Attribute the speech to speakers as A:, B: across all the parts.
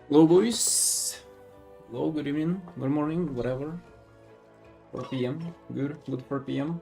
A: Hello, boys. Hello, good evening, good morning, whatever. 4 p.m. Good 4 p.m.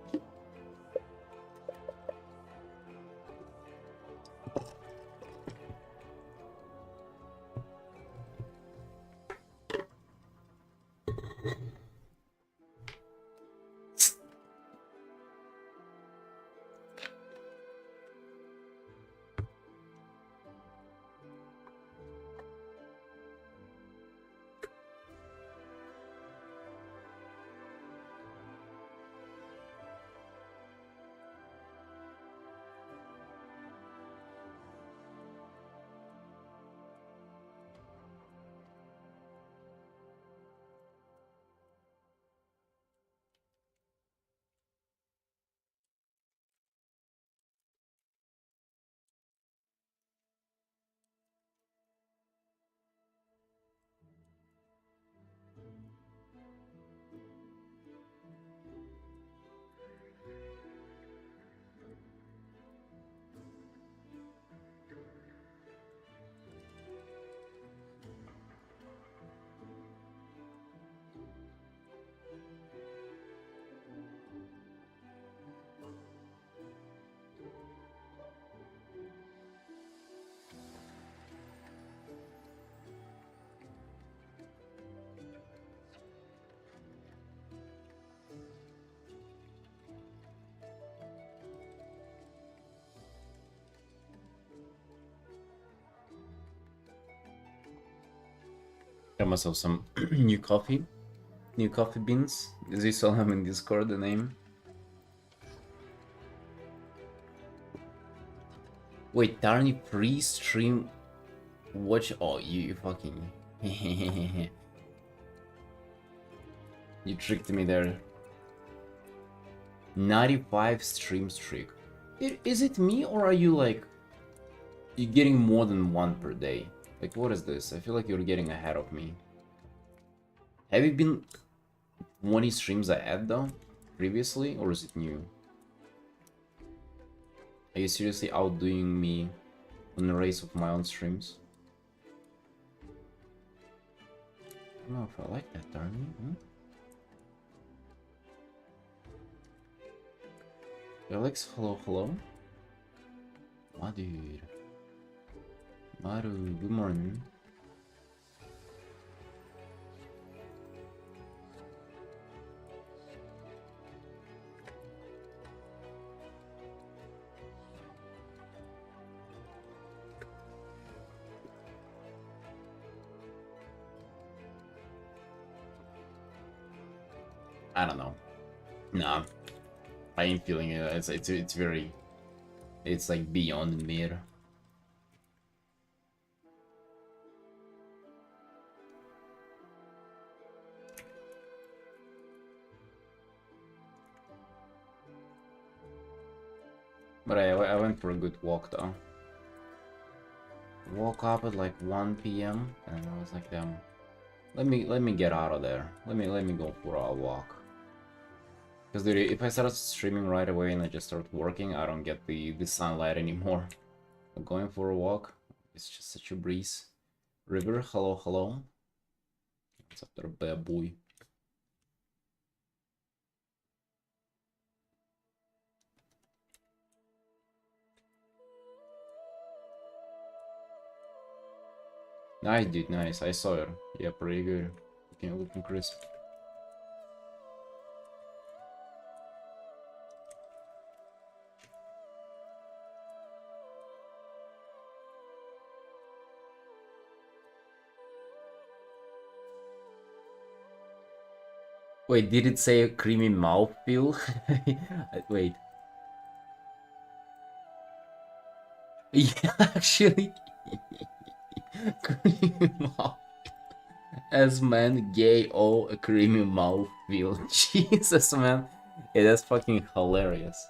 A: Got myself some new coffee beans. Is this all I'm in Discord? The name. Wait, Tarny free stream watch. Oh, you fucking. You tricked me there. 95 stream streak. Is it me or are you like you're getting more than one per day? Like, what is this? I feel like you're getting ahead of me. Have you been 20 streams ahead though previously, or is it new? Are you seriously outdoing me in a race of my own streams? I don't know if I like that, darn it. Alex, hello. What, dude? Maru, good morning. I don't know. Nah, I ain't feeling it. It's very, it's like beyond mere. But I went for a good walk though. Woke up at like 1 p.m. and I was like, damn, let me get out of there. Let me go for a walk. Because if I start streaming right away and I just start working, I don't get the sunlight anymore. But going for a walk, it's just such a breeze. River, hello. What's up there, bad boy? Nice, dude, nice. I saw it. Yeah, pretty good. Looking crisp. Wait, did it say a creamy mouthfeel? Wait. Yeah, actually. Creamy mouth. As man, gay, oh, a creamy mouthfeel. Jesus, man. Yeah, that's fucking hilarious.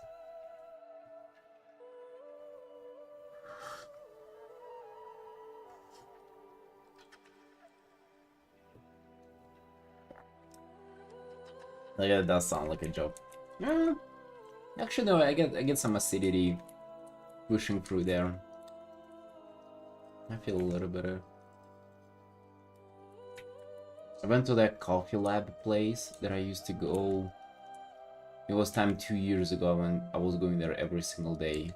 A: Like, that does sound like a joke. Actually, no, I get some acidity pushing through there. I feel a little better. I went to that coffee lab place that I used to go. It was time 2 years ago when I was going there every single day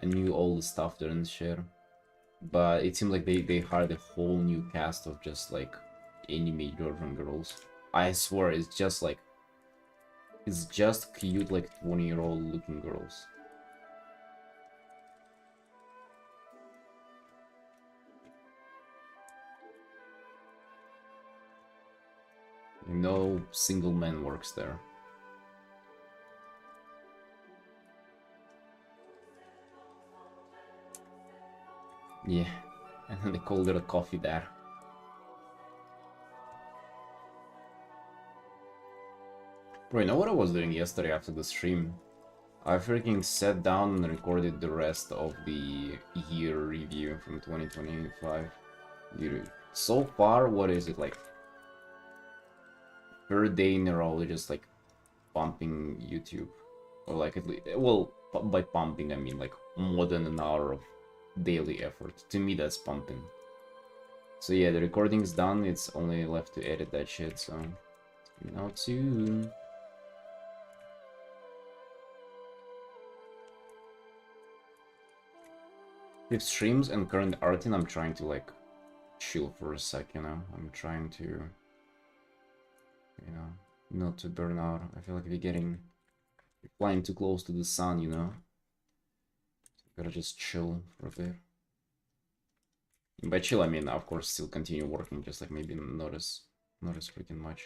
A: and knew all the stuff there and shit. But it seemed like they hired a whole new cast of just like anime Georgian girls. I swear it's just cute like 20-year-old looking girls. No single man works there. Yeah, and then they called it a coffee bar. Bro, you know what I was doing yesterday after the stream? I freaking sat down and recorded the rest of the year review from 2025. Dude, so far, what is it like? Third day in a row, just like pumping YouTube, or like at least, well, by pumping I mean like more than an hour of daily effort. To me, that's pumping. So yeah, the recording's done. It's only left to edit that shit. So coming out soon. With streams and current Artin, I'm trying to like chill for a sec, you know. I'm trying to, you know, not to burn out. I feel like we're flying too close to the sun, you know. So gotta just chill for a bit. And by chill, I mean, of course, still continue working, just like maybe not as freaking much.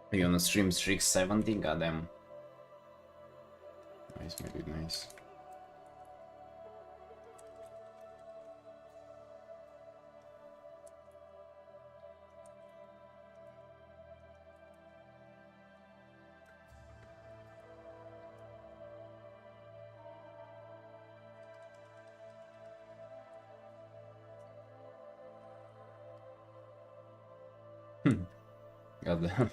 A: Are you on the stream streak 70? Goddamn. Nice, my dude, nice. Goddamn.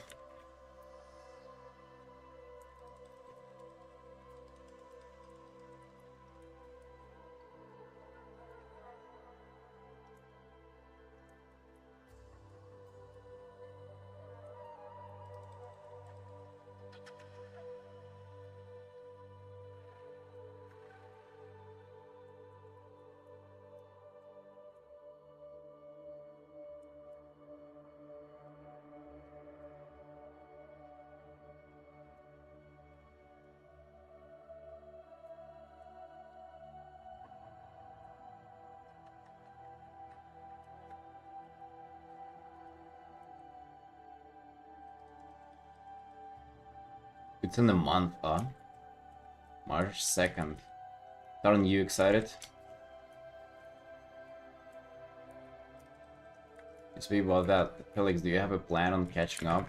A: It's in a month, huh? March 2nd. Aren't you excited? Speak about that. Felix, do you have a plan on catching up?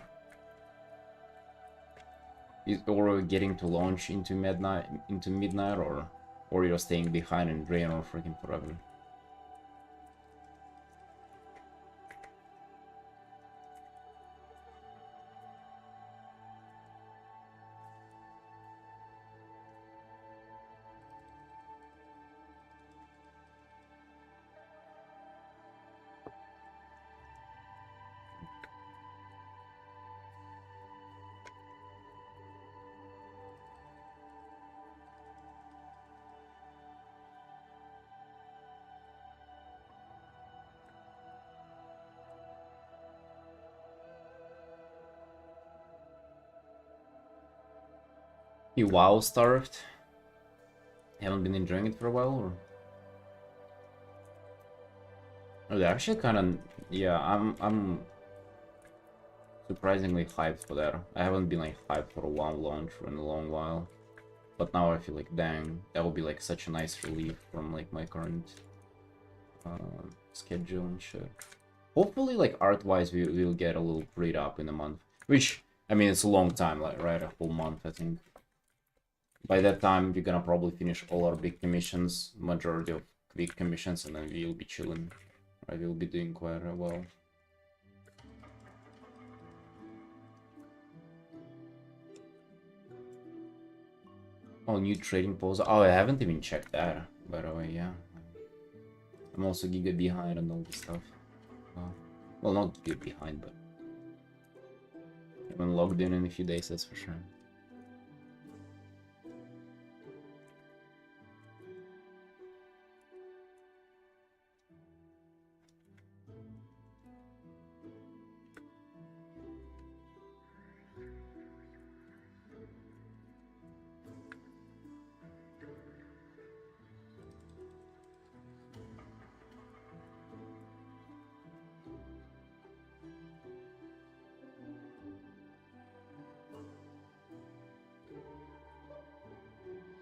A: Or getting to launch into midnight, or you're staying behind and drain or freaking forever? You WoW starved? Haven't been enjoying it for a while, or? Oh, they're actually kind of, yeah. I'm surprisingly hyped for that. I haven't been like hyped for a WoW launch for in a long while, but now I feel like, dang, that would be like such a nice relief from like my current schedule and shit. Hopefully, like, art-wise, we'll get a little freed up in a month. Which, I mean, it's a long time, like, right? A full month, I think. By that time, we're gonna probably finish all our big commissions, majority of big commissions, and then we'll be chilling. Right, we'll be doing quite well. Oh, new trading pose. Oh, I haven't even checked that, by the way, yeah. I'm also giga behind on all this stuff. Well, not giga behind, but I'm logged in a few days, that's for sure.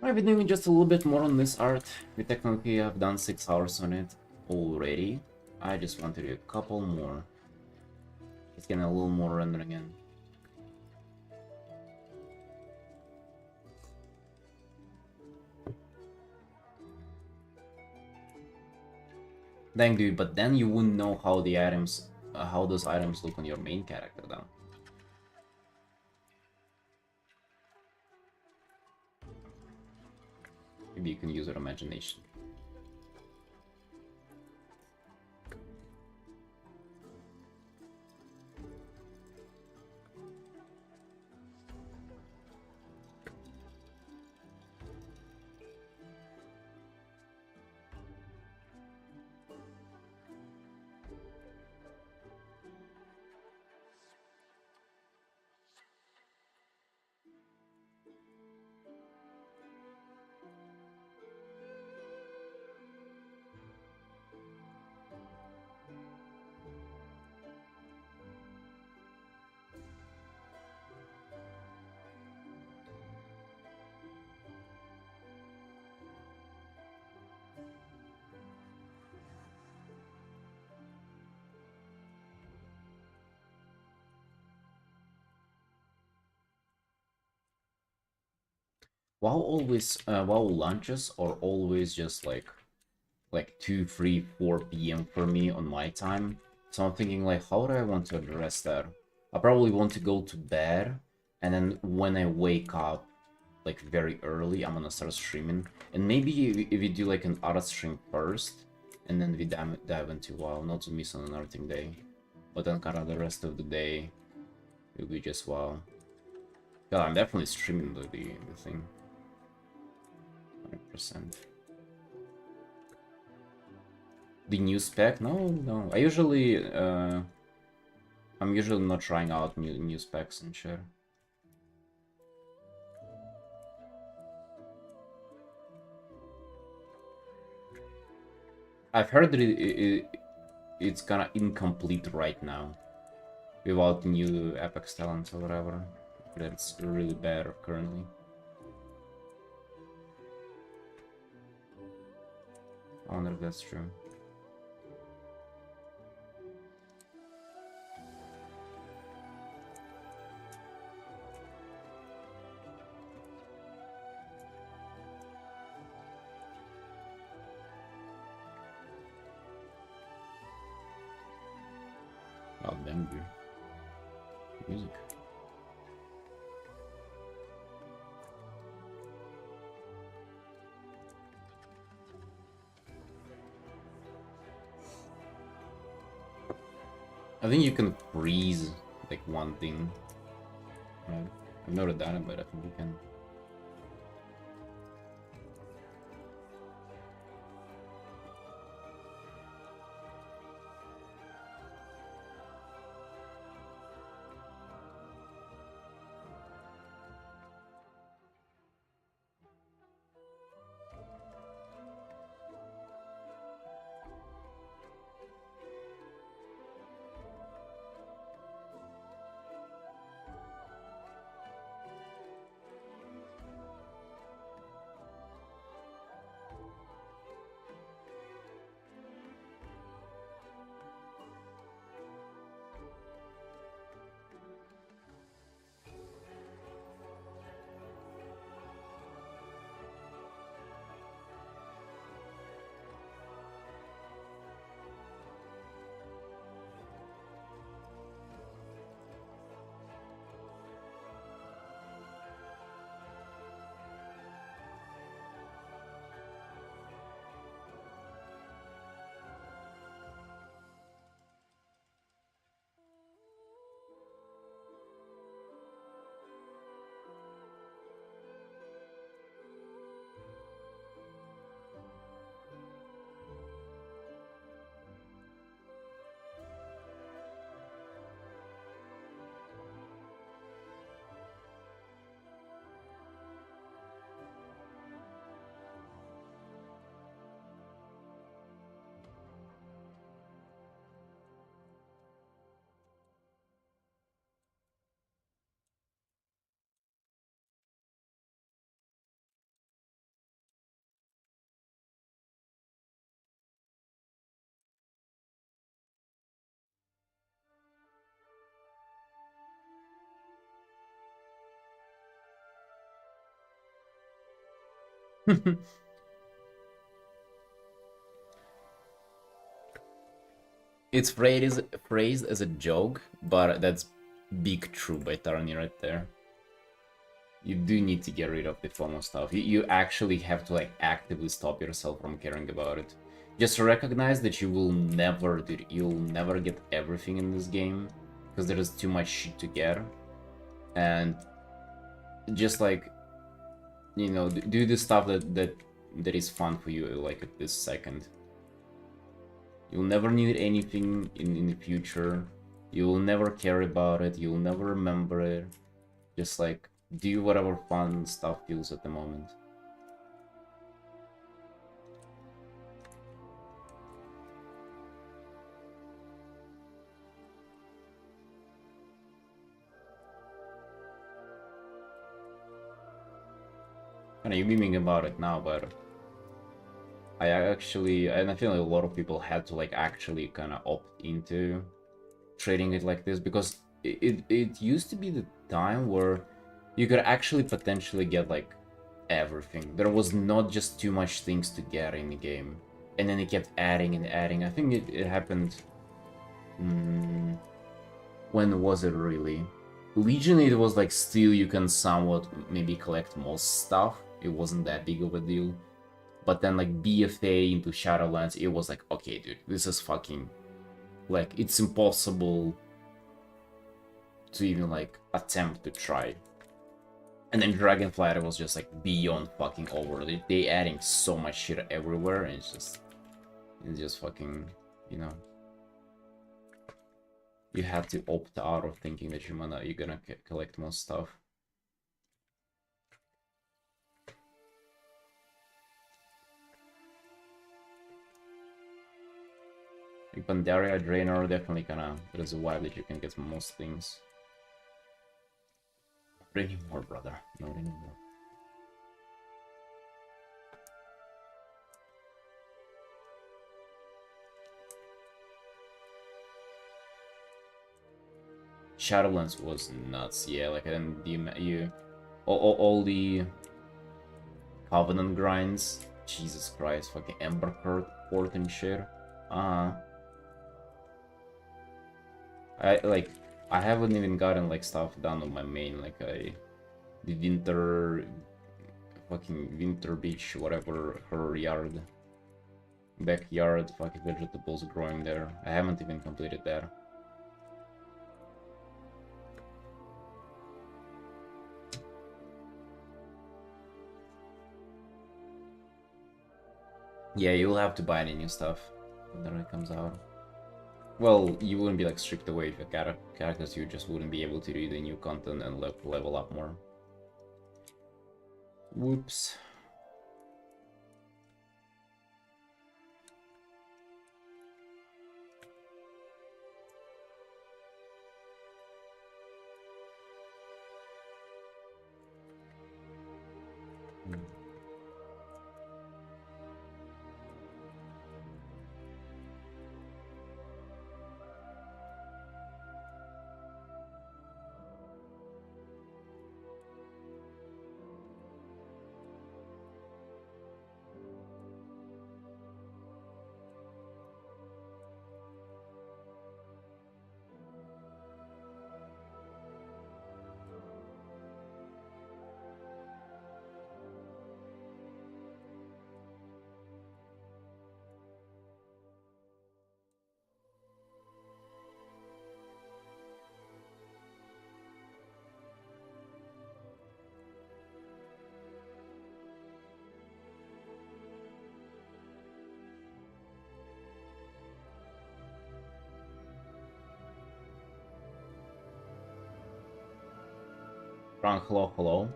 A: I've been doing just a little bit more on this art. We technically have done 6 hours on it already. I just want to do a couple more. It's getting a little more rendering in. Dang, dude, but then you wouldn't know how the items, how those items look on your main character, though. Maybe you can use your imagination. WoW launches are always just like 2, 3, 4 p.m. for me on my time. So I'm thinking like, how do I want to address that? I probably want to go to bed, and then when I wake up, like very early, I'm gonna start streaming. And maybe if we do like an art stream first, and then we dive into WoW, not to miss on an arting day. But then kind of the rest of the day, it'll be just WoW. Yeah, I'm definitely streaming the thing. 100%. The new spec? No. I'm usually not trying out new specs and shit. I've heard that it's kinda incomplete right now, without new Apex talents or whatever. That's really bad currently. I wonder if that's true. Oh, damn, dude. Music. I think you can freeze like one thing. Right? I've never done it, but I think you can. It's phrased as a joke, but that's big true by Tarni right there. You do need to get rid of the FOMO stuff. You actually have to like actively stop yourself from caring about it. Just recognize that you'll never get everything in this game because there is too much shit to get, and just like, you know, do the stuff that is fun for you like at this second. You'll never need anything in the future. You'll never care about it. You'll never remember it. Just like do whatever fun stuff feels at the moment. And you're memeing about it now, but I feel like a lot of people had to like actually kind of opt into trading it like this, because it used to be the time where you could actually potentially get like everything. There was not just too much things to get in the game, and then it kept adding and adding. I think it happened. When was it really? Legion, it was like still you can somewhat maybe collect most stuff. It wasn't that big of a deal. But then like BFA into Shadowlands, it was like, okay, dude, this is fucking, like, it's impossible to even like attempt to try. And then Dragonflight was just like beyond fucking over. They adding so much shit everywhere, and it's just fucking, you know. You have to opt out of thinking that you're gonna collect more stuff. Like Pandaria, Draenor, definitely kinda, there's a vibe that you can get most things. Not anymore, brother. Not anymore. Shadowlands was nuts, yeah. Like, and all the Covenant grinds. Jesus Christ, fucking Ember Court and shit. I haven't even gotten like stuff done on my main, like the winter beach, whatever, her yard, backyard, fucking vegetables growing there. I haven't even completed that. Yeah, you'll have to buy any new stuff when it comes out. Well, you wouldn't be like stripped away if your characters, you just wouldn't be able to do the new content and level up more. Whoops. Trunk, hello, hello.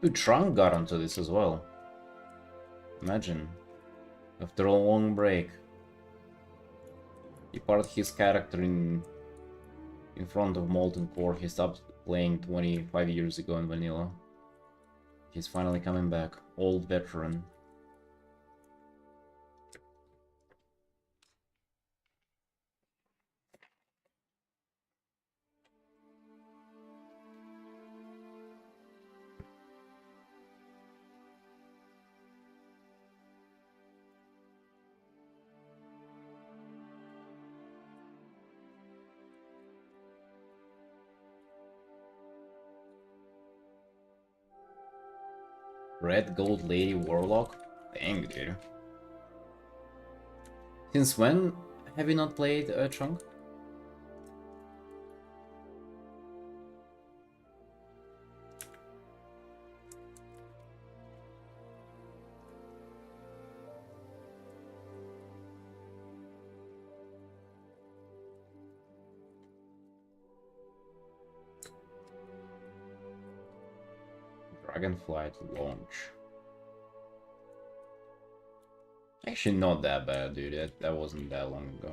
A: Dude, Trunk got onto this as well. Imagine. After a long break. He parted his character in front of Molten Core. He stopped playing 25 years ago in Vanilla. He's finally coming back. Old veteran. Red Gold Lady Warlock? Dang, dude. Since when have you not played Chunk? Dragonflight launch. Actually, not that bad, dude. That wasn't that long ago.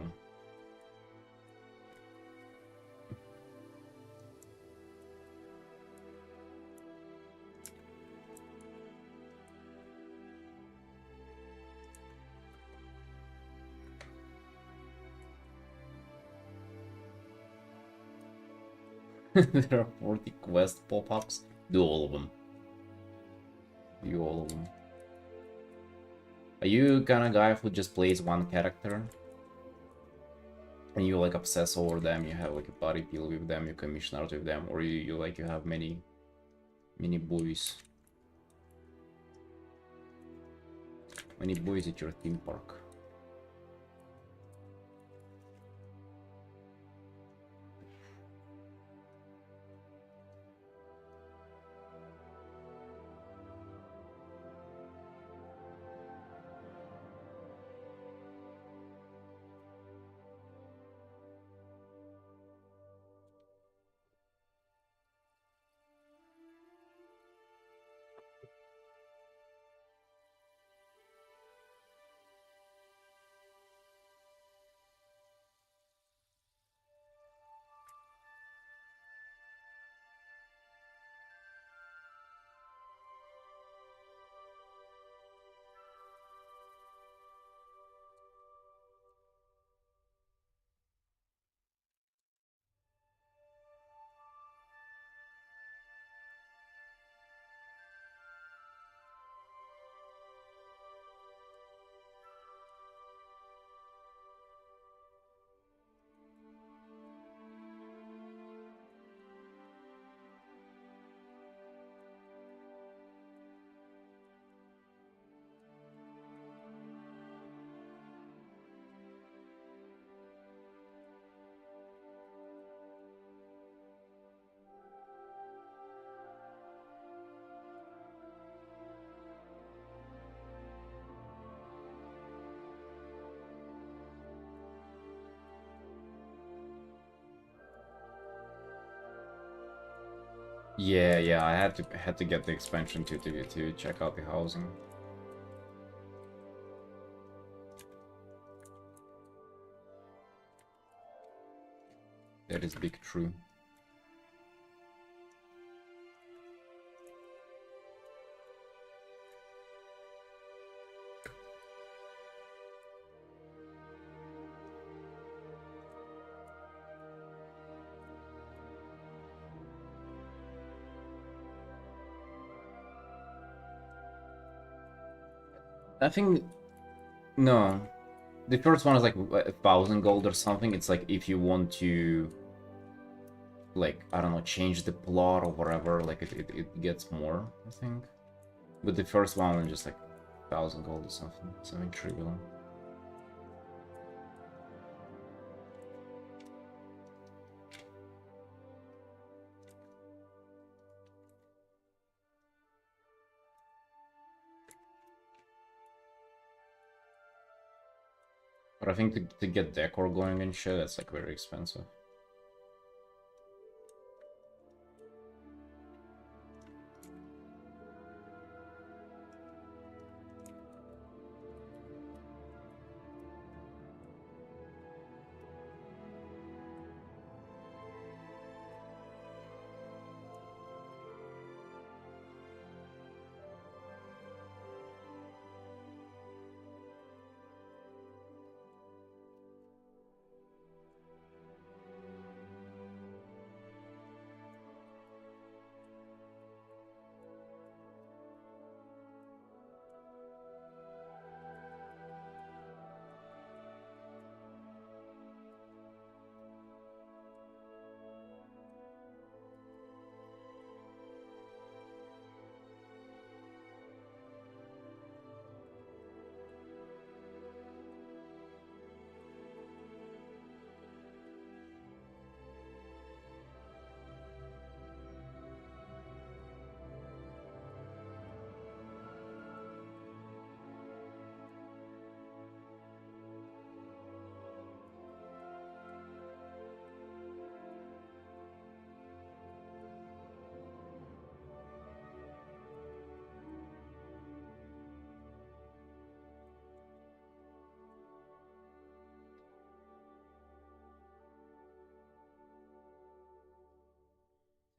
A: There are 40 quest pop-ups. Do all of them. Do all of them. Are you kind of guy who just plays one character? And you like obsess over them, you have like a body peel with them, you commission art with them, or you have many boys. Many boys at your theme park. Yeah, I had to get the expansion to check out the housing. That is big true. I think no. The first one is like 1,000 gold or something. It's like if you want to, like, I don't know, change the plot or whatever, like it gets more, I think. But the first one is just like 1,000 gold or something trivial. But I think to get decor going and shit, that's like very expensive.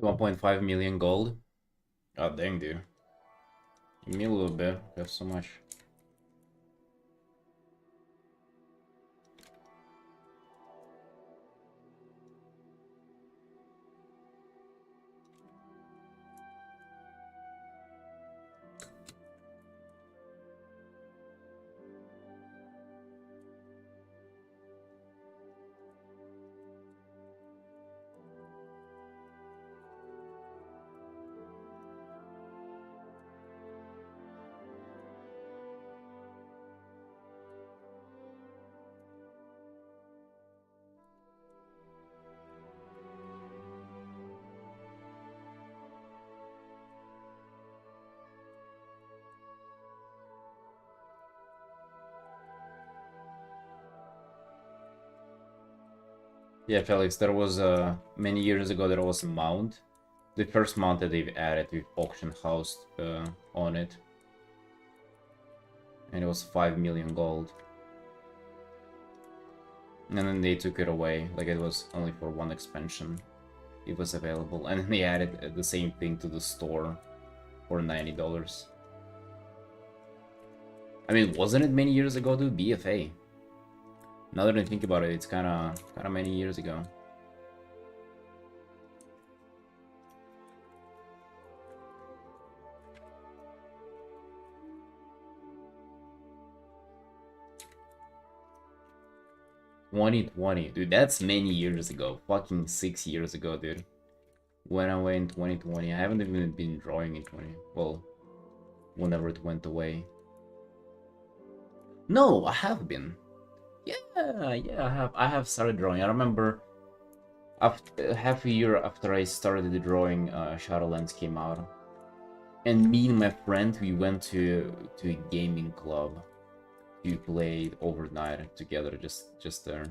A: 1.5 million gold. God dang, dude. Give me a little bit. I have so much. Yeah, Felix, there was many years ago there was a mount. The first mount that they've added with auction house on it. And it was 5 million gold. And then they took it away, like it was only for one expansion. It was available, and then they added the same thing to the store for $90. I mean, wasn't it many years ago, dude? BFA. Now that I think about it, it's kind of many years ago. Dude, that's many years ago. Fucking 6 years ago, dude. Went away in 2020. I haven't even been drawing in 20. Well, whenever it went away. No, I have been. Yeah, I have started drawing. I remember after half a year after I started the drawing, Shadowlands came out. And me and my friend, we went to a gaming club. We played overnight together, just there.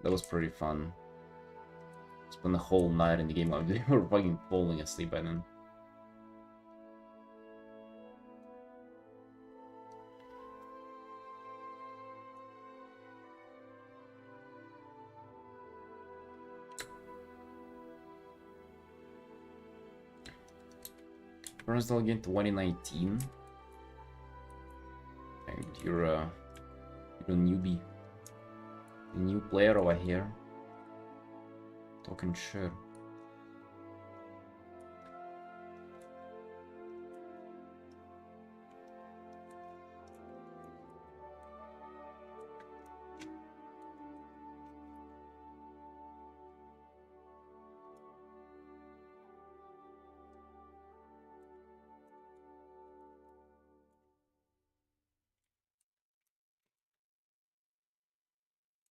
A: That was pretty fun. Spent the whole night in the game. We were fucking falling asleep by then. First game 2019. And you're a newbie. A new player over here. Talking shit.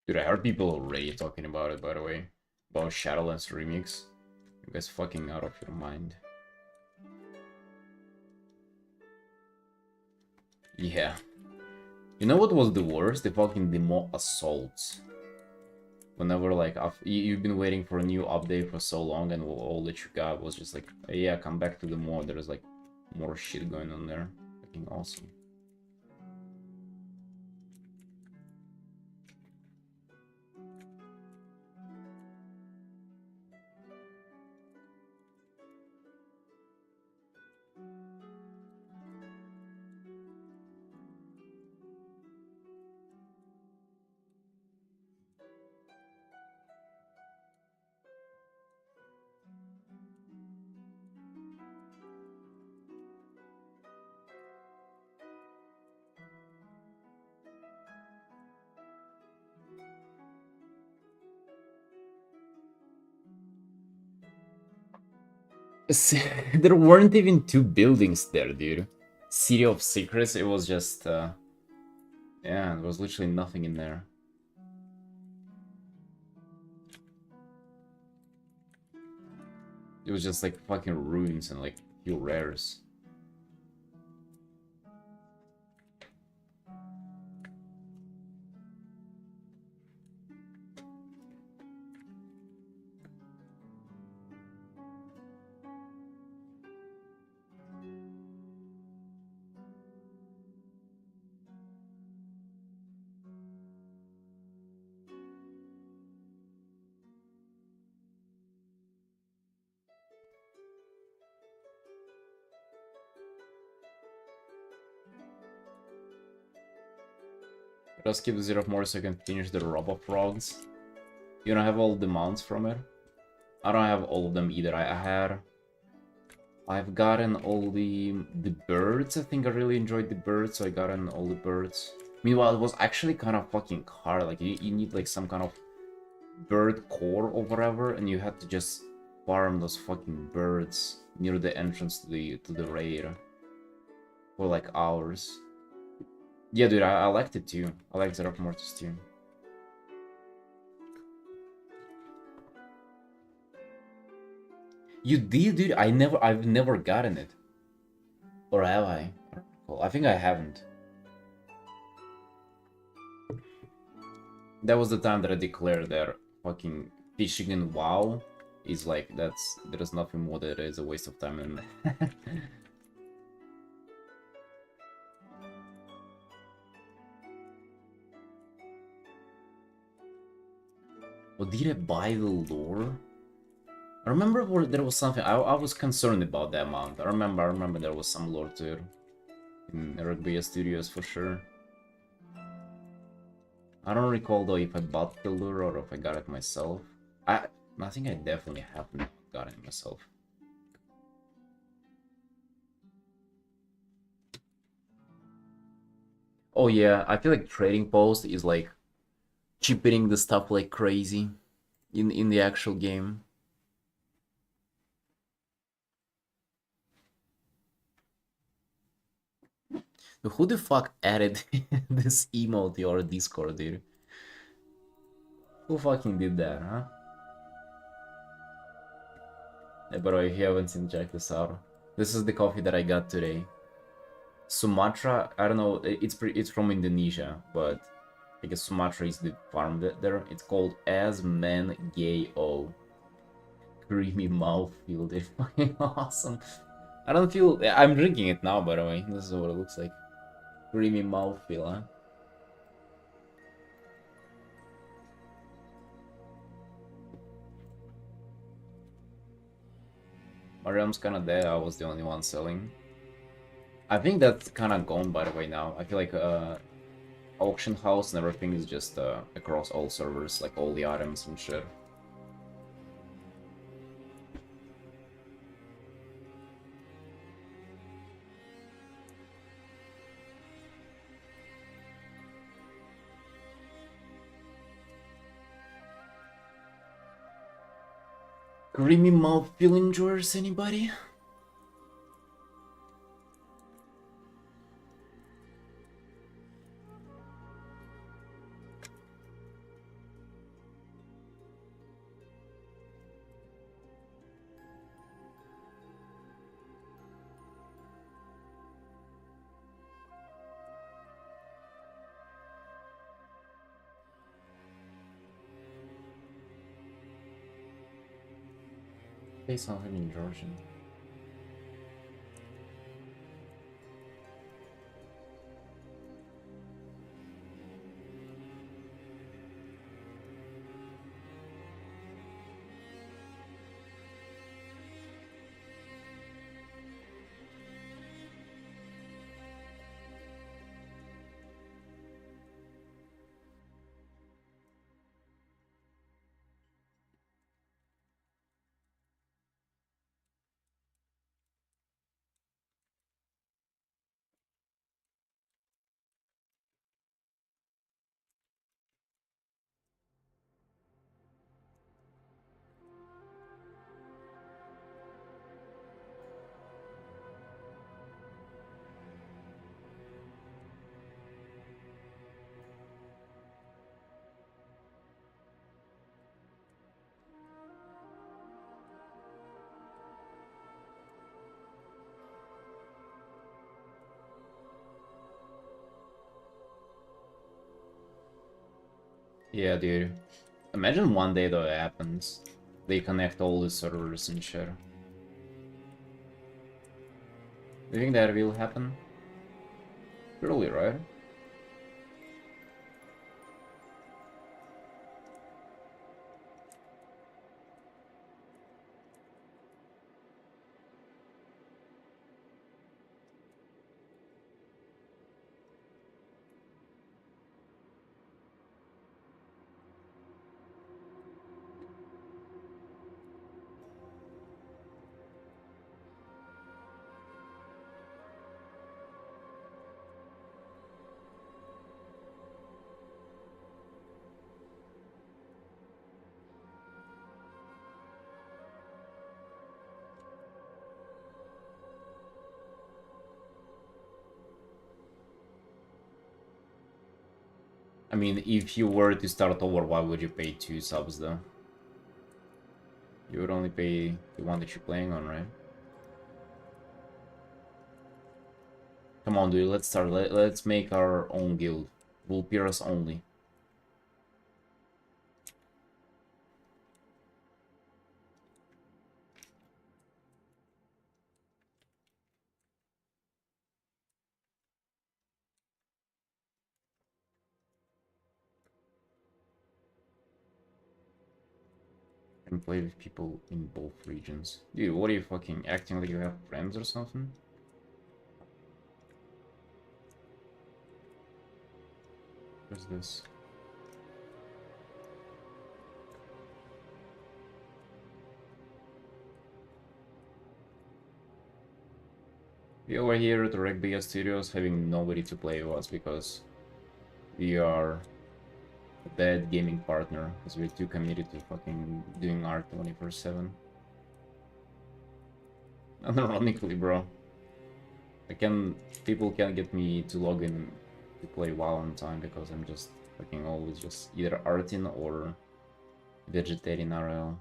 A: Dude, I heard people already talking about it, by the way. About Shadowlands Remix. You guys fucking out of your mind. Yeah. You know what was the worst? The fucking demo assaults. Whenever, like, you've been waiting for a new update for so long, and all that you got was just like, hey, yeah, come back to the mod. There's, like, more shit going on there. Fucking awesome. There weren't even two buildings there, dude. City of Secrets, it was just, yeah, there was literally nothing in there. It was just like fucking ruins and like few rares. Just keep 0 more so I can finish the Robo Frogs. You don't have all the mounts from it? I don't have all of them either. I've gotten all the birds. I think I really enjoyed the birds, so I gotten all the birds. Meanwhile, it was actually kind of fucking hard. Like you need like some kind of bird core or whatever, and you had to just farm those fucking birds near the entrance to the raid for like hours. Yeah, dude, I liked it too. I liked Zero Mortis too. You did, dude? I've never gotten it. Or have I? Well, I think I haven't. That was the time that I declared that fucking fishing in WoW is like, there's nothing more that is a waste of time in. Well, did I buy the lore? I remember there was something, I was concerned about that amount. I remember there was some lore to it. In Rugby Studios for sure. I don't recall though if I bought the lure or if I got it myself. I think I definitely haven't gotten it myself. Oh yeah, I feel like Trading Post is like cheapening the stuff like crazy in the actual game. Who the fuck added this emote to your Discord, dude? Who fucking did that, huh? Hey, bro, if you haven't seen, check this out. This is the coffee that I got today. Sumatra, I don't know, it's from Indonesia, but I guess Sumatra is the farm there. It's called Asman Gayo. Creamy mouthfeel, they're fucking awesome. I don't feel, I'm drinking it now, by the way. This is what it looks like. Creamy mouthfeel, huh? Mariam's kinda dead, I was the only one selling. I think that's kinda gone, by the way, now. I feel like auction house and everything is just across all servers, like all the items and shit. Creamy mouthfeel enjoyers, anybody? Say something in Georgian. Yeah, dude. Imagine one day though it happens. They connect all the servers and shit. Do you think that will happen? Surely, right? I mean, if you were to start over, why would you pay 2 subs though? You would only pay the one that you're playing on, right? Come on, dude, let's start. Let's make our own guild. Vulpirus only. And play with people in both regions. Dude, what are you fucking acting like you have friends or something? What's this? We over here at the Regbia Studios having nobody to play with us because we are a bad gaming partner because we're too committed to fucking doing art 24/7. Ironically, bro. People can't get me to log in to play WoW on time because I'm just fucking always just either Artin or vegetarian RL.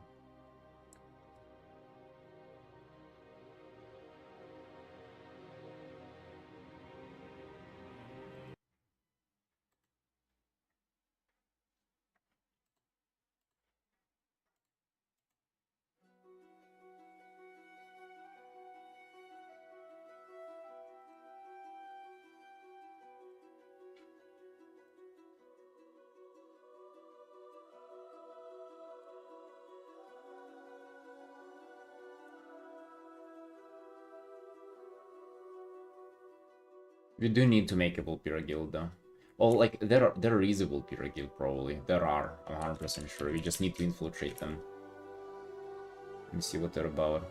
A: We do need to make a Vulpira guild though. Well, like there is a Vulpira guild probably. There are. I'm 100% sure. We just need to infiltrate them and see what they're about.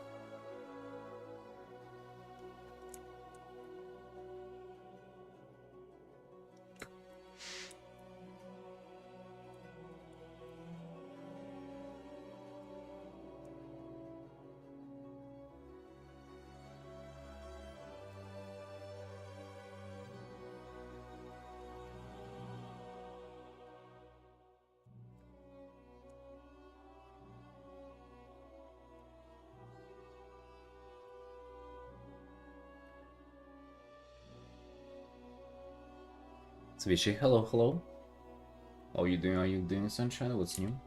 A: Swishy, hello, hello. How are you doing? Are you doing, Sunshine? What's new?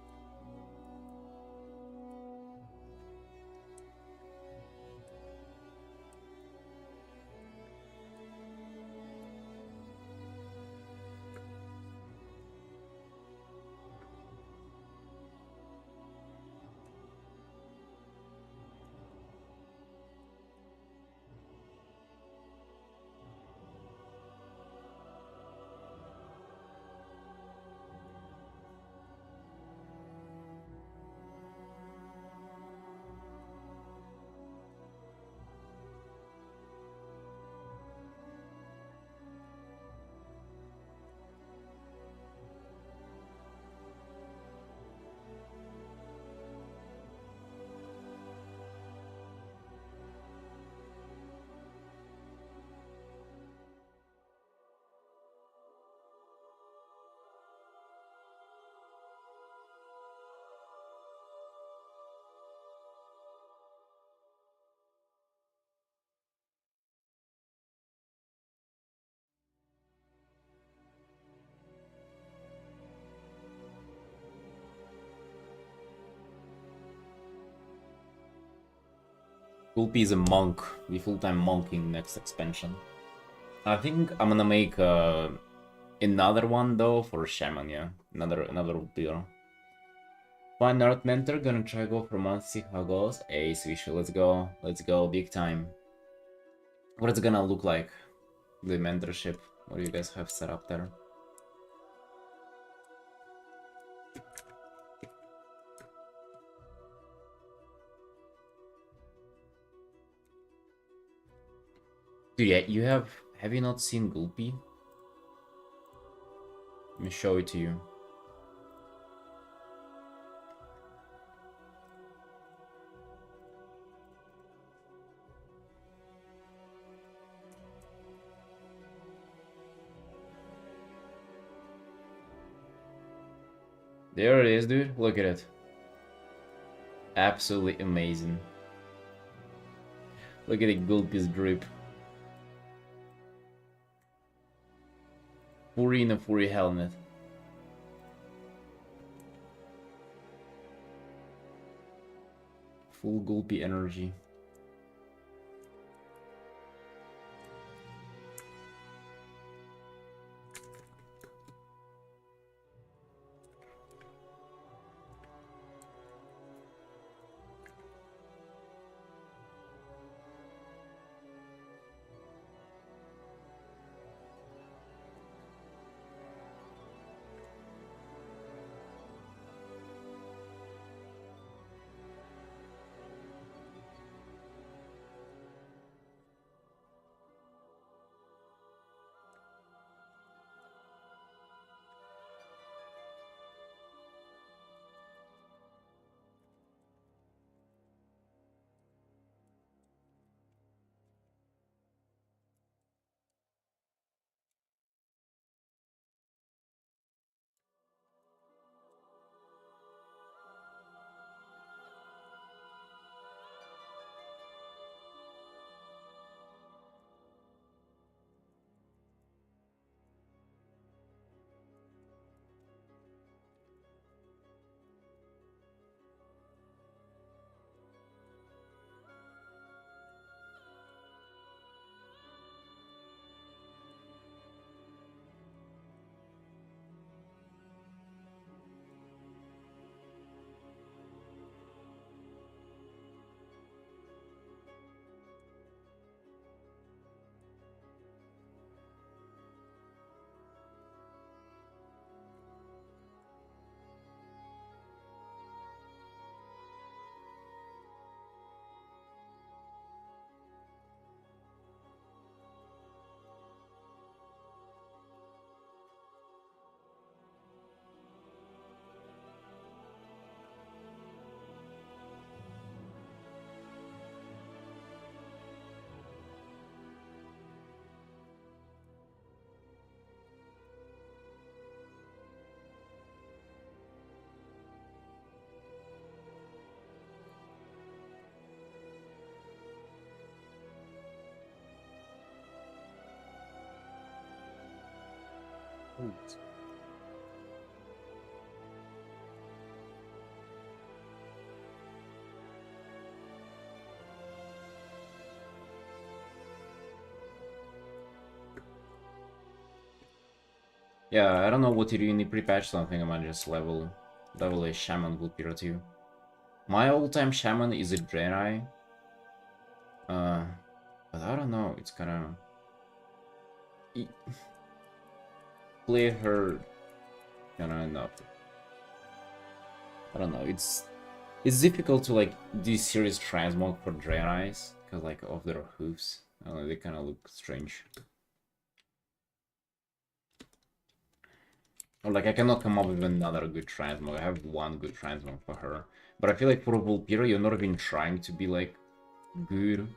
A: Gulpi is a monk. Be full-time monking next expansion. I think I'm gonna make another one though for Shaman, yeah. Another Vulpira. Fine art mentor, gonna try go for a month, see how it goes. Hey Swisha, let's go, big time. What is it gonna look like? The mentorship. What do you guys have set up there? Dude, yeah, have you not seen Gulpi? Let me show it to you. There it is, dude. Look at it. Absolutely amazing. Look at the Gulpy's drip. Fury in a Fury helmet. Full Gulpy energy. Yeah, I don't know what to do in the pre-patch, so I think I might just level a Shaman Vulpira too. My all-time Shaman is a Draenei. But I don't know, it's kinda... Play her kinda enough. I don't know, it's difficult to like do serious transmog for Draeneis, because like of their hoofs. I don't know, they kinda look strange. Or like I cannot come up with another good transmog. I have one good transmog for her. But I feel like for Vulpira, you're not even trying to be like good.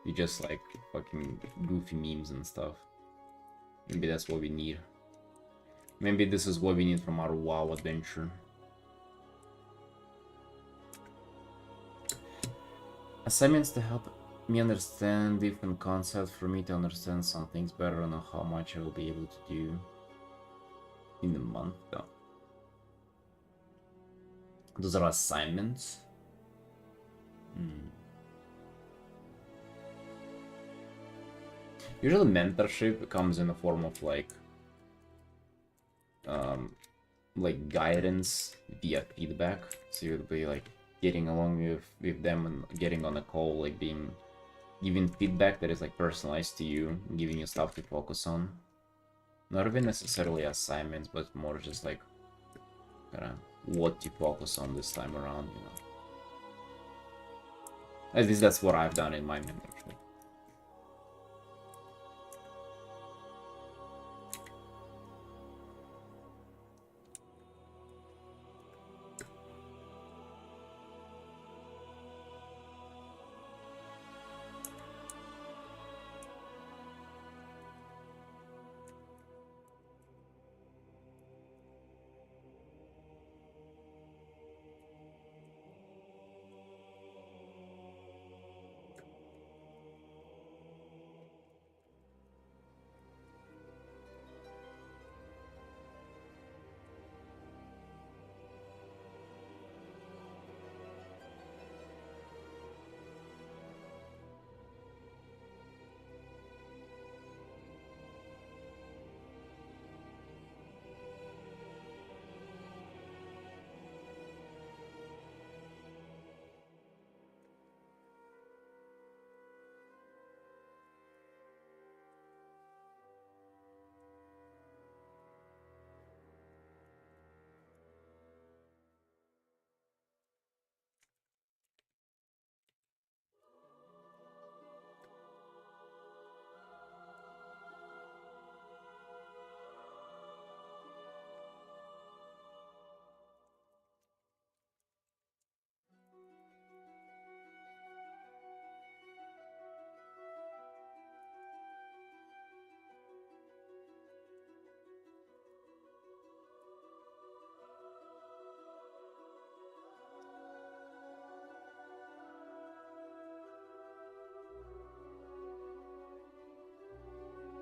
A: You just like fucking goofy memes and stuff. Maybe that's what we need. Maybe this is what we need from our WoW adventure. Assignments to help me understand different concepts, for me to understand some things better and know how much I will be able to do in a month though. Those are assignments. Usually mentorship comes in the form of like guidance via feedback. So you'll be like getting along with them and getting on a call, like giving feedback that is like personalized to you, giving you stuff to focus on. Not even necessarily assignments, but more just like what to focus on this time around, you know. At least that's what I've done in my mentorship.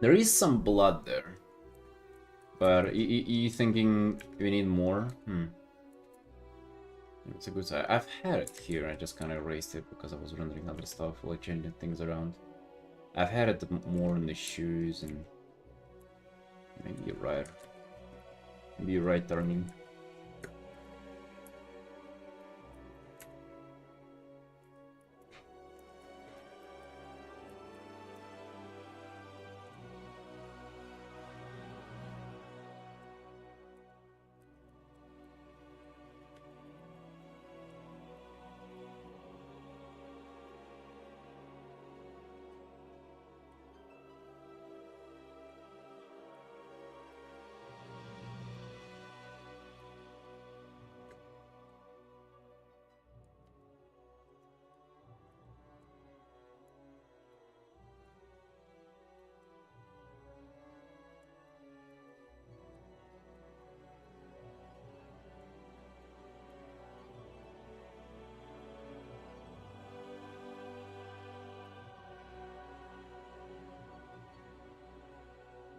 A: There is some blood there. But you thinking we need more? It's a good side. I've had it here, I just kind of erased it because I was rendering other stuff, like changing things around. I've had it more in the shoes and... Maybe you're right. Maybe you're right, Artin.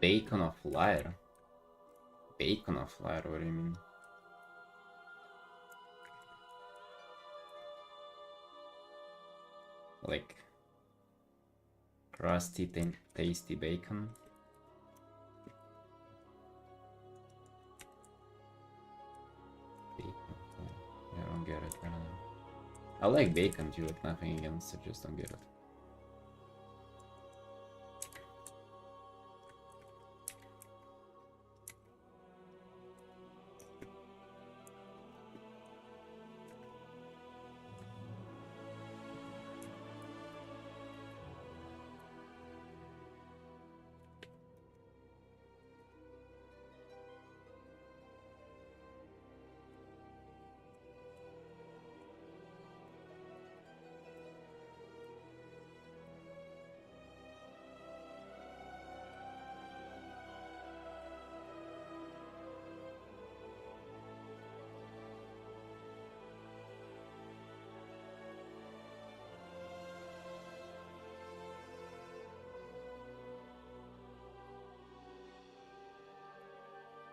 A: Bacon of Liar? Bacon of Liar, what do you mean? Like... Crusty, tasty bacon? Bacon. Yeah, I don't get it, I don't know. I like bacon too, like nothing against it, just don't get it.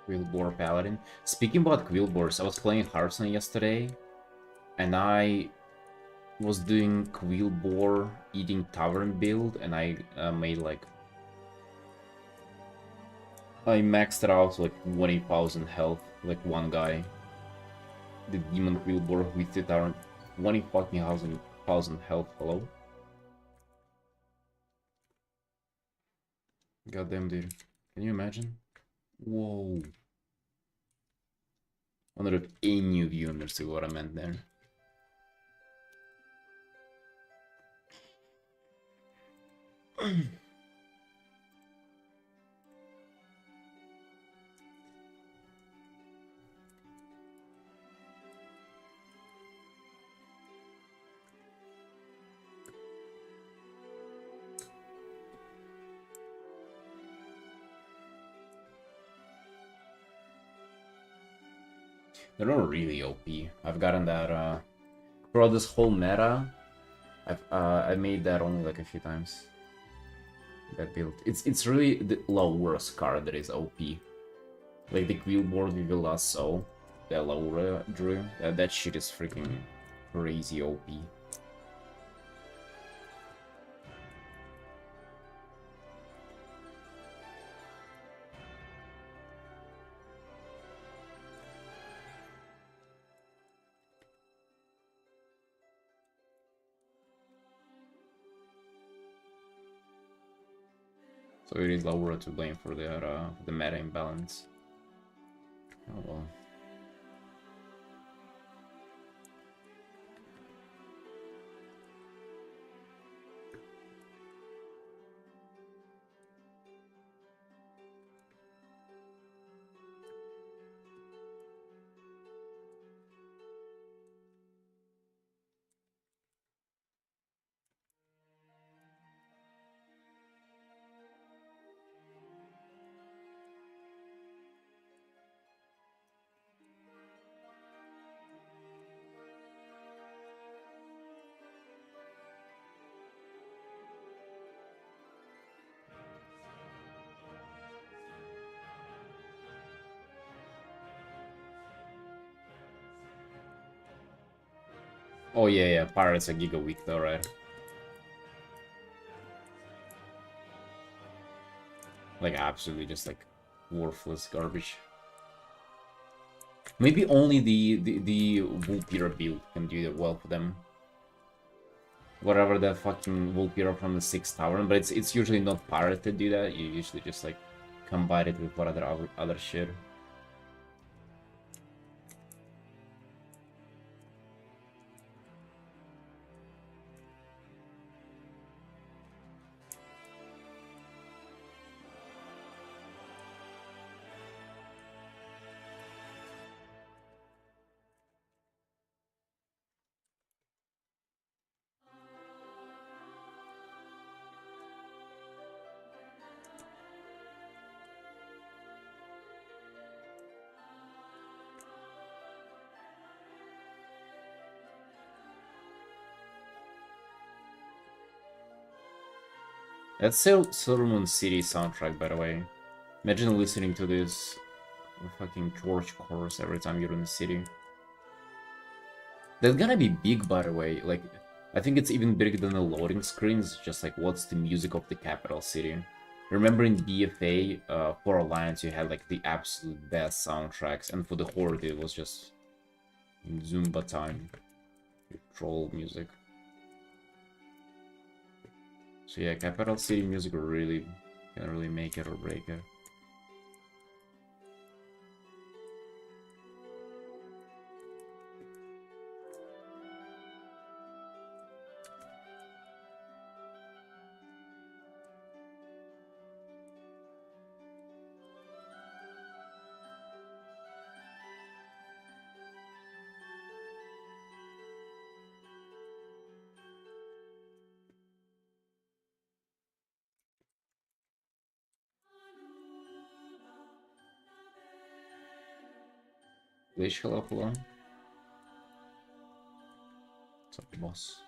A: Quillboar Paladin. Speaking about Quillboars, I was playing Hearthstone yesterday, and I was doing Quillboar eating Tavern build, and I made like... I maxed it out like 20,000 health, like one guy. The Demon Quillboar with the Tavern, 20 fucking thousand health, hello? Goddamn, dude. Can you imagine? Whoa. I wonder if any of you understood what I meant there. They're not really OP. I've gotten that throughout this whole meta. I made that only like a few times. That build. It's really the Laura's card that is OP. Like the Quillboard with the Lasso, that Laura drew. That shit is freaking crazy OP. So it is Laura to blame for the meta imbalance. Oh well. Oh yeah, yeah, Pirates a gig a week though, right? Like absolutely just like worthless garbage. Maybe only the Vulpira build can do that well for them. Whatever the fucking Vulpira from the 6th tower, but it's usually not pirate to do that. You usually just like combine it with what other shit. That's Silver Moon City soundtrack, by the way. Imagine listening to this fucking George chorus every time you're in the city. That's gonna be big, by the way. Like, I think it's even bigger than the loading screens. Just like, what's the music of the capital city? Remember in BFA, for Alliance, you had like the absolute best soundtracks, and for the Horde, it was just Zumba time, troll music. So yeah, capital city music really can really make it or break it. Wish hello, hello. What's up, boss?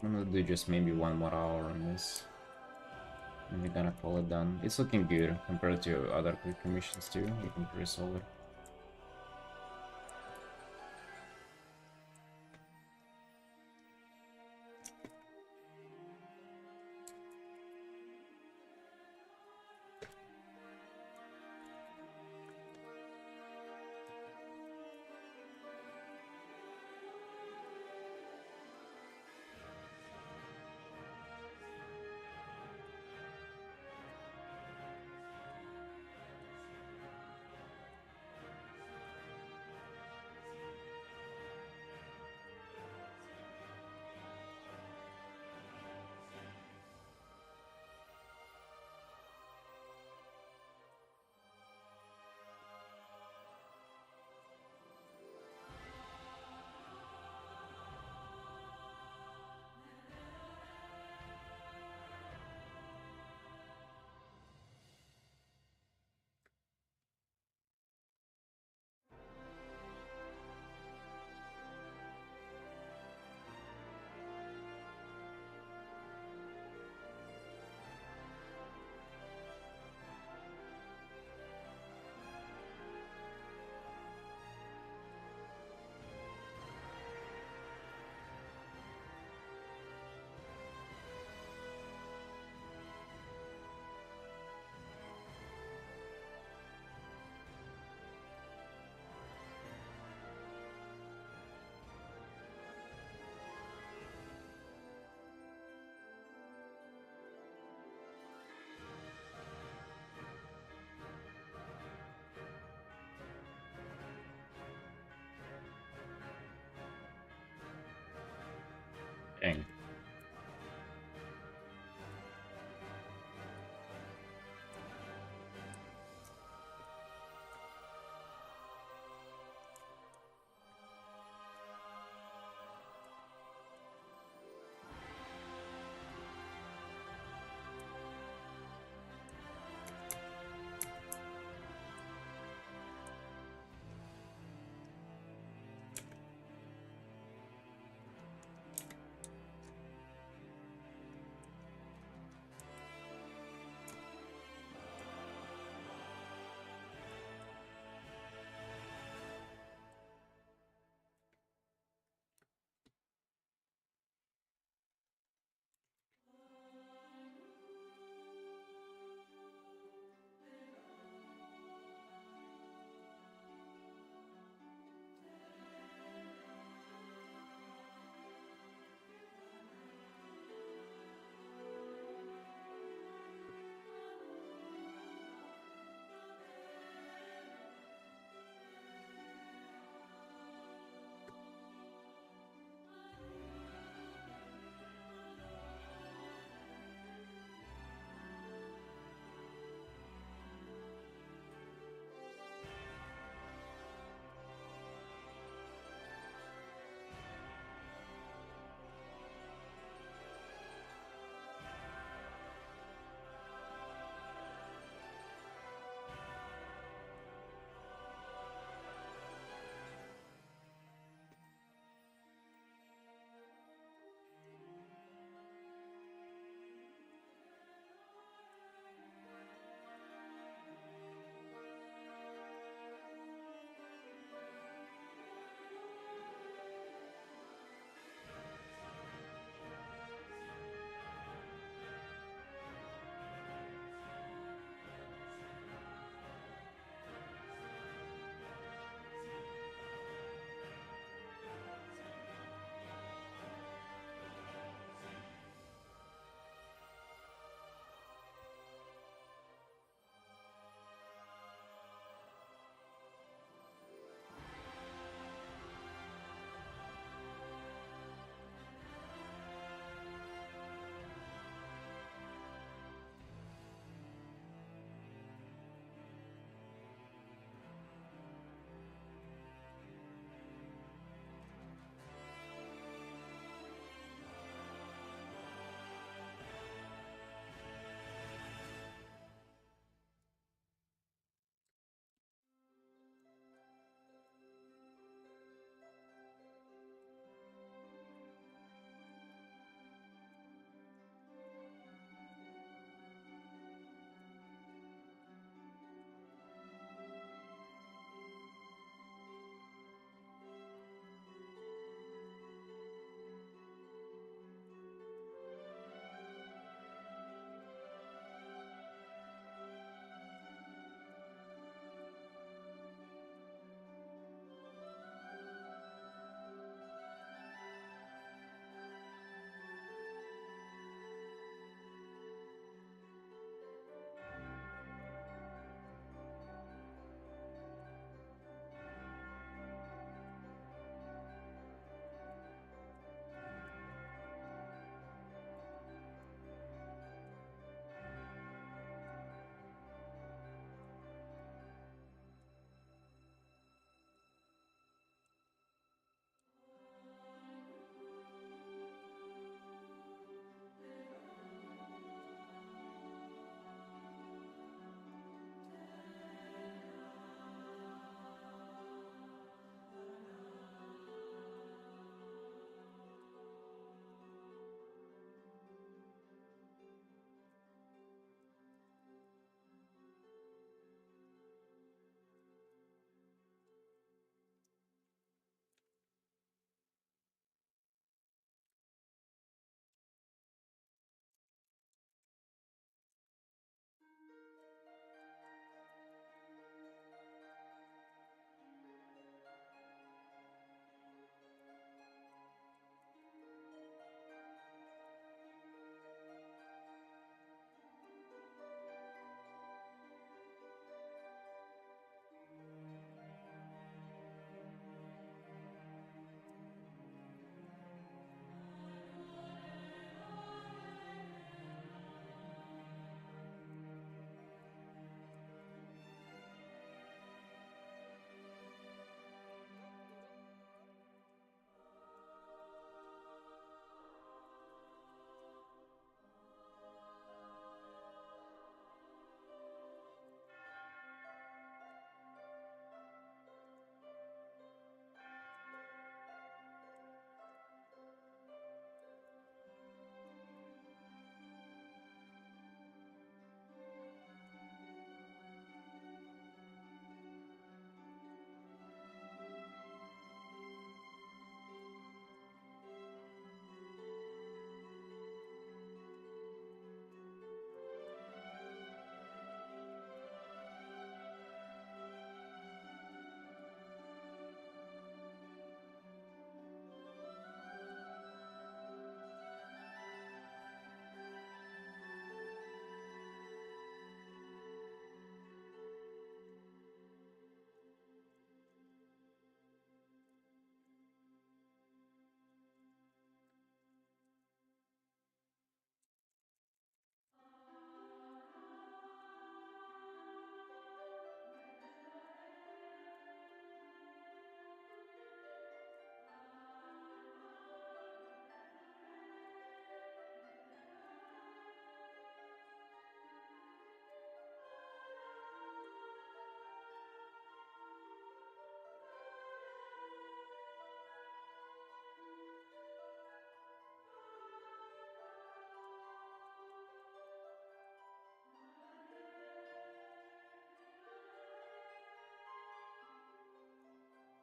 A: I'm gonna do just maybe 1 more hour on this. And we're gonna call it done. It's looking good compared to other quick commissions too. Looking pretty solid. Dang.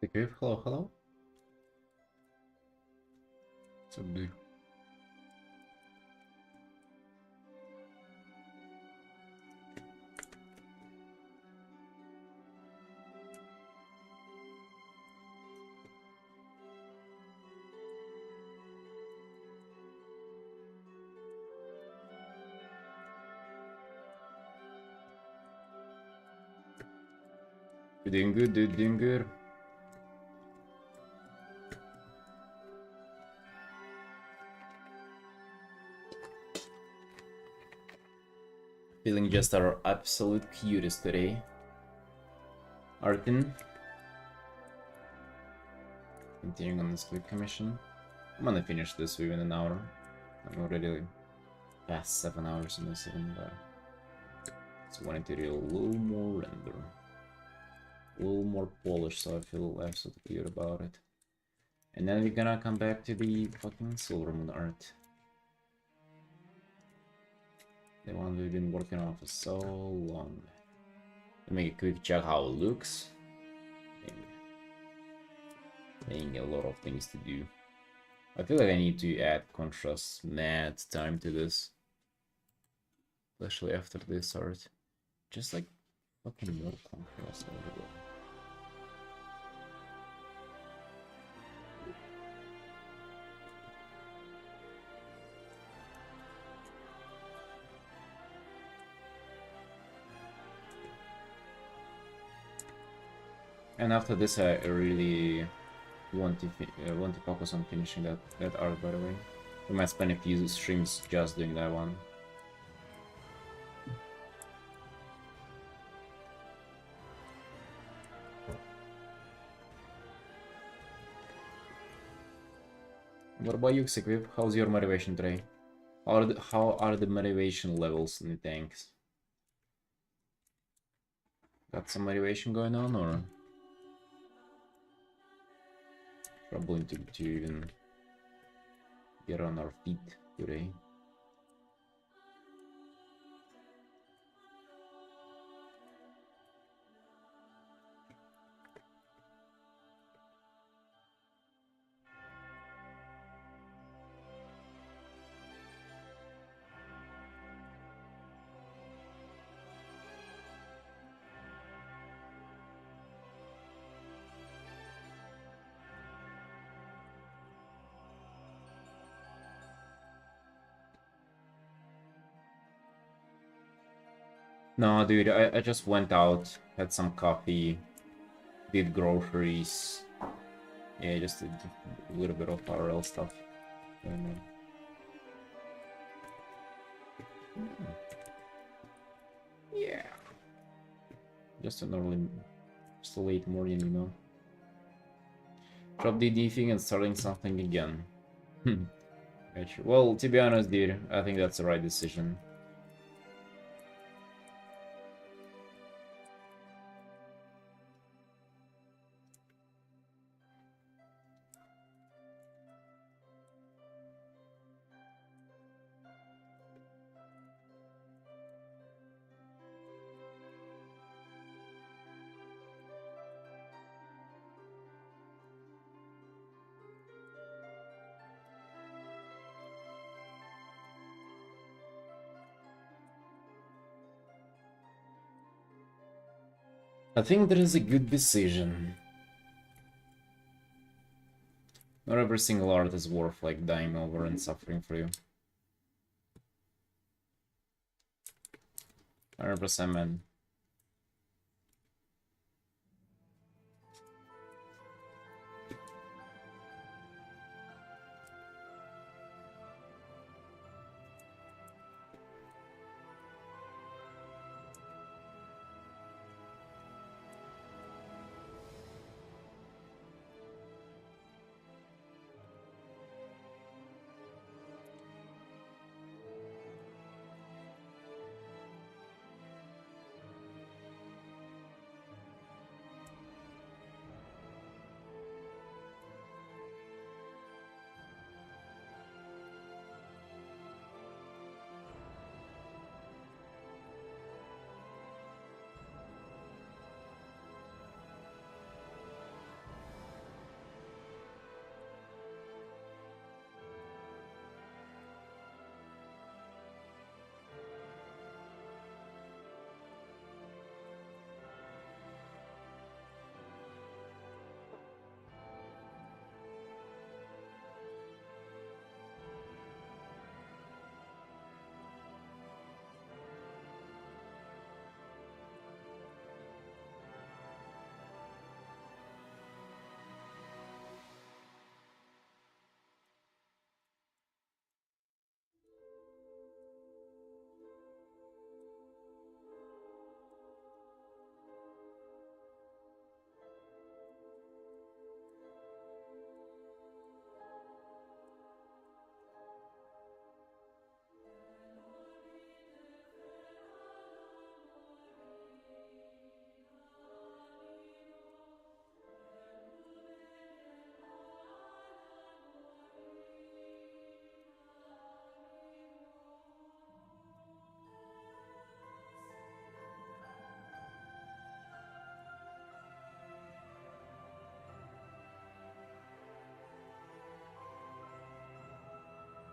A: The grave, hello, hello? What's up, dude? You're doing good, dude, doing good. Feeling just our absolute cutest today. Artin. Continuing on this quick commission. I'm gonna finish this within an hour. I'm already past 7 hours in this even, but just wanted to do a little more render. A little more polished, so I feel absolutely good about it. And then we're gonna come back to the fucking Silver Moon art. The one we've been working on for so long. Let me make a quick check how it looks. Ain't a lot of things to do. I feel like I need to add contrast mad time to this. Especially after this art. Just like fucking more contrast everywhere. And after this, I really want to focus on finishing that art. By the way, we might spend a few streams just doing that one. What about you, Sequip? How's your motivation today? How are the motivation levels in the tanks? Got some motivation going on, or troubling to even get on our feet today? No, dude, I just went out, had some coffee, did groceries. Yeah, just a little bit of RL stuff. Yeah. Just a late morning, you know. Drop the D thing and starting something again. Well, to be honest, dude, I think that's the right decision. I think that is a good decision. Not every single art is worth like dying over and suffering for you. 100%, man.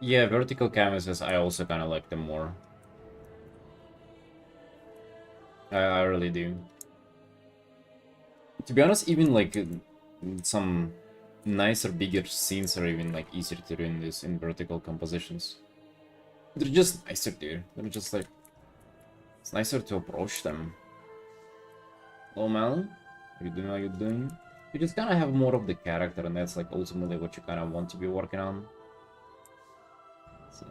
A: Yeah, vertical canvases, I also kind of like them more. I really do. To be honest, even like some nicer, bigger scenes are even like easier to do in this in vertical compositions. They're just nicer, dude. They're just like it's nicer to approach them. Hello, man. How you doing? How you doing? You just kind of have more of the character, and that's like ultimately what you kind of want to be working on. So,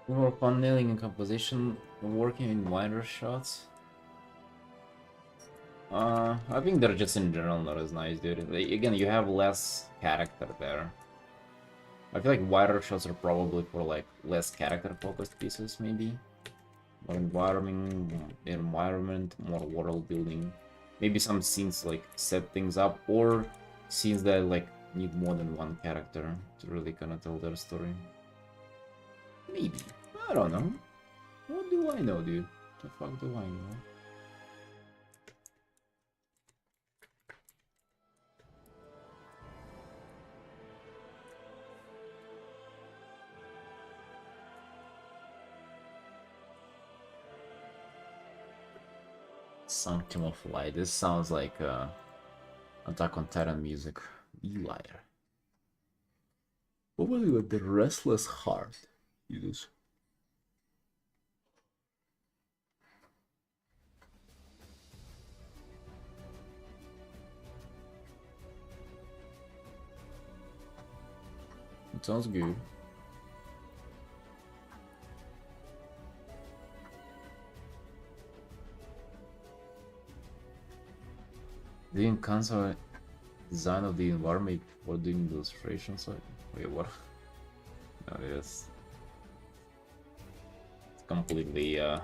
A: more fun nailing in composition, working in wider shots. I think they're just in general not as nice, dude. Like, again, you have less character there. I feel like wider shots are probably for like less character-focused pieces, maybe. More environment, more world building. Maybe some scenes like set things up, or scenes that like need more than one character to really kind of tell their story. Maybe. I don't know. What do I know, dude? The fuck do I know? Sanctum of Light. This sounds like Attack on Titan music. Eli. Probably with the Restless Heart. Use. It sounds good. Didn't cancel design of the environment for doing the illustrations. Wait, what? No, yes. It's completely out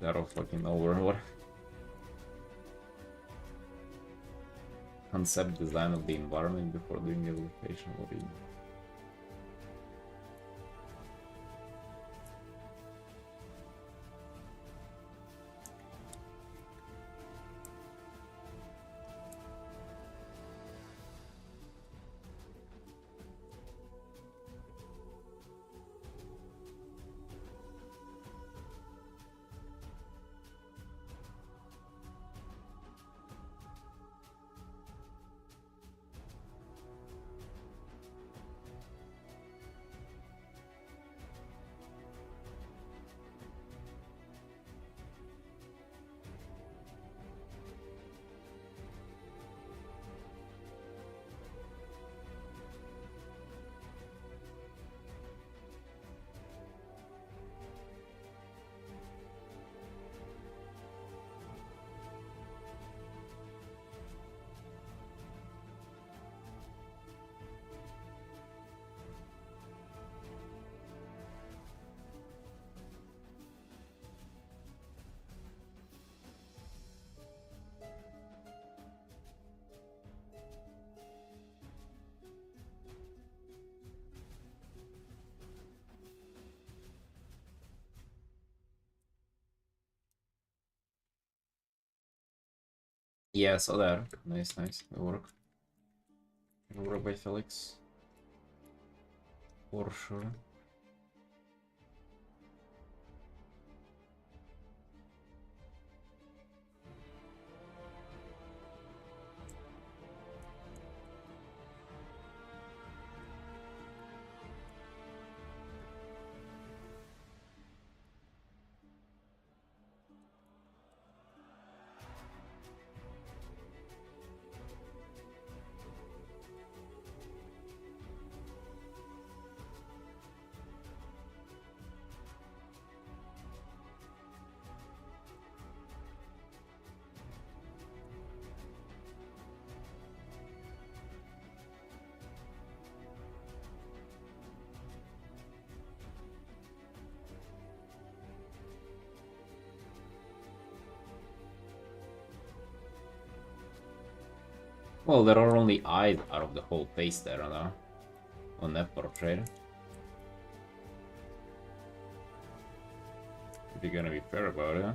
A: of fucking over. What? Concept design of the environment before doing the illustration. What do you mean? Yeah, so there. Nice, nice. Good work. Good work by Felix. For sure. Well, there are only eyes out of the whole face there, though. On that portrait. If you're gonna be fair about it.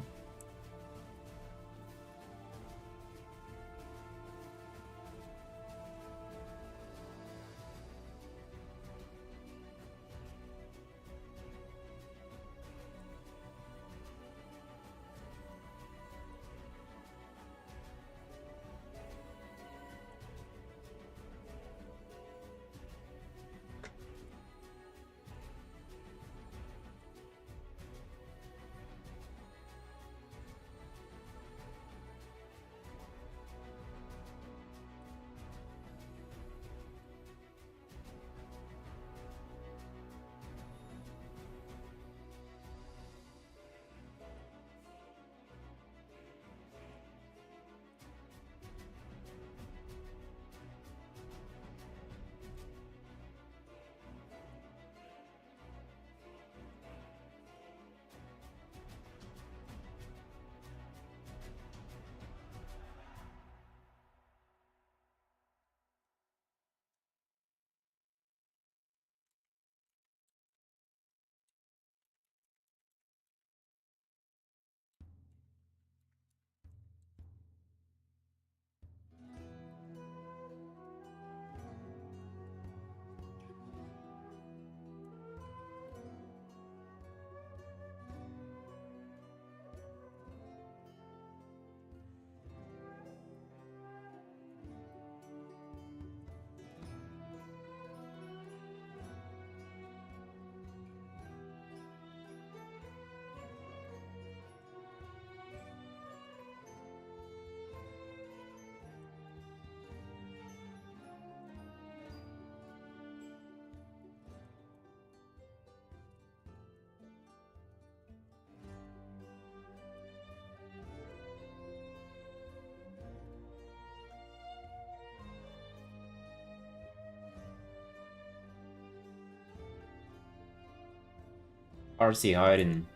A: RC hiding.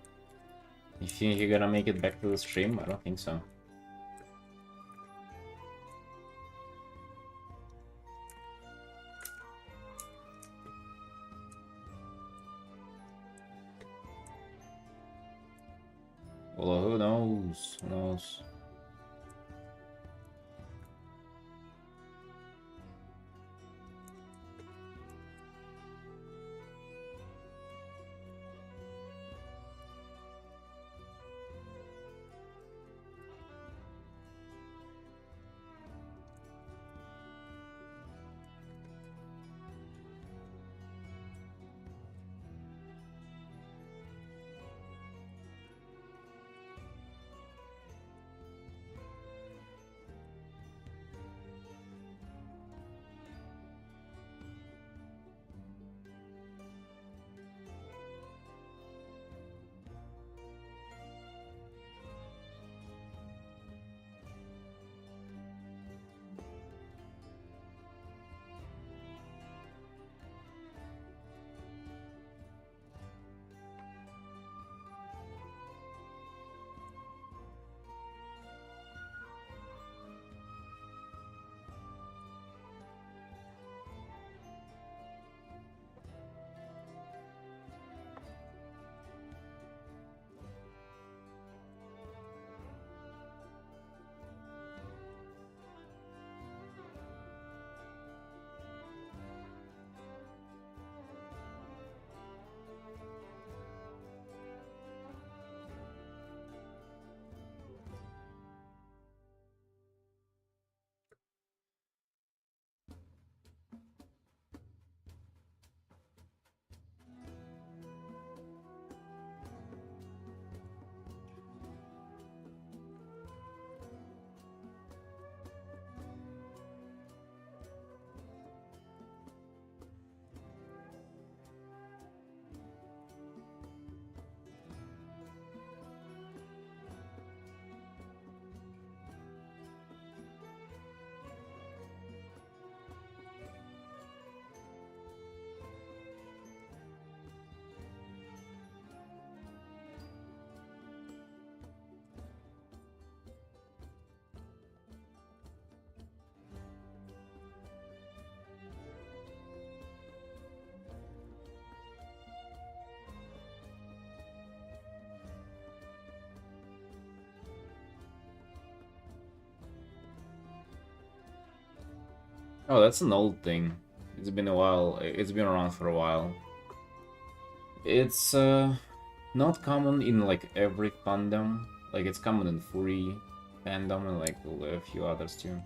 A: You think you're gonna make it back to the stream? I don't think so. Well, who knows? Who knows? Oh, that's an old thing. It's been a while. It's been around for a while. It's not common in like every fandom. Like it's common in Fury fandom and like a few others too.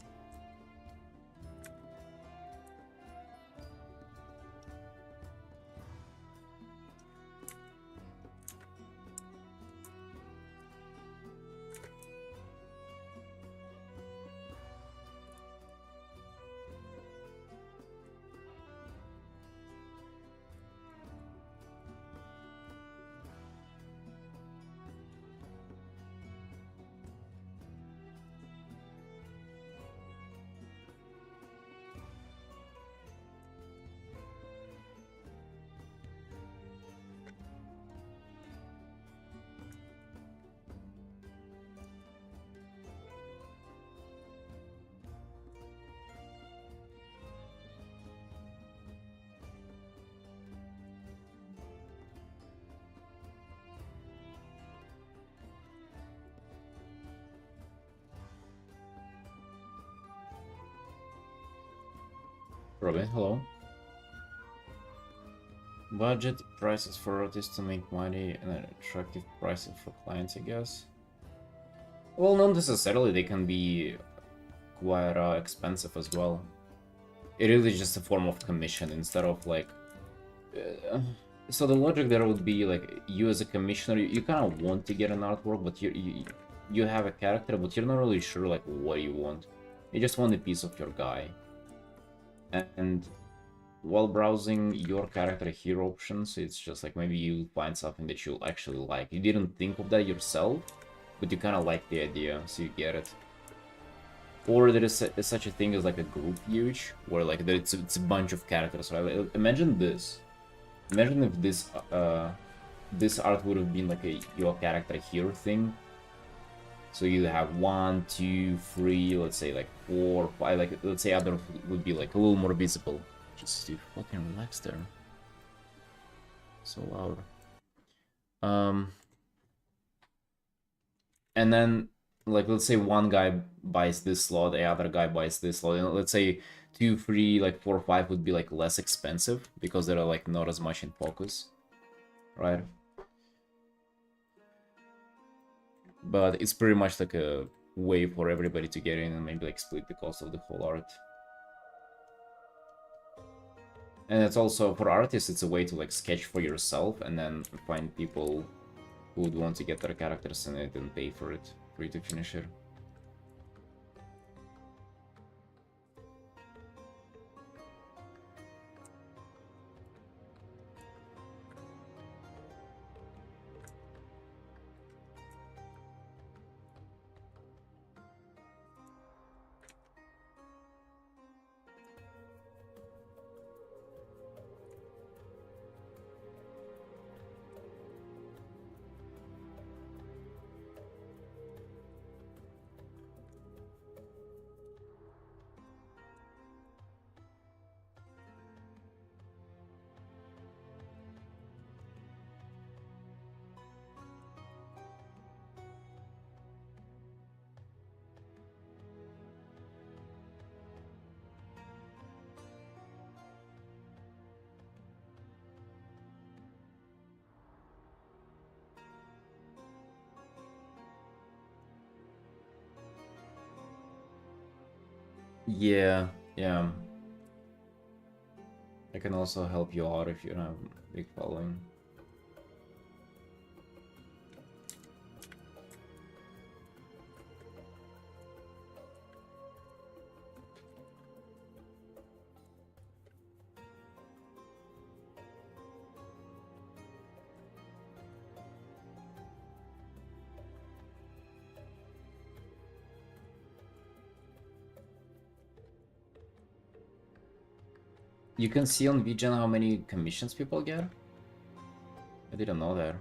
A: Robin, hello. Budget prices for artists to make money and attractive prices for clients, I guess. Well, not necessarily. They can be quite expensive as well. It is just a form of commission instead of like. Uh, so the logic there would be like you as a commissioner, you kind of want to get an artwork, but you have a character, but you're not really sure like what you want. You just want a piece of your guy. And while browsing your character here options, it's just like maybe you find something that you actually like. You didn't think of that yourself, but you kind of like the idea, so you get it. Or there is such a thing as like a group huge, where like it's a bunch of characters. Right? Imagine this. Imagine if this art would have been like a your character here thing. So you have 1, 2, 3, let's say like 4, 5. Like let's say other would be like a little more visible. Just to fucking relax there. So loud. And then like let's say one guy buys this slot, the other guy buys this slot, and let's say 2, 3, like 4, 5 would be like less expensive because they're like not as much in focus, right? But it's pretty much like a way for everybody to get in and maybe like split the cost of the whole art. And it's also for artists, it's a way to like sketch for yourself and then find people who would want to get their characters in it and pay for it for you to finish it. Yeah, yeah. I can also help you out if you don't have a big following. You can see on VGen how many commissions people get? I didn't know that.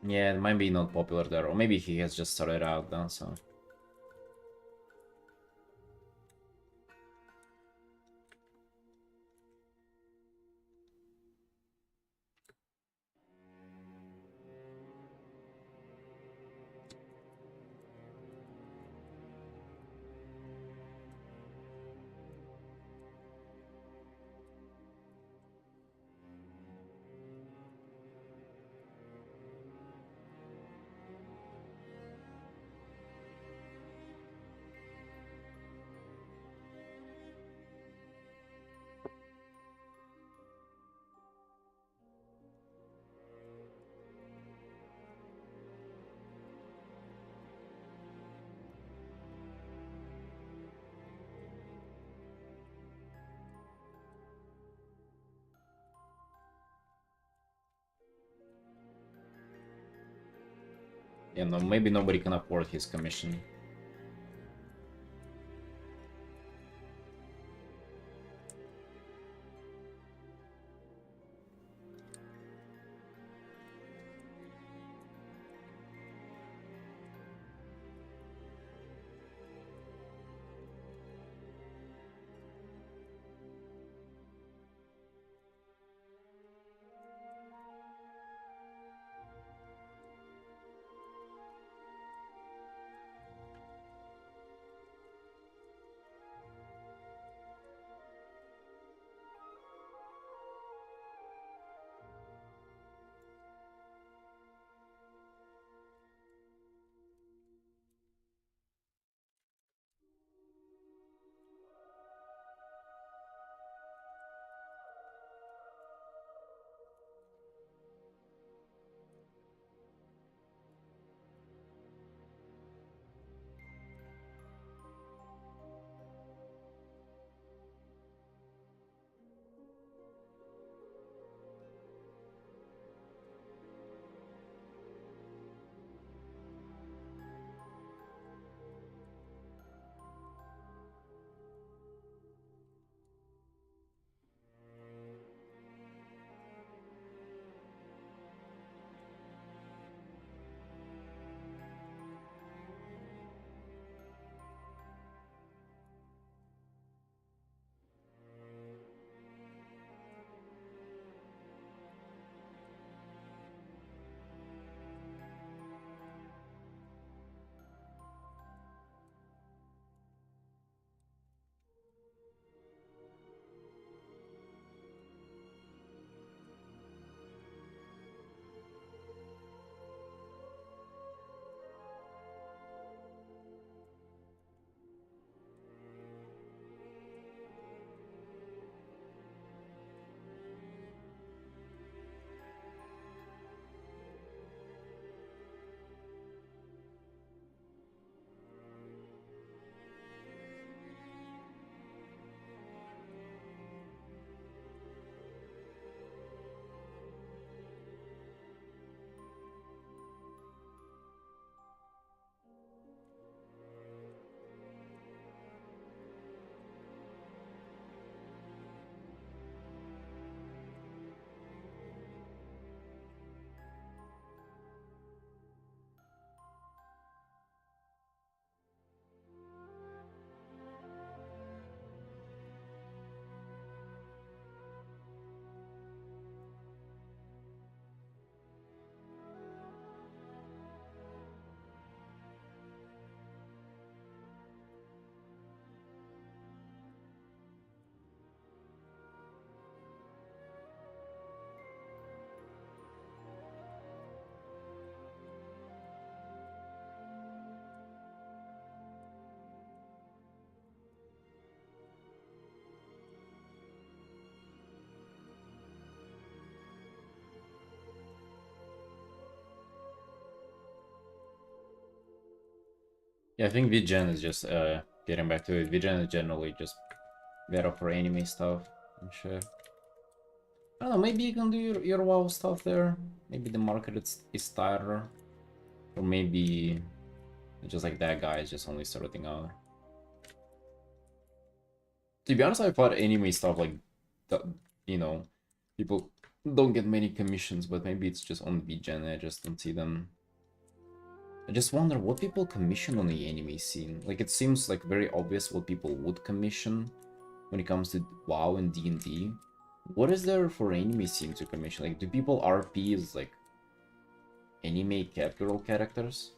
A: Yeah, it might be not popular there, or maybe he has just started out now, so... You know, maybe nobody can afford his commission. Yeah, I think VGen is just getting back to it. VGen is generally just better for anime stuff and shit. I don't know, maybe you can do your WoW stuff there. Maybe the market is tighter. Or maybe just like that guy is just only starting out. To be honest, I thought anime stuff like that, you know, people don't get many commissions, but maybe it's just on VGen. I just don't see them. I just wonder what people commission on the anime scene. Like, it seems like very obvious what people would commission when it comes to WoW and D&D. What is there for anime scene to commission? Like, do people RP as, like, anime capital characters?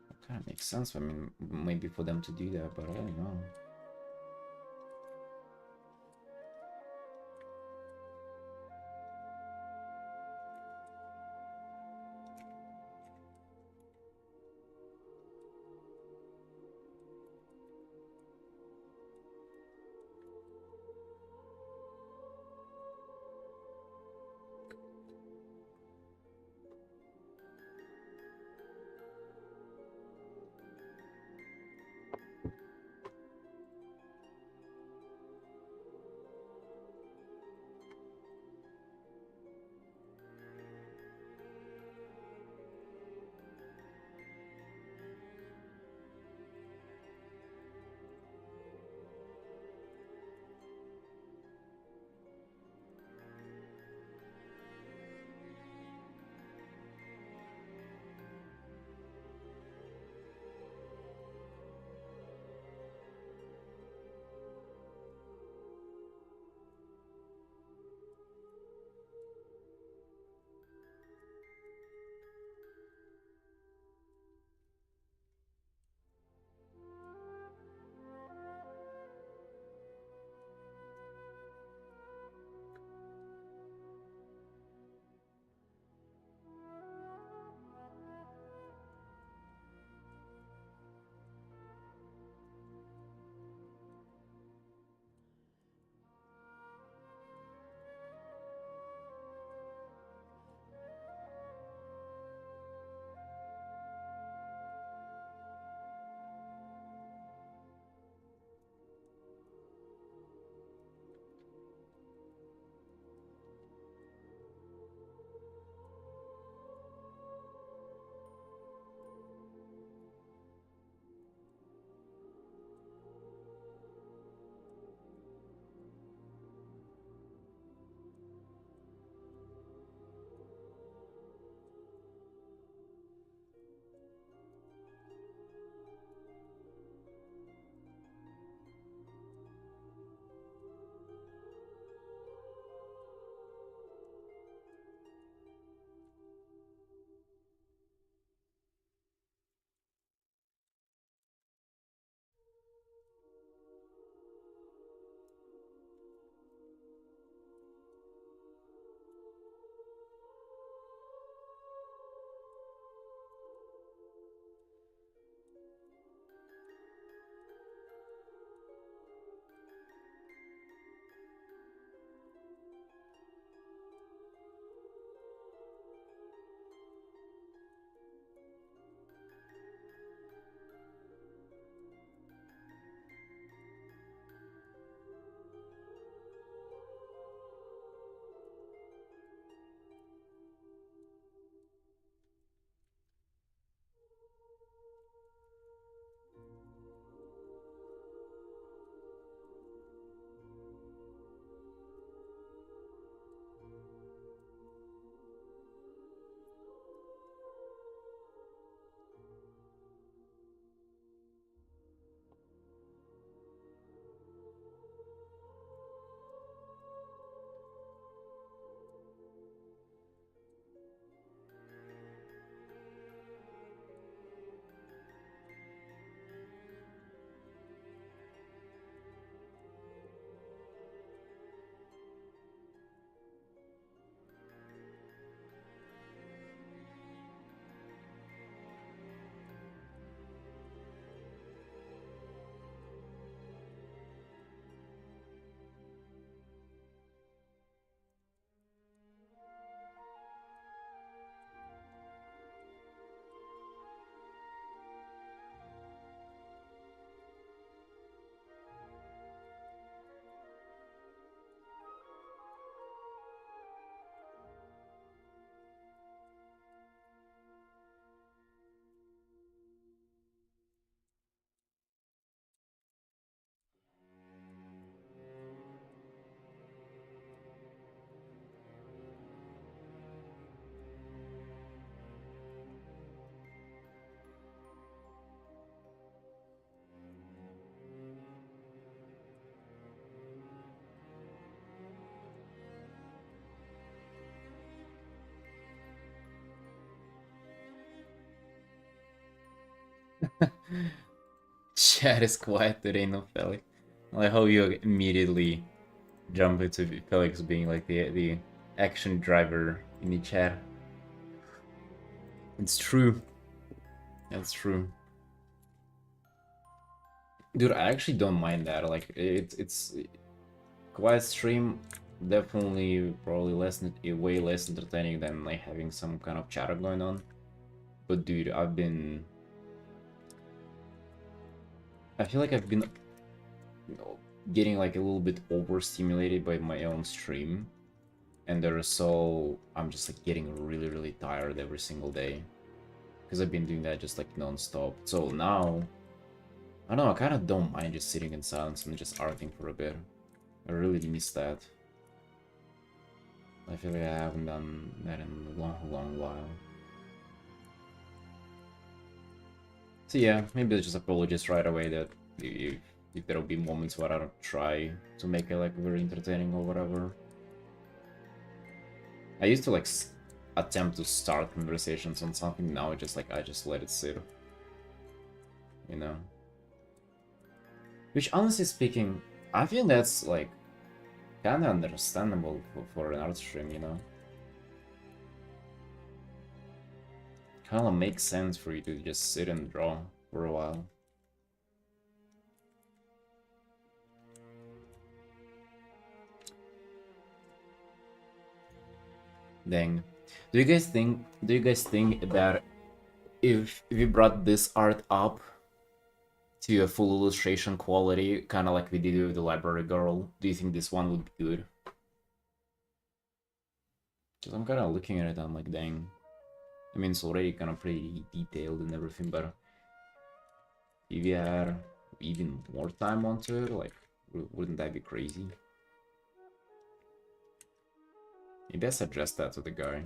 A: That kind of makes sense. I mean, maybe for them to do that, but I don't know. Chat is quiet today, no Felix. I like how you immediately jump into Felix being like the action driver in the chat. It's true. That's true. Dude, I actually don't mind that. Like, it's quiet stream, definitely probably way less entertaining than like having some kind of chatter going on. But dude, I feel like I've been getting like a little bit overstimulated by my own stream, and I'm just like getting really tired every single day because I've been doing that just like non-stop. So now I don't know, I kind of don't mind just sitting in silence and just arting for a bit. I really miss that. I feel like I haven't done that in a long while. So yeah, maybe I'll just apologize right away that if there'll be moments where I don't try to make it like very entertaining or whatever. I used to like attempt to start conversations on something, now I just let it sit. You know? Which honestly speaking, I feel that's like kinda understandable for an art stream, you know? Kinda makes sense for you to just sit and draw for a while. Dang. Do you guys think that if we brought this art up to a full illustration quality, kind of like we did with the library girl, do you think this one would be good? Because I'm kind of looking at it, I'm like, dang. I mean, it's already kind of pretty detailed and everything, but if you had even more time onto it, like, wouldn't that be crazy? Maybe I suggest that to the guy.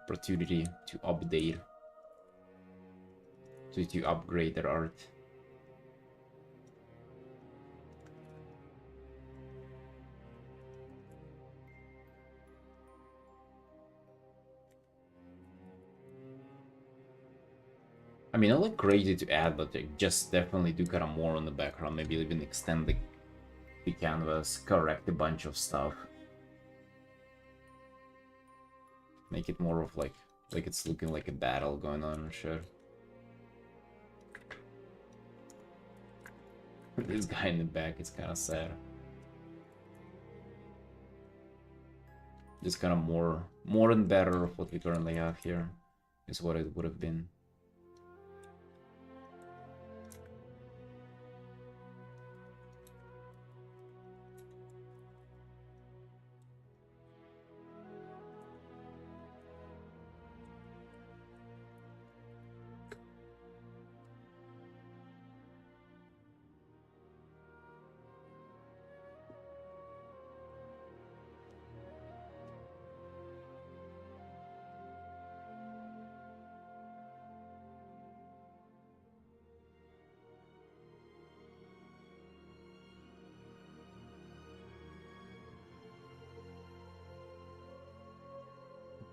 A: Opportunity to update, to upgrade their art. I mean, not like crazy to add, but like, just definitely do kind of more on the background. Maybe even extend the canvas, correct a bunch of stuff. Make it more of like it's looking like a battle going on and shit. This guy in the back is kind of sad. Just kind of more and better of what we currently have here is what it would have been.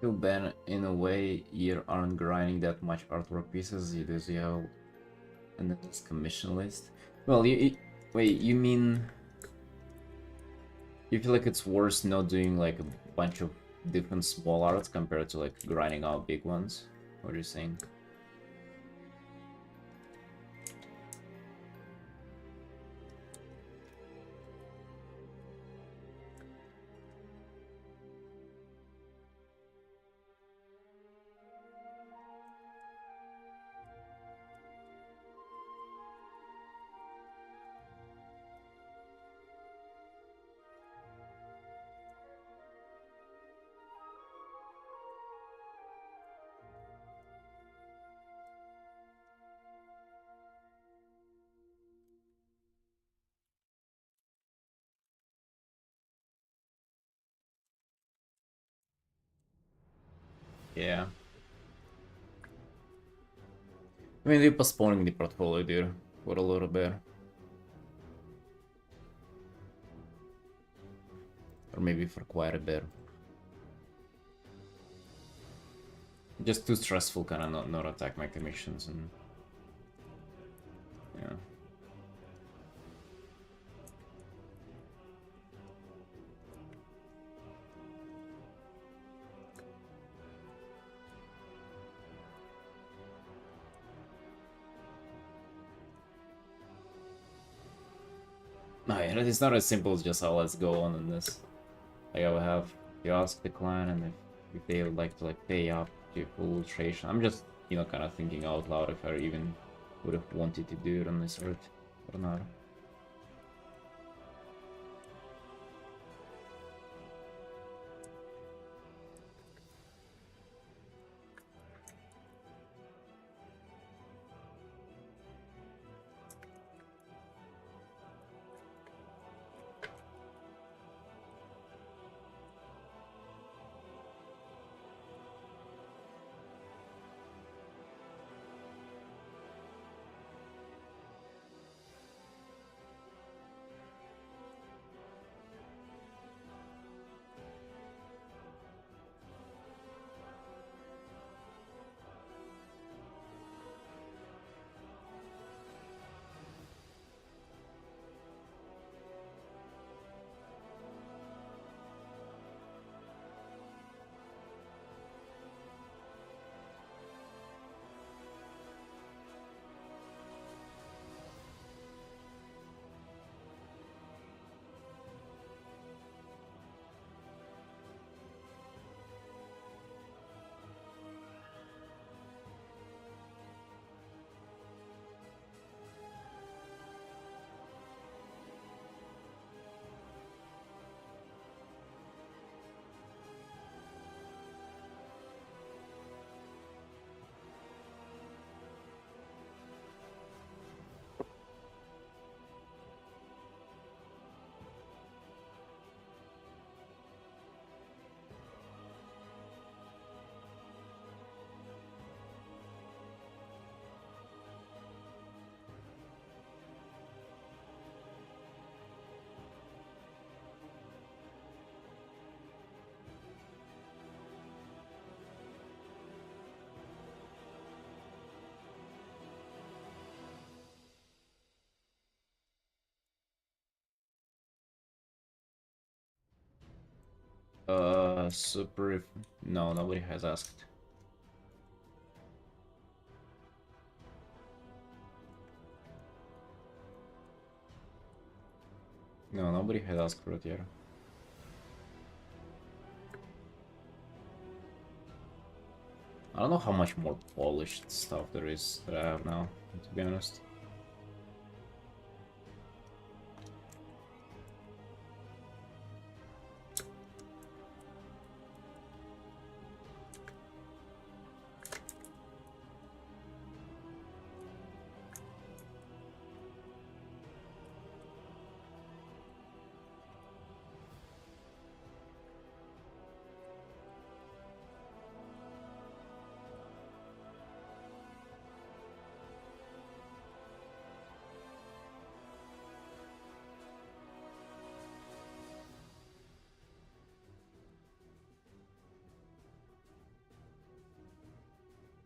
A: Feel bad in a way you aren't grinding that much artwork pieces. You do have and this commission list. Well, wait, you mean you feel like it's worse not doing like a bunch of different small arts compared to like grinding out big ones? What are you saying? Yeah. I mean, they're postponing the portfolio, dude, for a little bit. Or maybe for quite a bit. Just too stressful, kind of not attack my commissions and yeah. No, yeah, it's not as simple as just let's go on in this. Like I will have you ask the clan and if they would like to like pay up to full illustration. I'm just kind of thinking out loud if I even would have wanted to do it on this earth or not. Super. No, nobody has asked. No, nobody has asked for it yet. I don't know how much more polished stuff there is that I have now, to be honest.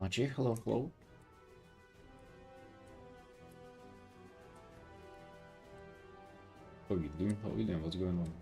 A: Machi, hello, hello. How you doing? How you doing? What's going on?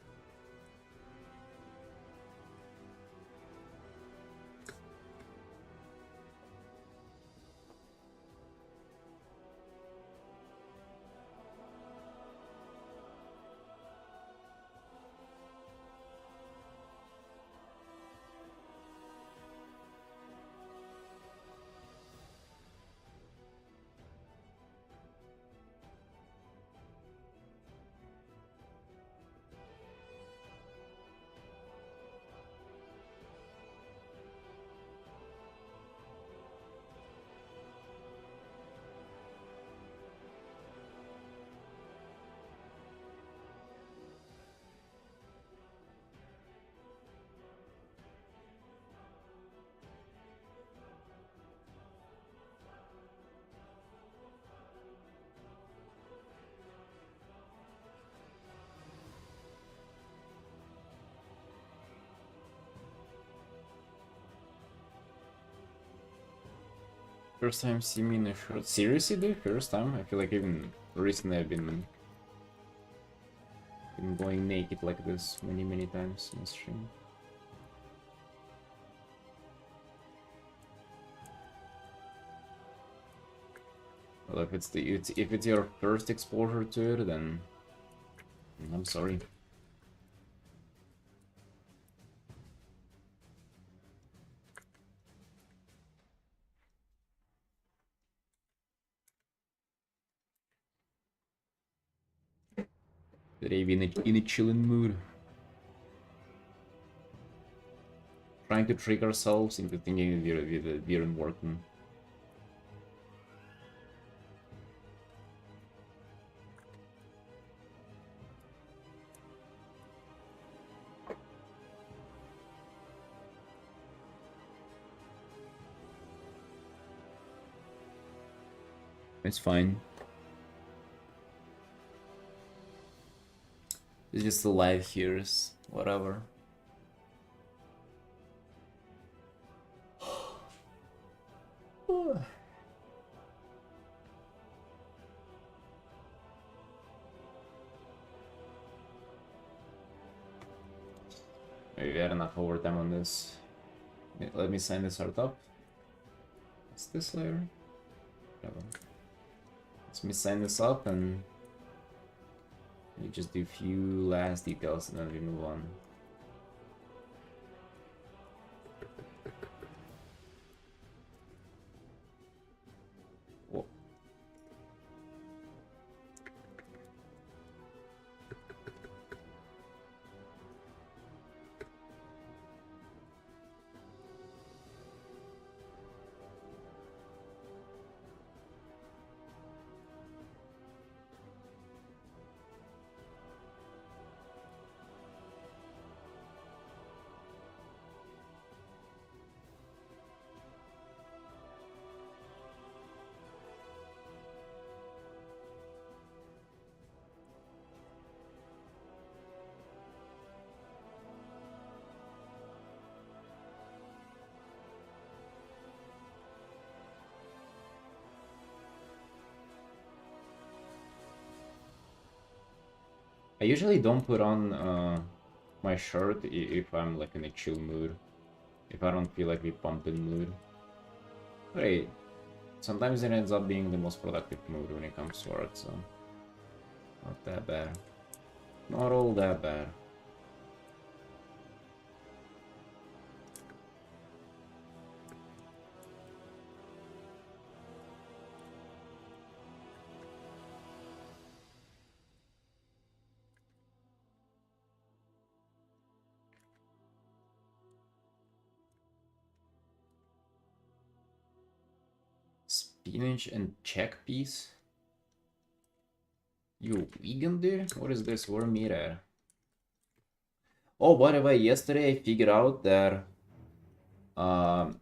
A: First time see me in a shirt. Seriously, dude? First time? I feel like even recently I've been going naked like this many times in stream. Well, if it's your first exposure to it, then I'm sorry. Today in a chilling mood. Trying to trick ourselves into thinking we're working. It's fine. It's just the live here's whatever. Maybe we had enough overtime on this. Let me sign this art up. What's this layer? Whatever. Let me sign this up and we just do a few last details and then we move on. Whoa. I usually don't put on my shirt if I'm like in a chill mood. If I don't feel like a pumping mood. But hey, sometimes it ends up being the most productive mood when it comes to art, so not that bad. Not all that bad. Spinach and chickpeas? You vegan, dude? What is this? Where meat at? Oh, by the way, yesterday I figured out that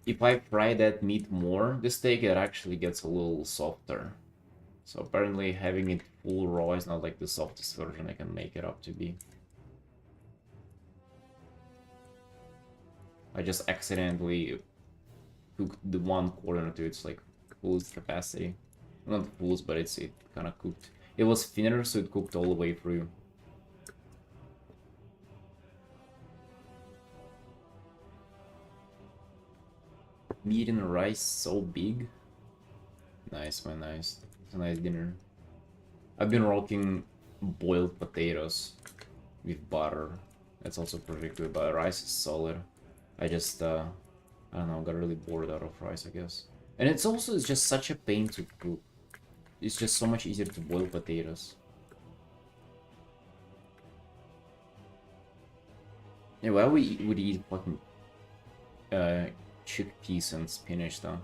A: if I fry that meat more, the steak it actually gets a little softer. So apparently having it full raw is not like the softest version I can make it up to be. I just accidentally cooked the one corner to its like fullest capacity. Not fullest, but it kind of cooked. It was thinner, so it cooked all the way through. Meat and rice so big. Nice, man, nice. It's a nice dinner. I've been rocking boiled potatoes with butter. That's also perfect good, but rice is solid. I just, I don't know, got really bored out of rice, I guess. And it's just such a pain to cook. It's just so much easier to boil potatoes. Yeah, why would eat fucking chickpeas and spinach though?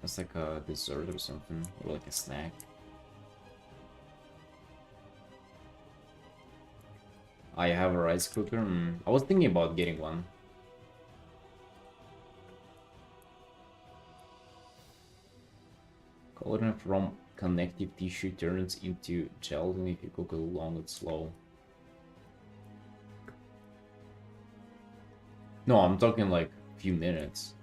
A: That's like a dessert or something, or like a snack. I have a rice cooker. I was thinking about getting one. Collagen from connective tissue turns into gelatin if you cook it long and slow. No, I'm talking like a few minutes.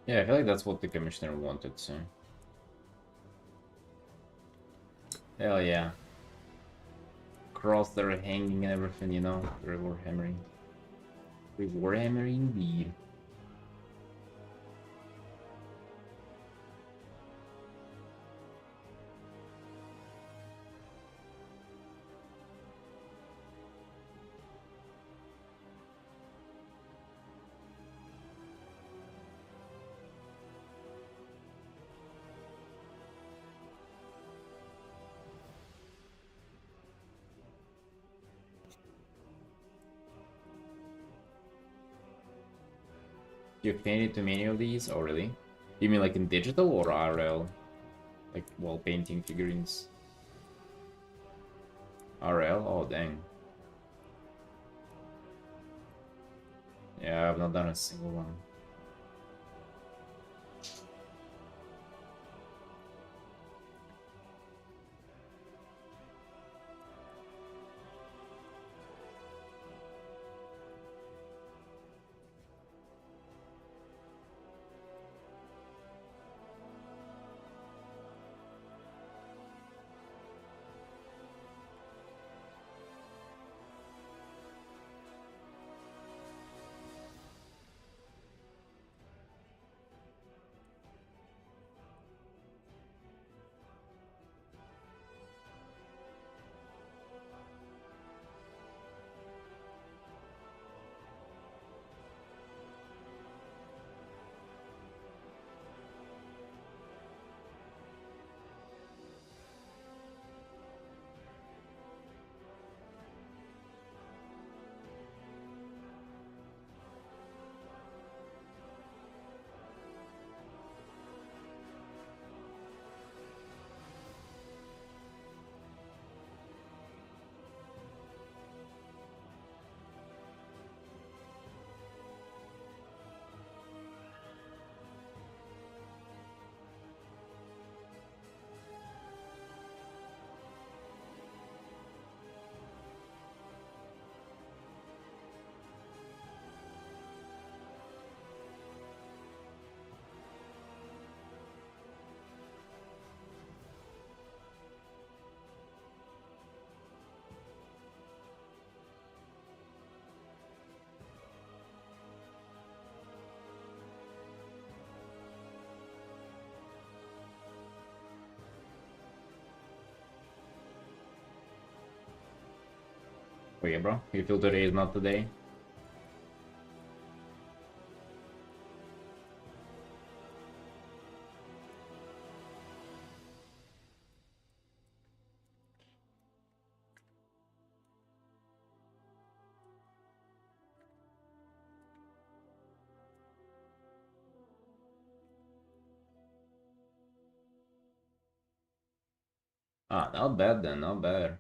A: Yeah, I feel like that's what the commissioner wanted to. Hell yeah. Cross there hanging and everything, you know? Very Warhammering. Very Warhammering indeed. You painted too many of these? Oh, really? You mean like in digital or RL? Like, while painting figurines? RL? Oh, dang. Yeah, I've not done a single one. Oh yeah, bro? You feel today is not today? Ah, not bad then, not bad.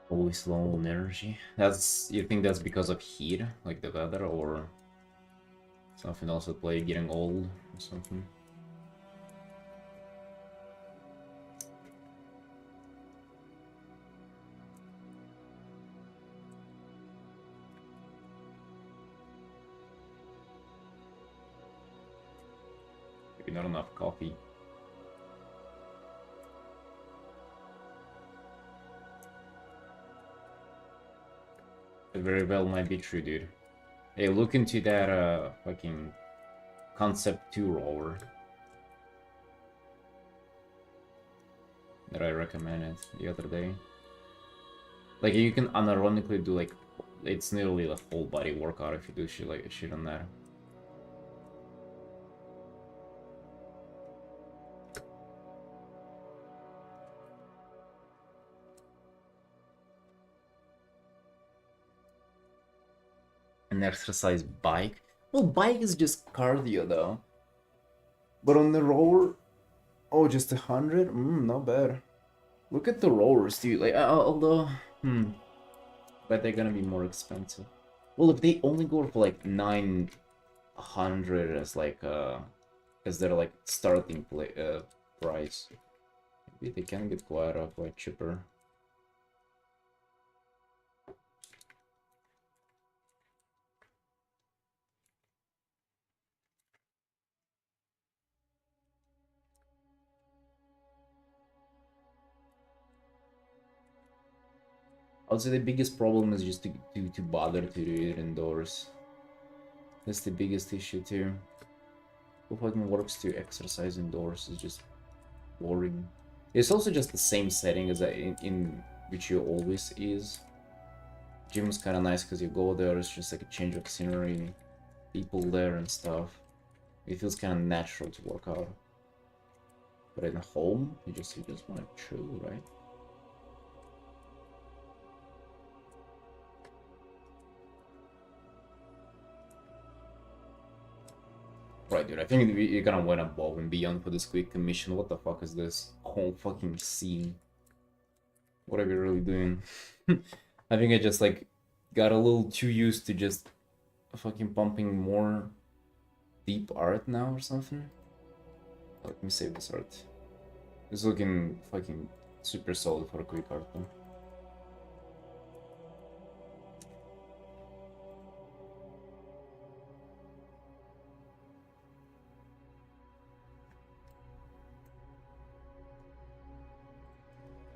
A: Always low on energy. That's, you think that's because of heat, like the weather, or something else at play, getting old or something? Maybe not enough coffee. It very well might be true, dude. Hey, look into that fucking Concept 2 roller that I recommended the other day. Like, you can unironically do, like, it's nearly a full body workout if you do shit on that. An exercise bike. Well, bike is just cardio though. But on the rower, oh, just 100? Not bad. Look at the rowers, dude. Like, although, but they're gonna be more expensive. Well, if they only go for like 900 as like as their like starting price, maybe they can get quite cheaper. I would say the biggest problem is just to bother to do it indoors. That's the biggest issue too. Who fucking works to exercise indoors is just boring. It's also just the same setting as in which you always is. Gym is kind of nice because you go there, it's just like a change of scenery, people there and stuff. It feels kind of natural to work out. But at home, you just want to chill, right? Right, dude, I think you're gonna went above and beyond for this quick commission. What the fuck is this? Whole fucking scene. What are we really doing? I think I just, like, got a little too used to just fucking pumping more deep art now or something. Let me save this art. It's looking fucking super solid for a quick art though.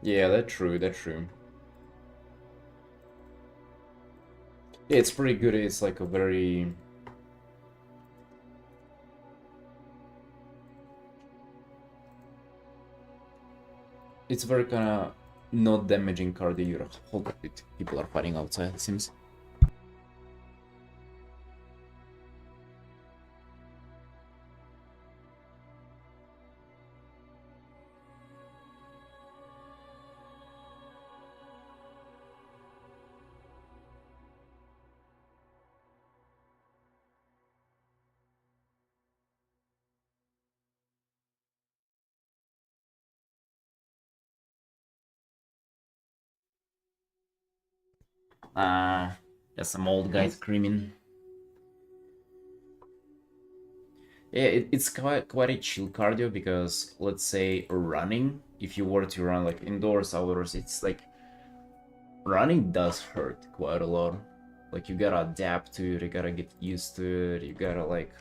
A: Yeah, that's true, that's true. Yeah, it's pretty good. It's like a very... It's very kind of not damaging cardio. You're... Hold up, people are fighting outside, it seems. There's some old guy screaming. Yeah, it's quite a chill cardio because, let's say, running, if you were to run like indoors, outdoors, it's like running does hurt quite a lot. Like, you gotta adapt to it, you gotta get used to it, you gotta like...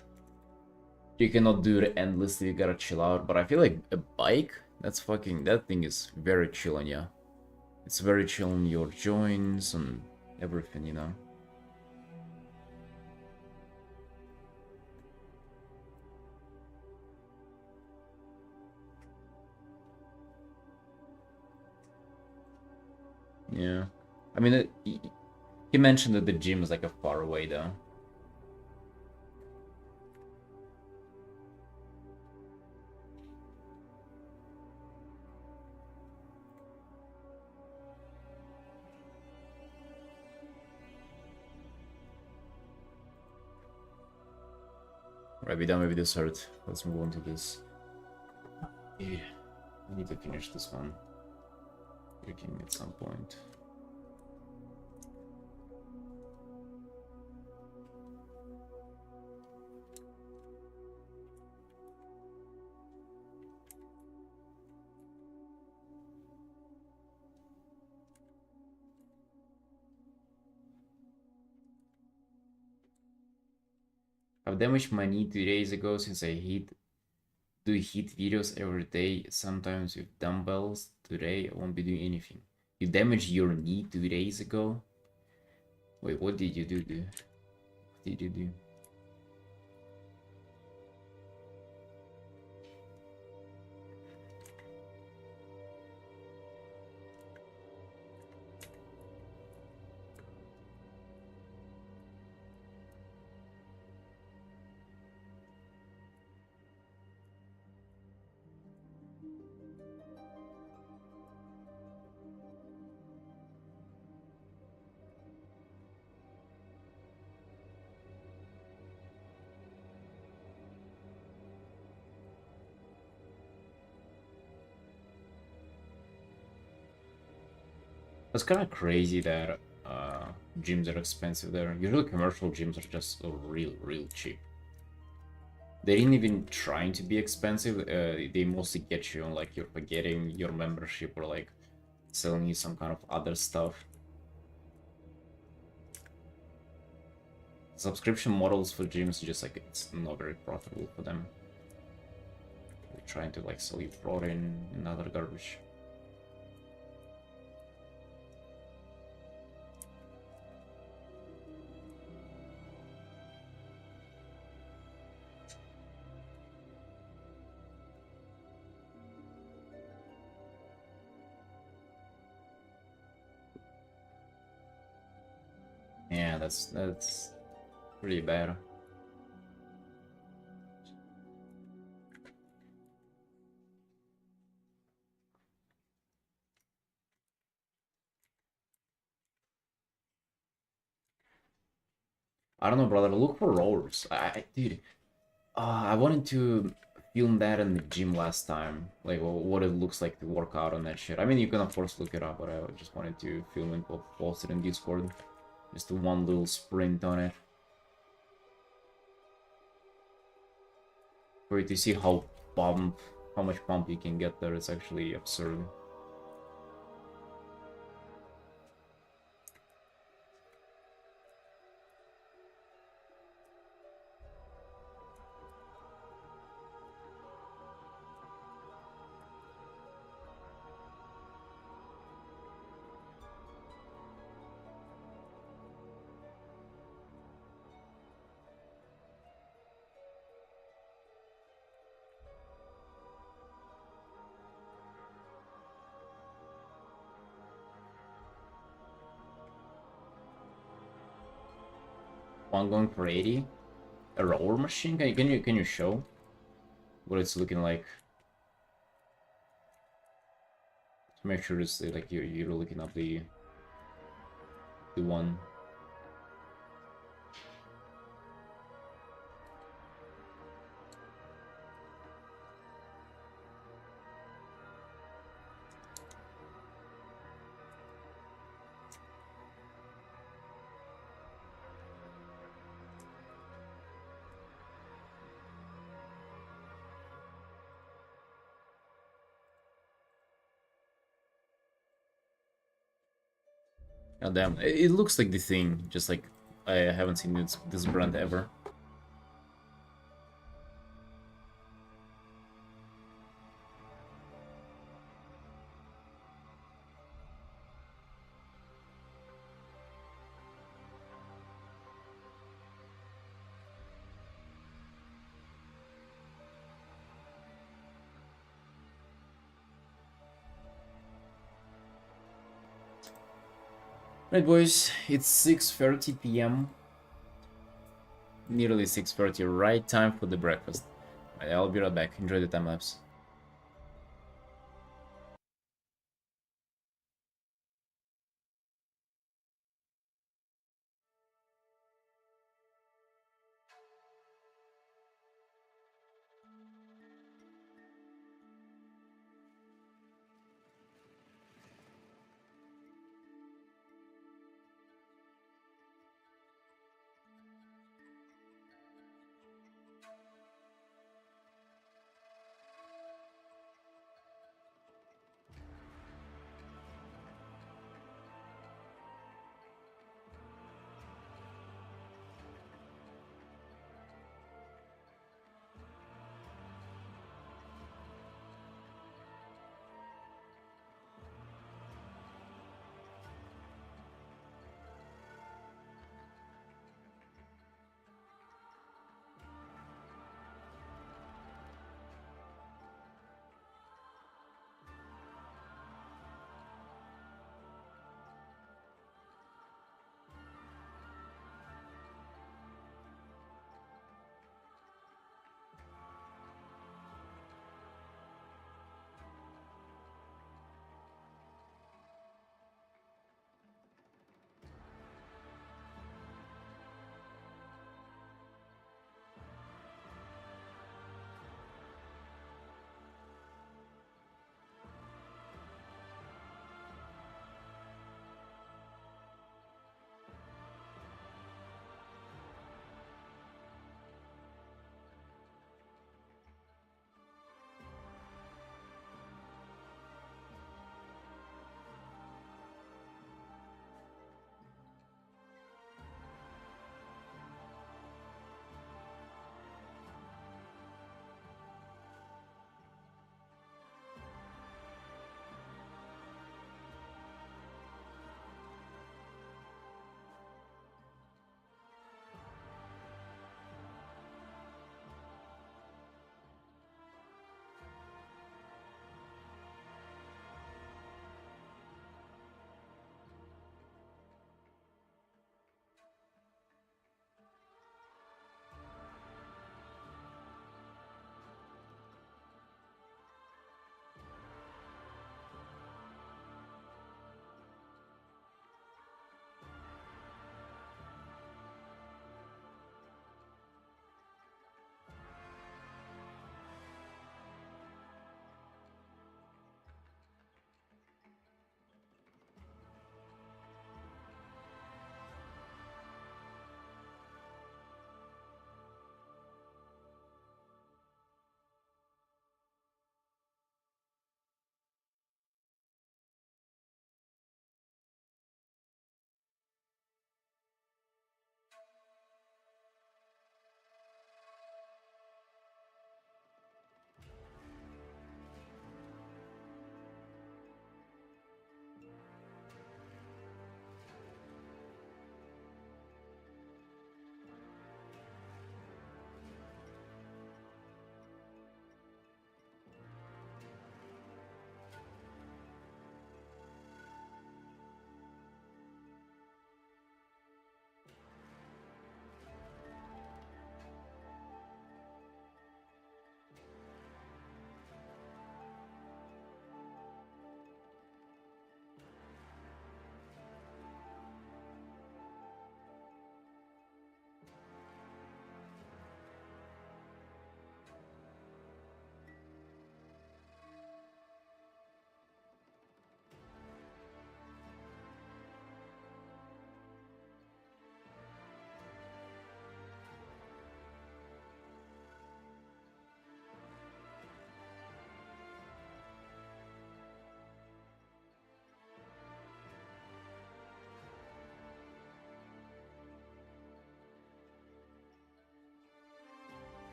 A: You cannot do it endlessly, you gotta chill out. But I feel like a bike, that thing is very chill on you. It's very chill on your joints and everything, you know? Yeah. I mean, he mentioned that the gym is like a far away though. Right, we done with this art. Let's move on to this. Yeah, I need to finish this one. Working at some point. I've damaged my knee 2 days ago since I do hit videos every day, sometimes with dumbbells. Today I won't be doing anything. You damaged your knee 2 days ago? Wait, what did you do? What did you do? It's kind of crazy that gyms are expensive there. Usually commercial gyms are just real cheap. They didn't even trying to be expensive. They mostly get you on like you're forgetting your membership or like selling you some kind of other stuff. Subscription models for gyms just like it's not very profitable for them. They're trying to like sell you protein and other garbage. Yeah, that's pretty bad. I don't know, brother. Look for rollers. Dude, I wanted to film that in the gym last time, like what it looks like to work out on that shit. I mean, you can of course look it up, but I just wanted to film and post it in Discord. Just one little sprint on it. For you to see how much pump you can get there. It's actually absurd. One going for 80. A roller machine? Can you show what it's looking like? To make sure it's like you're looking up the one. God damn, it looks like the thing. Just like I haven't seen this brand ever. Right, boys, it's 6:30 p.m. Nearly 6:30, right time for the breakfast. Right, I'll be right back. Enjoy the time lapse.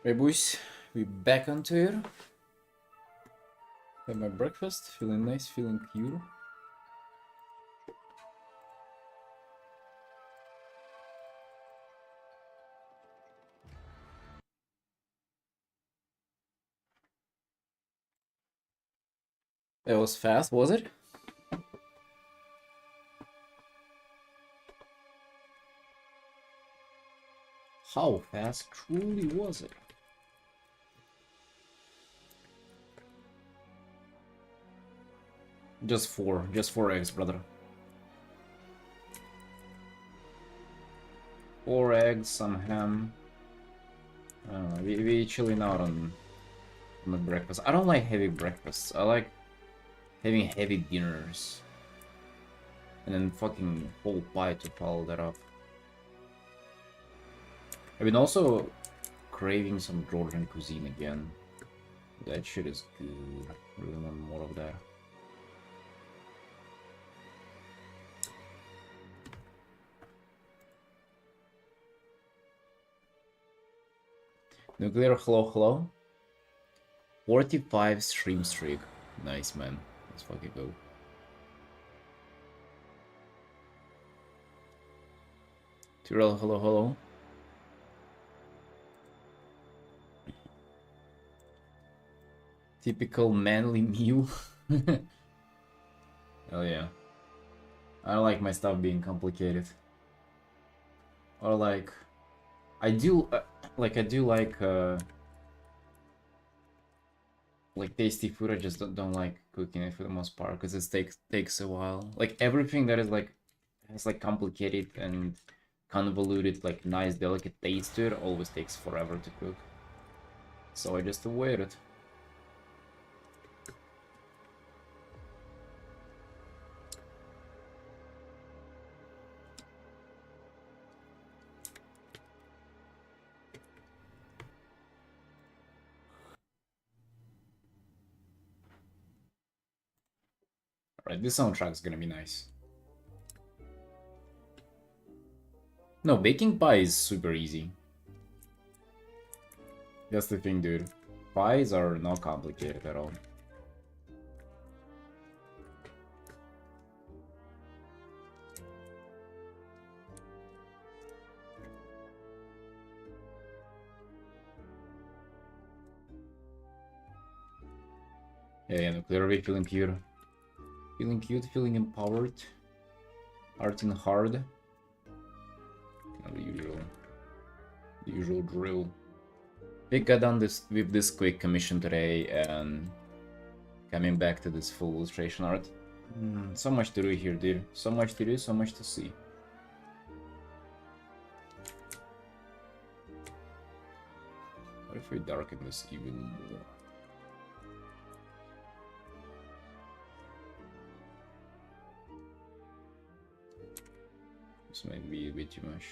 A: Right, boys, we back onto it. Have my breakfast, feeling nice, feeling cute. That was fast, was it? How fast truly was it? Just four eggs, brother. 4 eggs, some ham. I don't know, we chilling out on the breakfast. I don't like heavy breakfasts. I like having heavy dinners. And then fucking whole pie to follow that up. I've been also craving some Georgian cuisine again. That shit is good. Really want more of that. Nuclear hello. 45 stream streak. Nice, man. Let's fucking go. Tyrell hello. Typical manly meal. Hell yeah. I don't like my stuff being complicated. Or like, I do like tasty food. I just don't like cooking it for the most part because it takes a while. Like everything that is like has like complicated and convoluted, like nice delicate taste to it always takes forever to cook. So I just avoid it. Alright, this soundtrack is gonna be nice. No, baking pie is super easy. That's the thing, dude. Pies are not complicated at all. Yeah, no, clearly feeling cute. Feeling cute, feeling empowered. Artin hard. The usual drill. We got done with this quick commission today and coming back to this full illustration art. So much to do here, dude. So much to do, so much to see. What if we darken this even more? This might be a bit too much.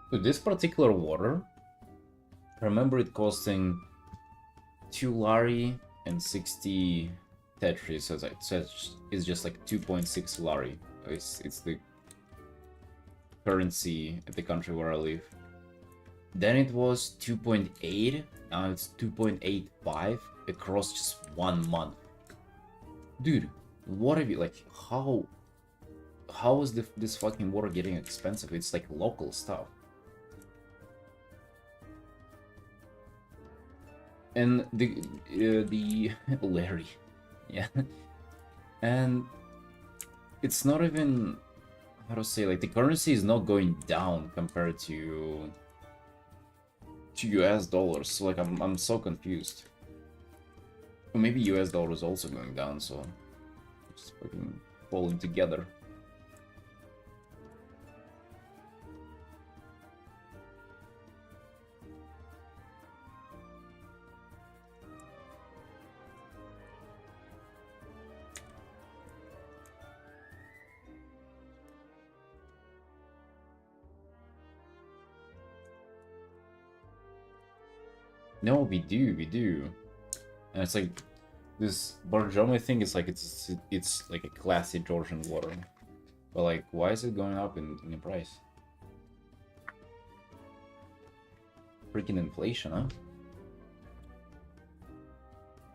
A: With this particular water, I remember it costing 2 Lari and 60 Tetris, so it's just like 2.6 Lari. It's the currency at the country where I live. Then it was 2.8, now it's 2.85 across just 1 month. Dude, what have you, like, how is this fucking water getting expensive? It's like local stuff. And the Larry, yeah, and it's not even, how to say, like, the currency is not going down compared to US dollars, so like I'm so confused. Or maybe US dollar is also going down, so it's fucking falling together. No, we do. And it's like, this Barjome thing is like, it's like a classy Georgian water. But like, why is it going up in the price? Freaking inflation, huh?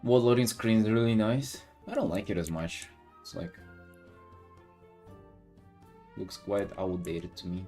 A: Well, loading screen is really nice. I don't like it as much. It's like, looks quite outdated to me.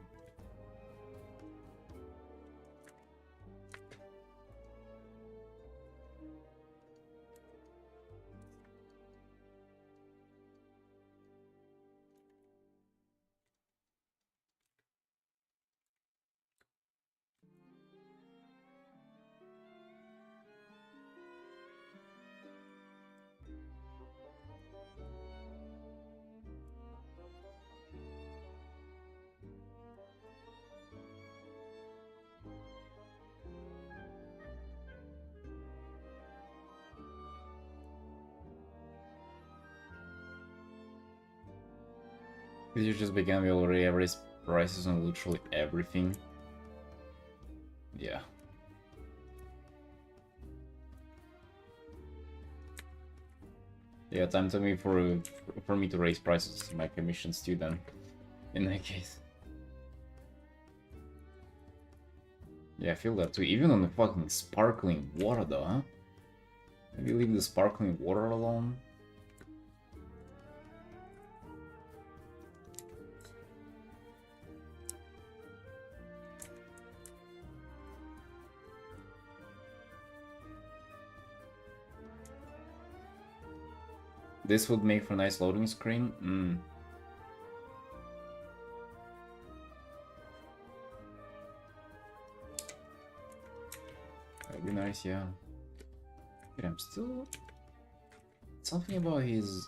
A: You just began, we already raised prices on literally everything. Yeah. Yeah, time to me for me to raise prices to my commissions too then, in that case. Yeah, I feel that too, even on the fucking sparkling water though, huh? Maybe leave the sparkling water alone? This would make for a nice loading screen? That'd be nice, yeah. But I'm still... Something about his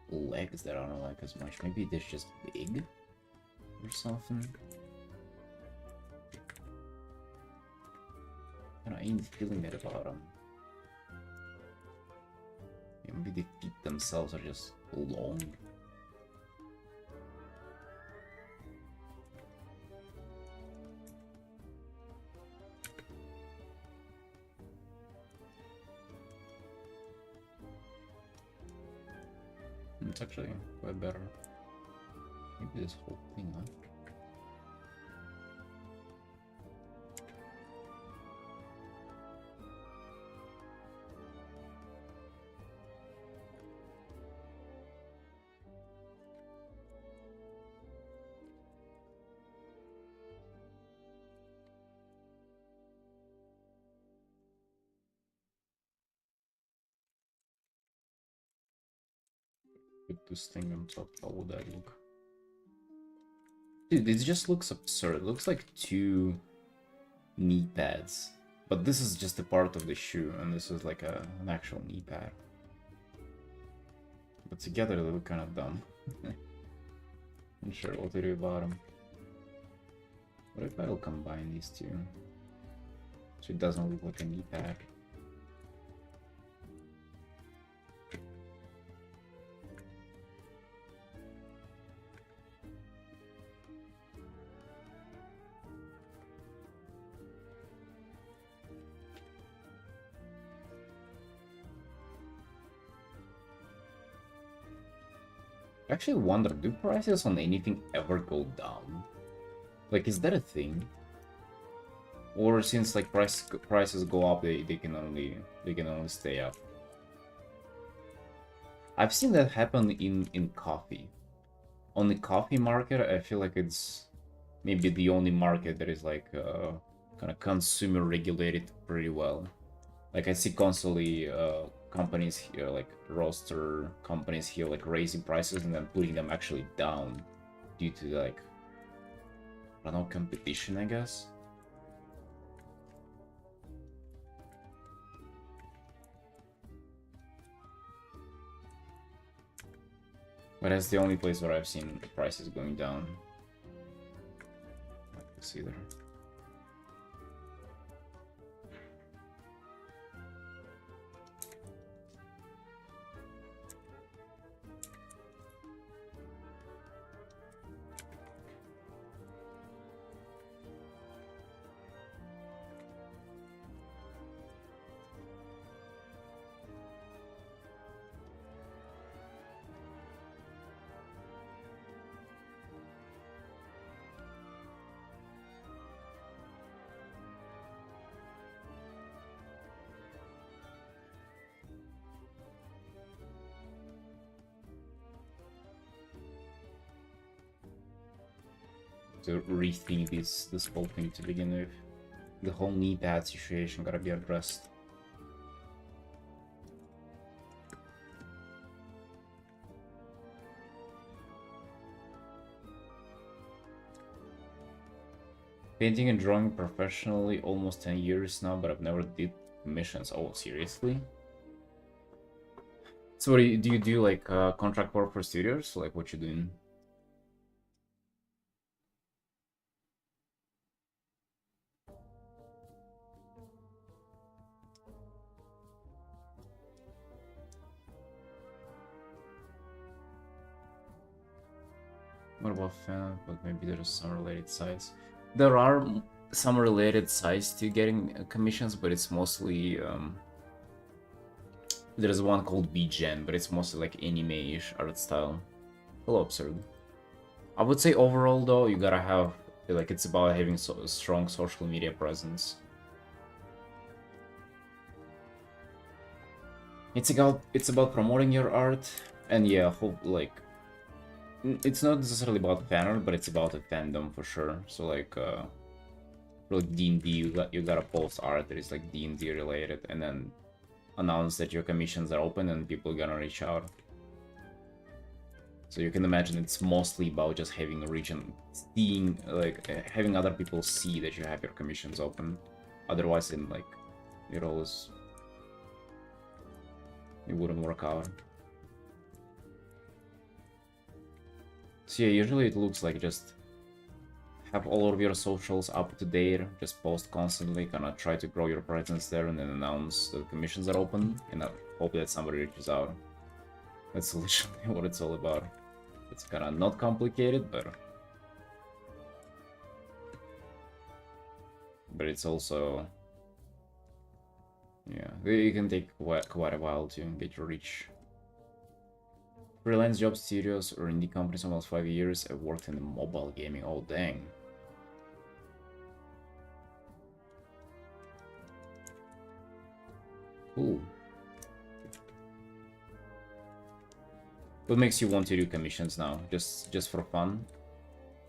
A: legs that I don't like as much. Maybe they're just big? Or something? And I ain't feeling it about them. Maybe the feet themselves are just long. It's actually quite better. Maybe this whole thing, huh? Put this thing on top, how would that look? Dude, it just looks absurd. It looks like two knee pads. But this is just a part of the shoe, and this is like an actual knee pad. But together they look kind of dumb. Not sure what to do about them. What if I'll combine these two? So it doesn't look like a knee pad. I actually wonder, do prices on anything ever go down? Like, is that a thing? Or since like prices go up, they can only stay up. I've seen that happen in coffee. On the coffee market, I feel like it's maybe the only market that is like kind of consumer regulated pretty well. Like I see constantly companies here, like roaster companies here, like raising prices and then putting them actually down due to like, I don't know, competition, I guess. But that's the only place where I've seen the prices going down. Let's see there. To rethink this whole thing to begin with. The whole knee pad situation gotta be addressed. Painting and drawing professionally almost 10 years now, but I've never did commissions. Oh, seriously? So what do you do like contract work for studios? Like what you doing? What about fan? But maybe there's some related sites. There are some related sites to getting commissions, but it's mostly there's one called BGen, but it's mostly like anime-ish art style. Hello, Absurd. I would say overall though, you gotta have like it's about having a strong social media presence. It's about promoting your art, and yeah, hope like it's not necessarily about fan art, but it's about a fandom for sure. So like D&D, you gotta post art that is like D&D related, and then announce that your commissions are open and people are gonna reach out. So you can imagine it's mostly about just having a region, seeing like having other people see that you have your commissions open. Otherwise, it wouldn't work out. So yeah, usually it looks like just have all of your socials up to date, just post constantly, kinda try to grow your presence there, and then announce that commissions are open, and hope that somebody reaches out. That's literally what it's all about. It's kinda not complicated, but it's also, yeah, it can take quite a while to get your reach. Freelance job, studios, or indie companies almost 5 years. I've worked in mobile gaming. Oh, dang. Cool. What makes you want to do commissions now? Just for fun?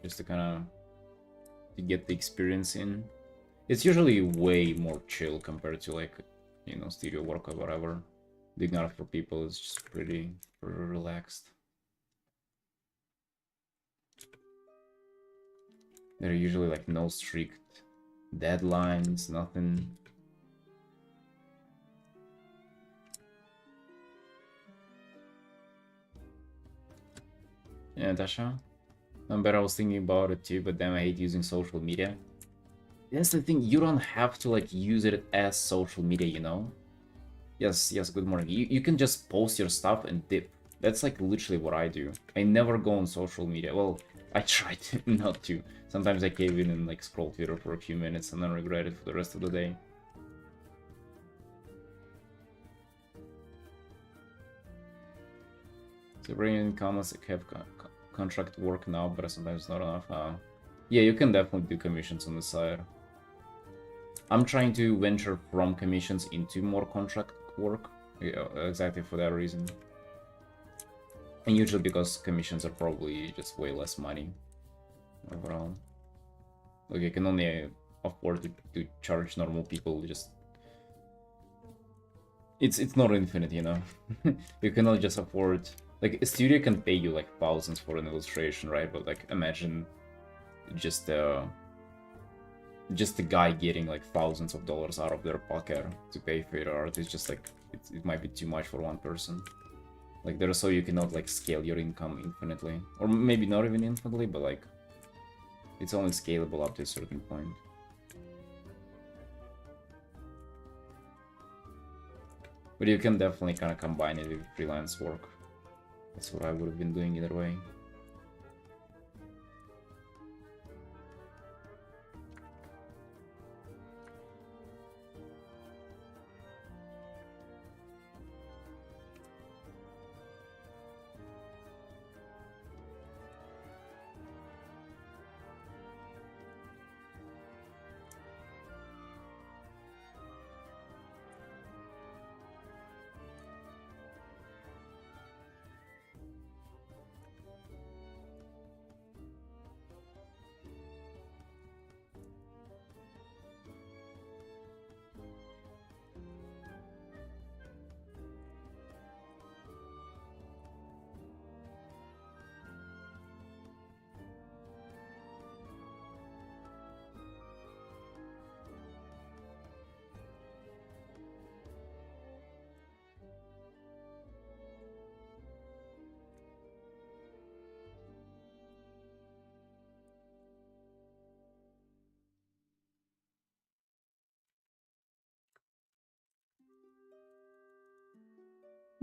A: Just to kind of get the experience in? It's usually way more chill compared to like, you know, studio work or whatever. Doing art for people is just pretty relaxed. There are usually like no strict deadlines, nothing. Yeah, Tasha. I was thinking about it too, but then I hate using social media. That's the thing, you don't have to like use it as social media, you know? Yes, good morning. You can just post your stuff and dip. That's like literally what I do. I never go on social media. Well, I try to not to. Sometimes I cave in and like scroll Twitter for a few minutes and then regret it for the rest of the day. So bring in comments that have contract work now, but sometimes not enough. Yeah, you can definitely do commissions on the side. I'm trying to venture from commissions into more contract work, yeah, exactly for that reason. And usually because commissions are probably just way less money overall. Like, you can only afford to charge normal people just... It's not infinite, you know? You cannot just afford... Like, a studio can pay you, like, thousands for an illustration, right? But, like, imagine just a guy getting, like, thousands of dollars out of their pocket to pay for your art. It's just, like, it might be too much for one person. Like, there's so you cannot, like, scale your income infinitely. Or maybe not even infinitely, but, like, it's only scalable up to a certain point. But you can definitely kind of combine it with freelance work. That's what I would have been doing either way.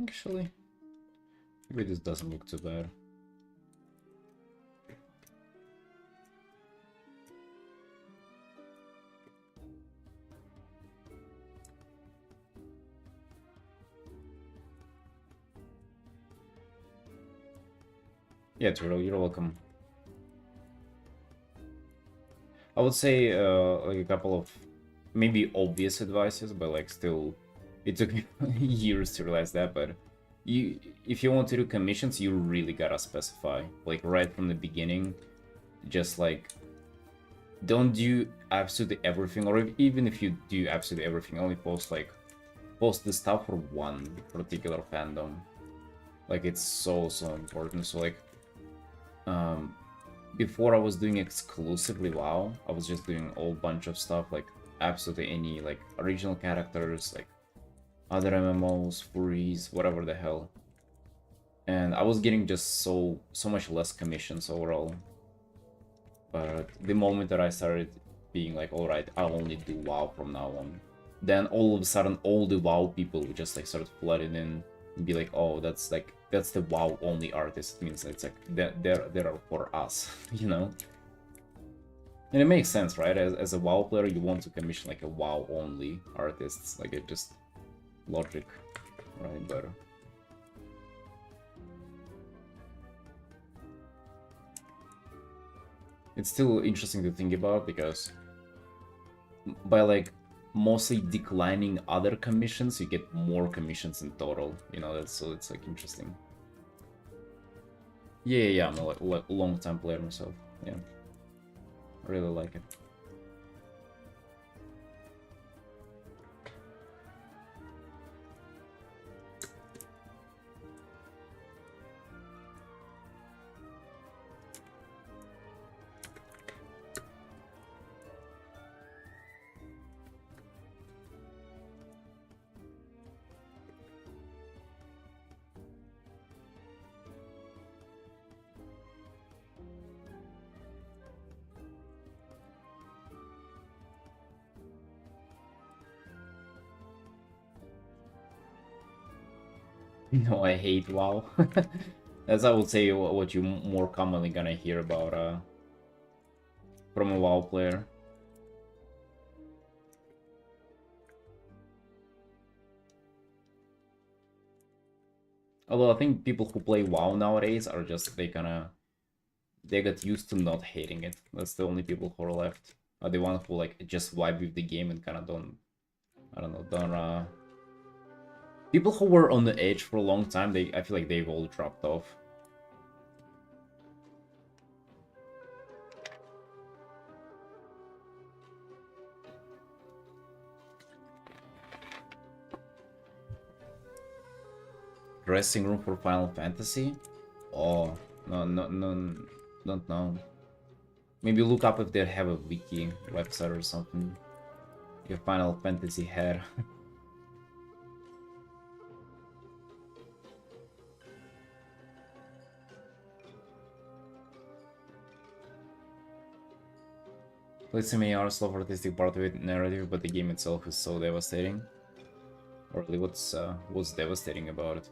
A: Actually, maybe this doesn't look too bad. Yeah, Turtle, you're welcome. I would say, like, a couple of maybe obvious advices, but, like, still, it took me years to realize that. But if you want to do commissions, you really gotta specify, like, right from the beginning. Just, like, don't do absolutely everything, or even if you do absolutely everything, only post the stuff for one particular fandom. Like, it's so important. So, like, before I was doing exclusively WoW, I was just doing a whole bunch of stuff, like absolutely any, like, original characters, like other MMOs, furries, whatever the hell. And I was getting just so much less commissions overall. But the moment that I started being like, alright, I'll only do WoW from now on, then all of a sudden all the WoW people would just, like, start flooding in and be like, oh, that's the WoW only artist. It means it's like they're for us, you know? And it makes sense, right? As a WoW player, you want to commission, like, a WoW only artist. Like, it just logic, right? But it's still interesting to think about, because by, like, mostly declining other commissions, you get more commissions in total, you know? That's, so it's, like, interesting. Yeah, I'm a long-time player myself. Yeah, I really like it. No, I hate WoW. That's, I would say, what you more commonly gonna hear about from a WoW player. Although I think people who play WoW nowadays are just, they kinda they got used to not hating it. That's the only people who are left. Are the ones who like just vibe with the game and kind of don't, I don't know, don't. People who were on the edge for a long time, I feel like they've all dropped off. Dressing room for Final Fantasy? Oh, no, don't know. Maybe look up if they have a wiki website or something. Your Final Fantasy hair. Played so many hours of artistic part of it narrative, but the game itself is so devastating. Or really, what's devastating about it?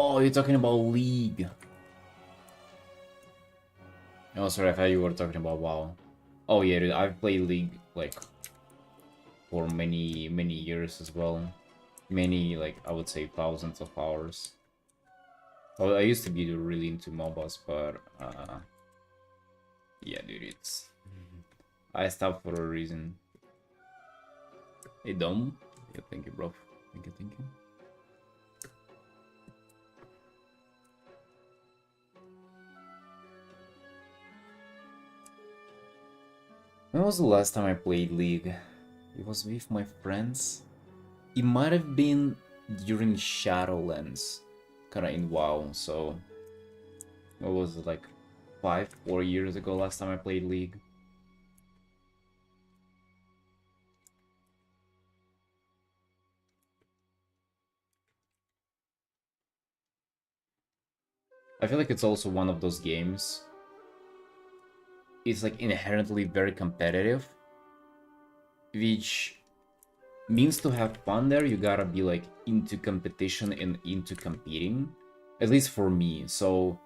A: Oh, you're talking about League. Oh, sorry, I thought you were talking about WoW. Oh yeah, dude, I've played League like for many years as well. Many, like, I would say thousands of hours. Well, I used to be really into MOBAs, but yeah, dude, it's I stopped for a reason. Hey, Dom. Yeah, thank you, bro. Thank you, thank you. When was the last time I played League? It was with my friends. It might have been during Shadowlands, kinda in WoW, so... What was it, like 4 years ago last time I played League? I feel like it's also one of those games. It's like inherently very competitive, which means to have fun there, you gotta be like into competition and into competing. At least for me, so...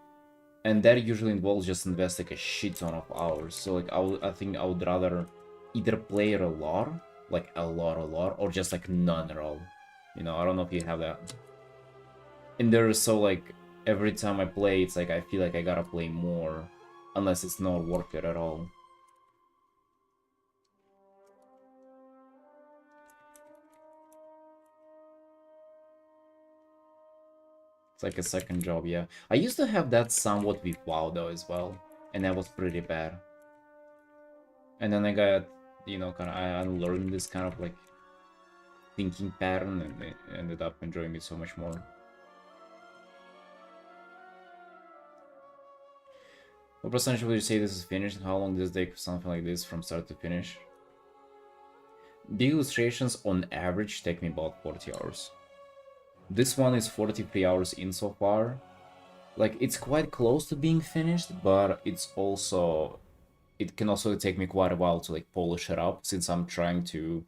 A: And that usually involves just invest like a shit ton of hours. So like I think I would rather either play it a lot, like a lot, or just like none at all. You know, I don't know if you have that. And there is so like every time I play, it's like I feel like I gotta play more, unless it's not worth it at all. It's like a second job, yeah. I used to have that somewhat with WoW though as well, and that was pretty bad. And then I got, you know, kind of I unlearned this kind of like thinking pattern, and it ended up enjoying it so much more. What percentage would you say this is finished, and how long does it take something like this from start to finish? The illustrations on average take me about 40 hours. This one is 43 hours in so far. Like, it's quite close to being finished, but it's also... It can also take me quite a while to like polish it up, since I'm trying to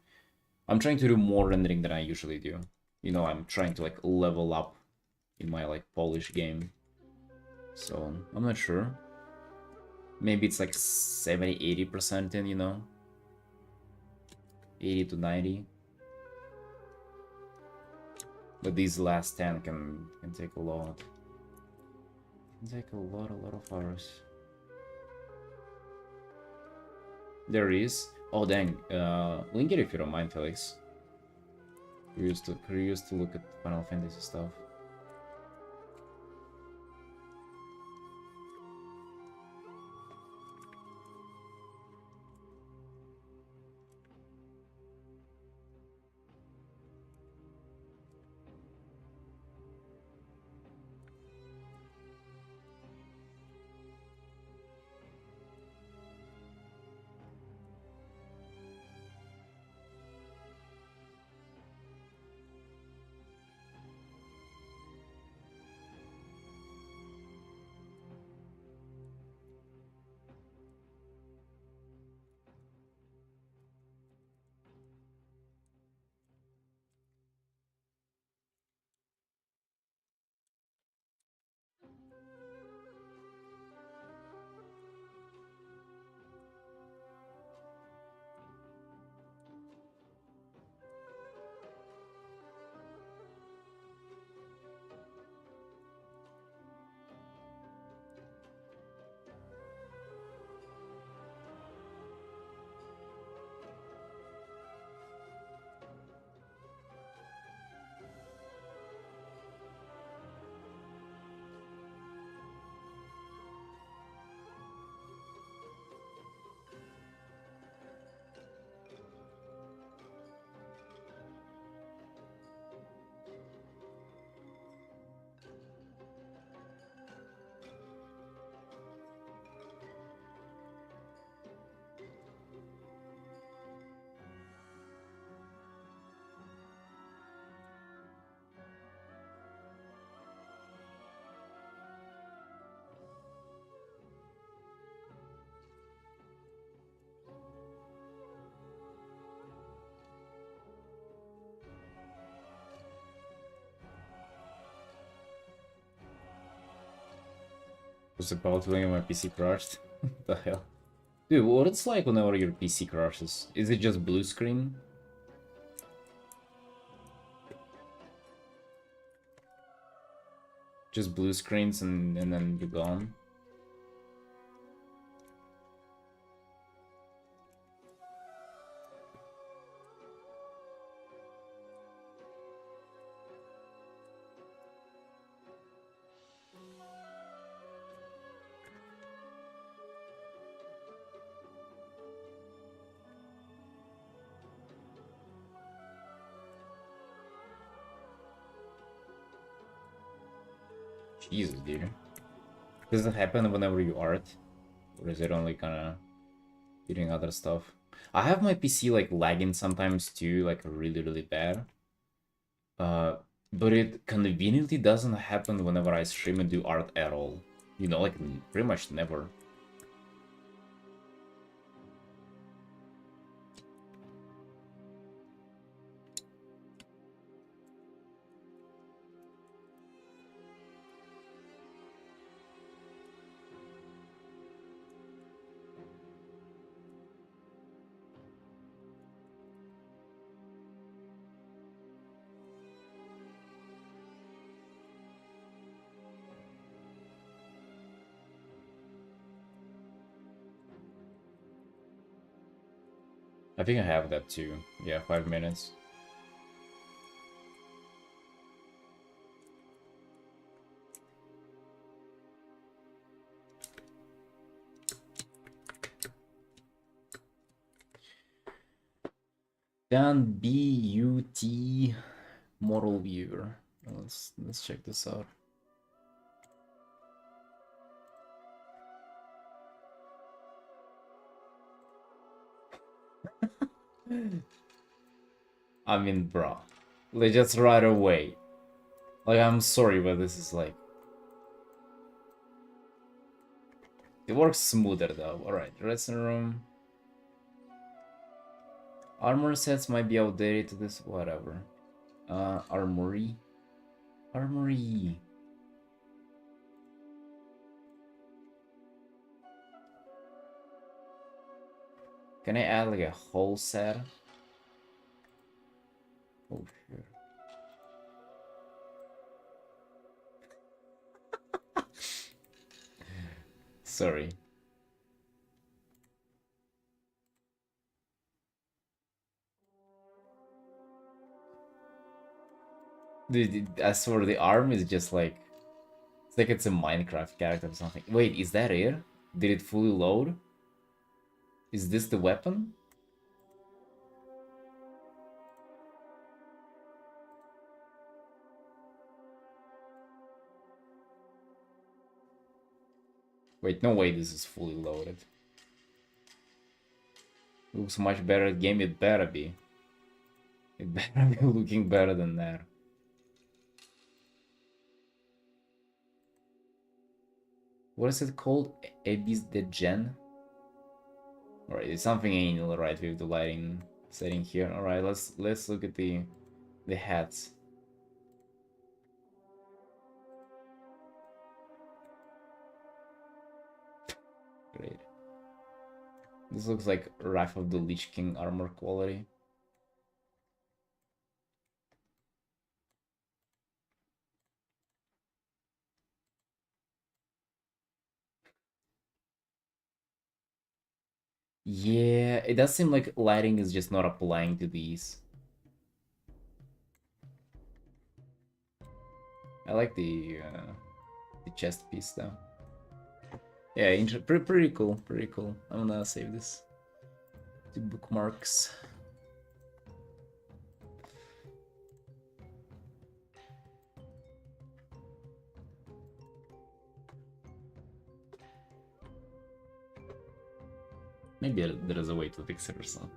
A: do more rendering than I usually do. You know, I'm trying to like level up in my like polish game. So, I'm not sure. Maybe it's like 70-80% in, you know? 80 to 90. But these last 10 can take a lot. Can take a lot of hours. There is. Oh dang. Link it if you don't mind, Felix. We used to look at Final Fantasy stuff. Was about to my PC crashed. What the hell? Dude, what it's like whenever your PC crashes? Is it just blue screen? Just blue screens and then you're gone? Jesus, dude. Does it happen whenever you art? Or is it only kinda doing other stuff? I have my PC like lagging sometimes too, like really bad. But it conveniently doesn't happen whenever I stream and do art at all. You know, like pretty much never. I think I have that too. Yeah, 5 minutes. Dan BUT model viewer. Let's check this out. I mean, bro, like just right away. Like, I'm sorry, but this is like it works smoother though. All right, dressing room. Armor sets might be outdated to this. Whatever. Armory. Armory. Can I add like a whole set? Oh shit. Sorry. Dude, as for the arm, is just like it's like it's a Minecraft character or something. Wait, is that it? Did it fully load? Is this the weapon? Wait, no way this is fully loaded. Looks much better game, it better be. It better be looking better than that. What is it called? Abyss de Gen? Alright, it's something anal, right, with the lighting setting here. Alright, let's look at the hats. Great. This looks like Wrath of the Lich King armor quality. Yeah, it does seem like lighting is just not applying to these. I like the chest piece though. Yeah, pretty cool, pretty cool. I'm gonna save this to bookmarks. Maybe there is a way to fix it or something.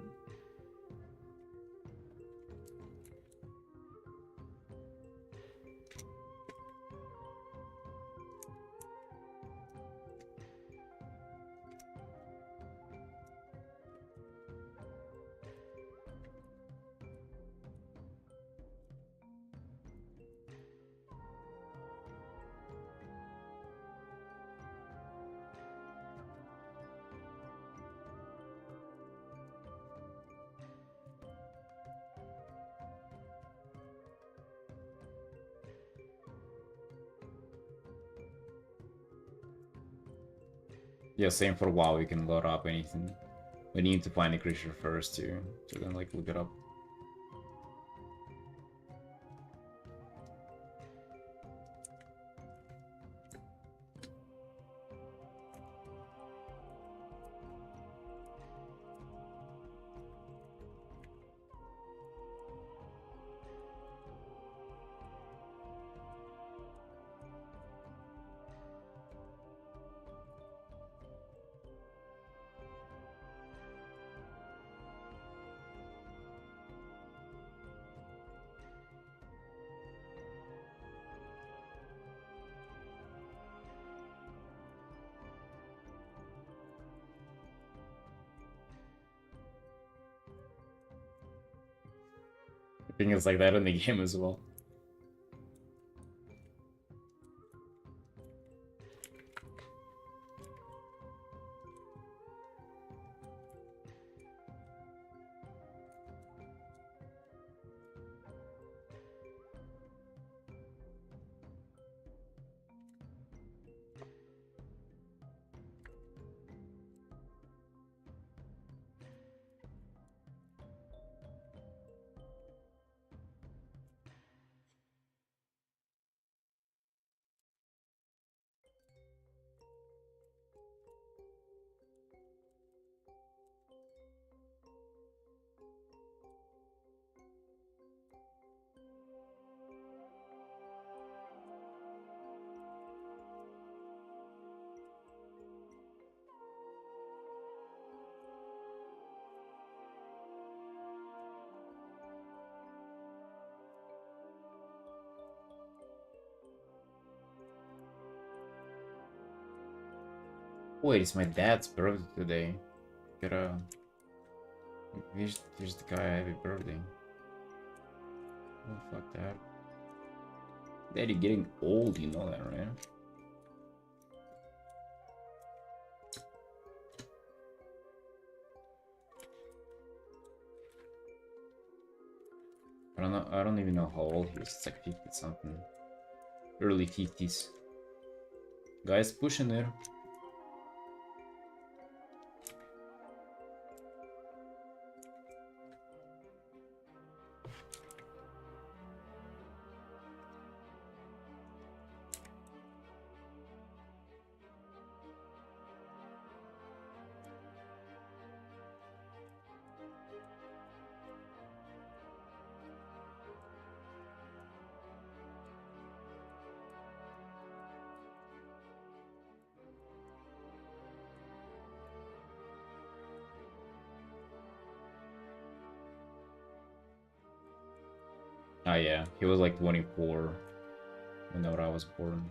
A: Yeah, same for WoW, you can load up anything. We need to find the creature first to then like look it up. I think it's like that in the game as well. Wait, it's my dad's birthday today. Gotta wish the guy a happy birthday. Oh fuck that. Daddy getting old, you know that, right? I don't know. I don't even know how old he is. It's like 50 something, early 50s. Guys pushing there. Oh yeah, he was like 24 whenever I was born.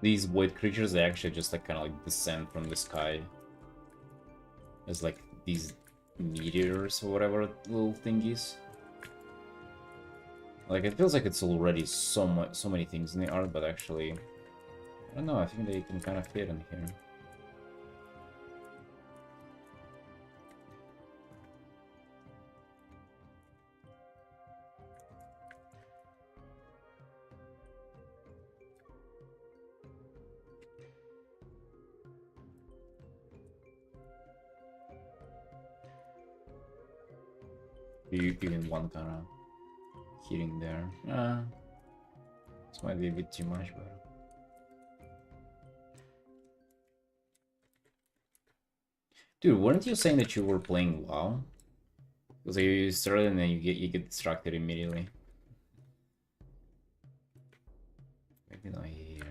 A: these white creatures, they actually just like kind of like descend from the sky as like these meteors or whatever little thingies. Like it feels like it's already so many things in the art, but actually, I don't know. I think they can kind of fit in here. Even one kind of hitting there. This might be a bit too much, but... Dude, weren't you saying that you were playing WoW? Because you started and then you get distracted immediately. Maybe not here.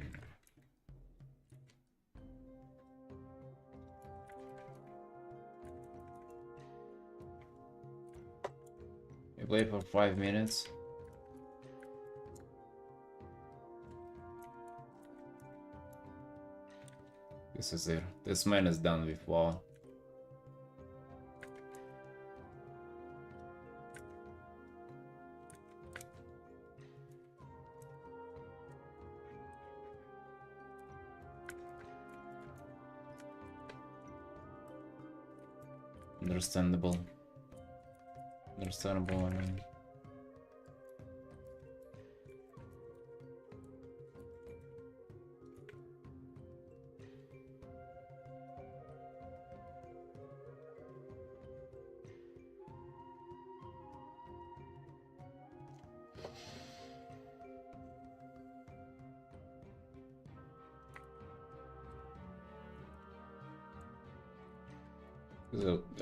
A: You played for 5 minutes. This is it. This man is done with WoW. Understandable. Understandable, I mean.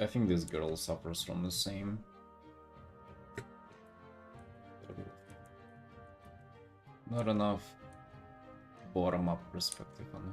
A: I think this girl suffers from the same. Not enough bottom-up perspective on her.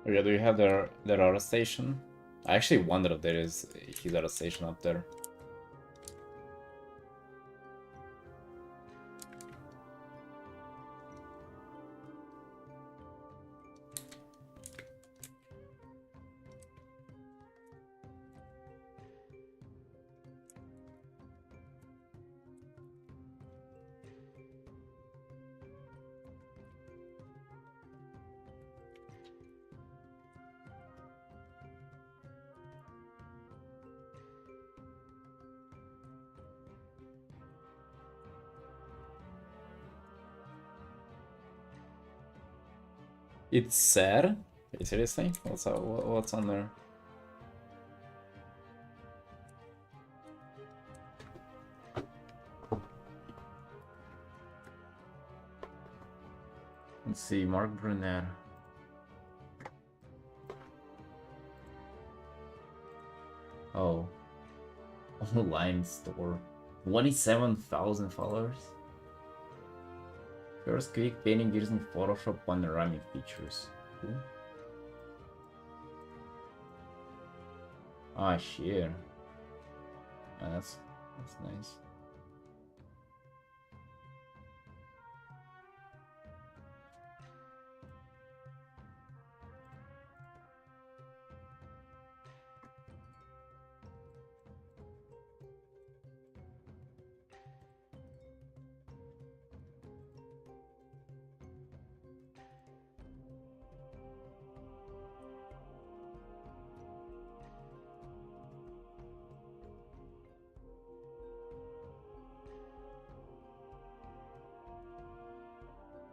A: Oh yeah, do you have their auto station? I actually wonder if there is his auto station up there. It's sad? Seriously? What's on there? Let's see, Mark Brunner. Oh. Online store. 27,000 followers? First quick painting using Photoshop panoramic features. Cool. Ah, shit. Ah, that's nice.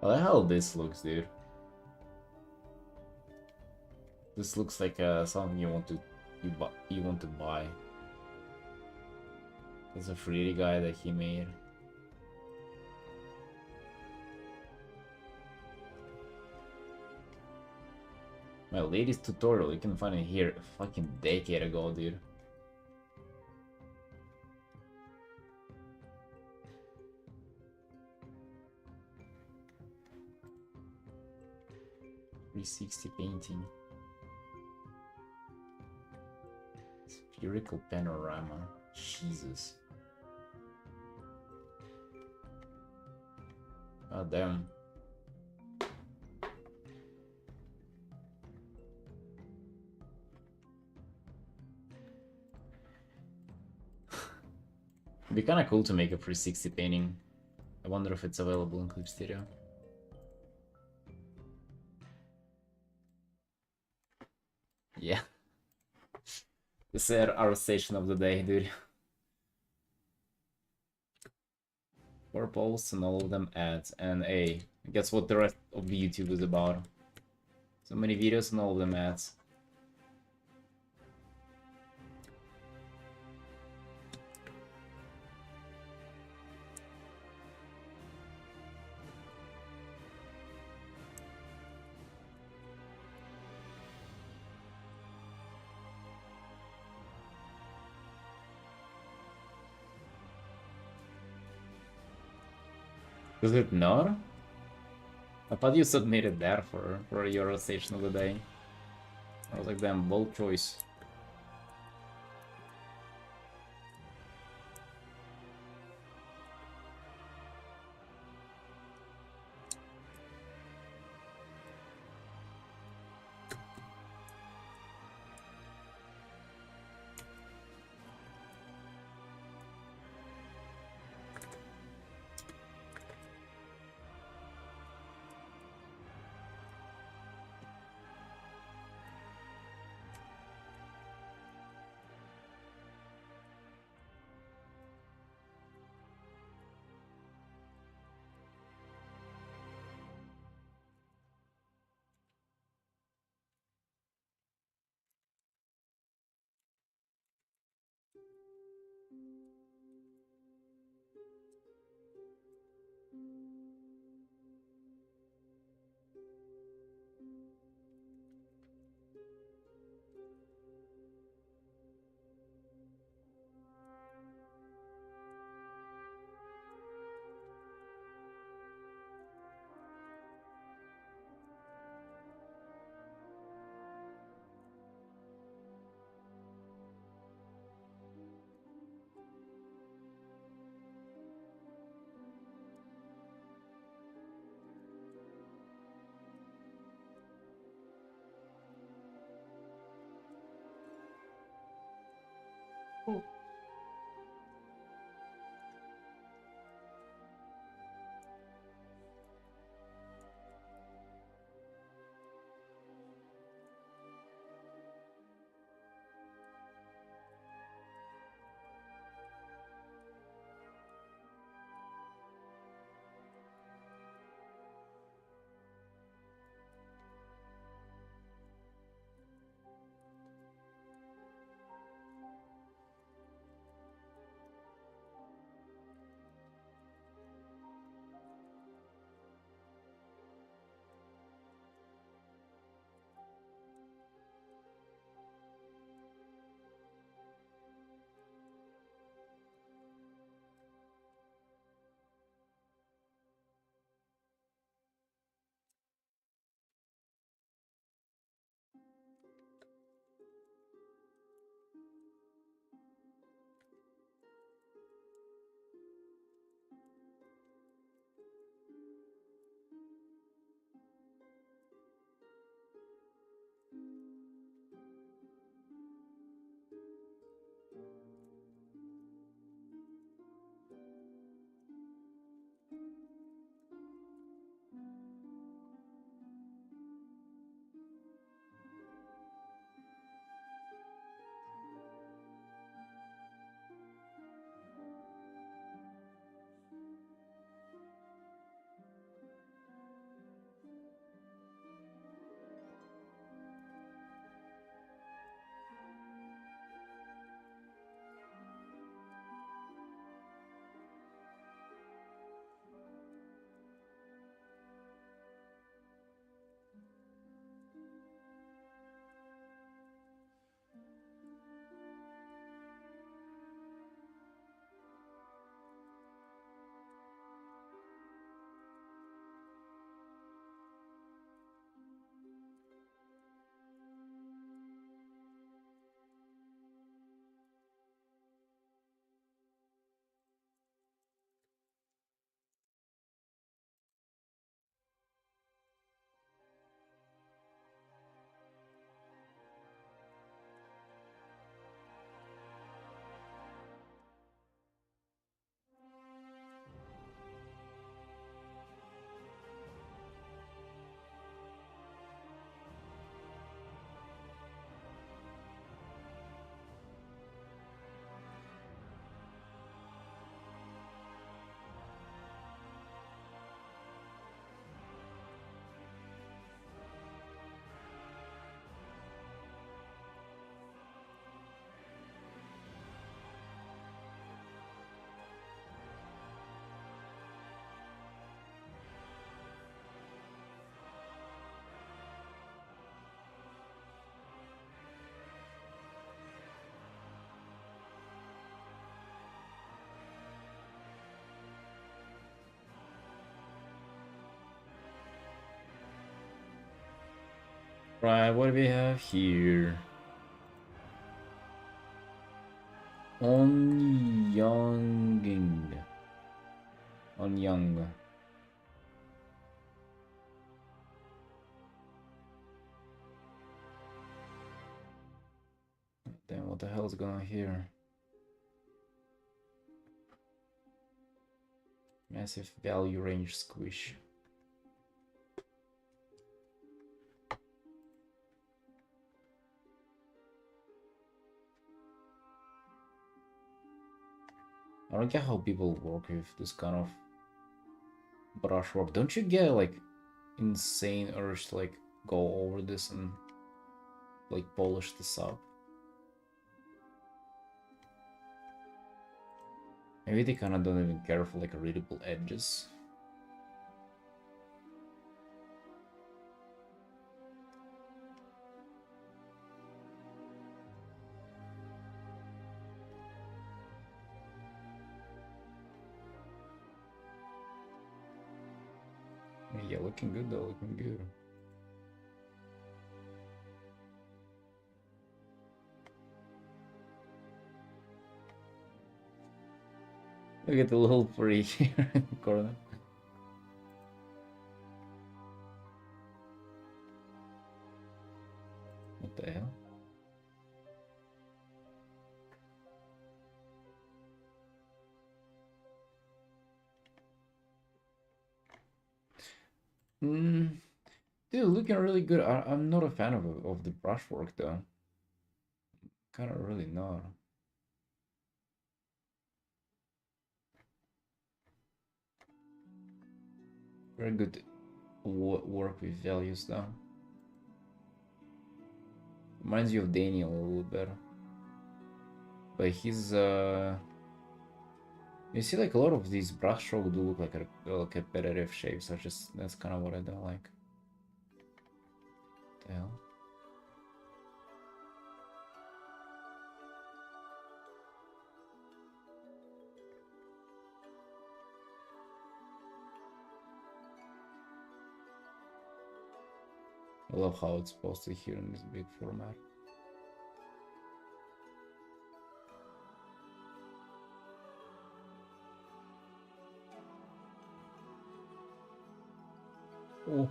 A: I like how this looks, dude. This looks like something you want to buy. It's a 3D guy that he made. My latest tutorial, you can find it here a fucking decade ago, dude. .360 painting. Spherical panorama. Jesus. God damn. It'd be kinda cool to make a 360 painting. I wonder if it's available in Clip Studio. Yeah. This is our station of the day, dude. 4 posts and all of them ads. And hey, guess what the rest of YouTube is about? So many videos and all of them ads. Does it not? I thought you submitted that for your station of the day. I was like, damn, bold choice. Right, what do we have here? Onyanging. Onyang. Damn, what the hell is going on here? Massive value range squish. I don't get how people work with this kind of brushwork. Don't you get like insane urge to like go over this and like polish this up? Maybe they kind of don't even care for like readable edges. Yeah, looking good though, looking good. Look at the little tree here in the corner. What the hell? Dude, looking really good. I'm not a fan of the brushwork though. Kind of really not. Very good work with values though. Reminds you of Daniel a little better. But he's you see like a lot of these brushstrokes do look like a repetitive shapes. That's kind of what I don't like. What the hell? I love how it's posted here in this big format. Oh.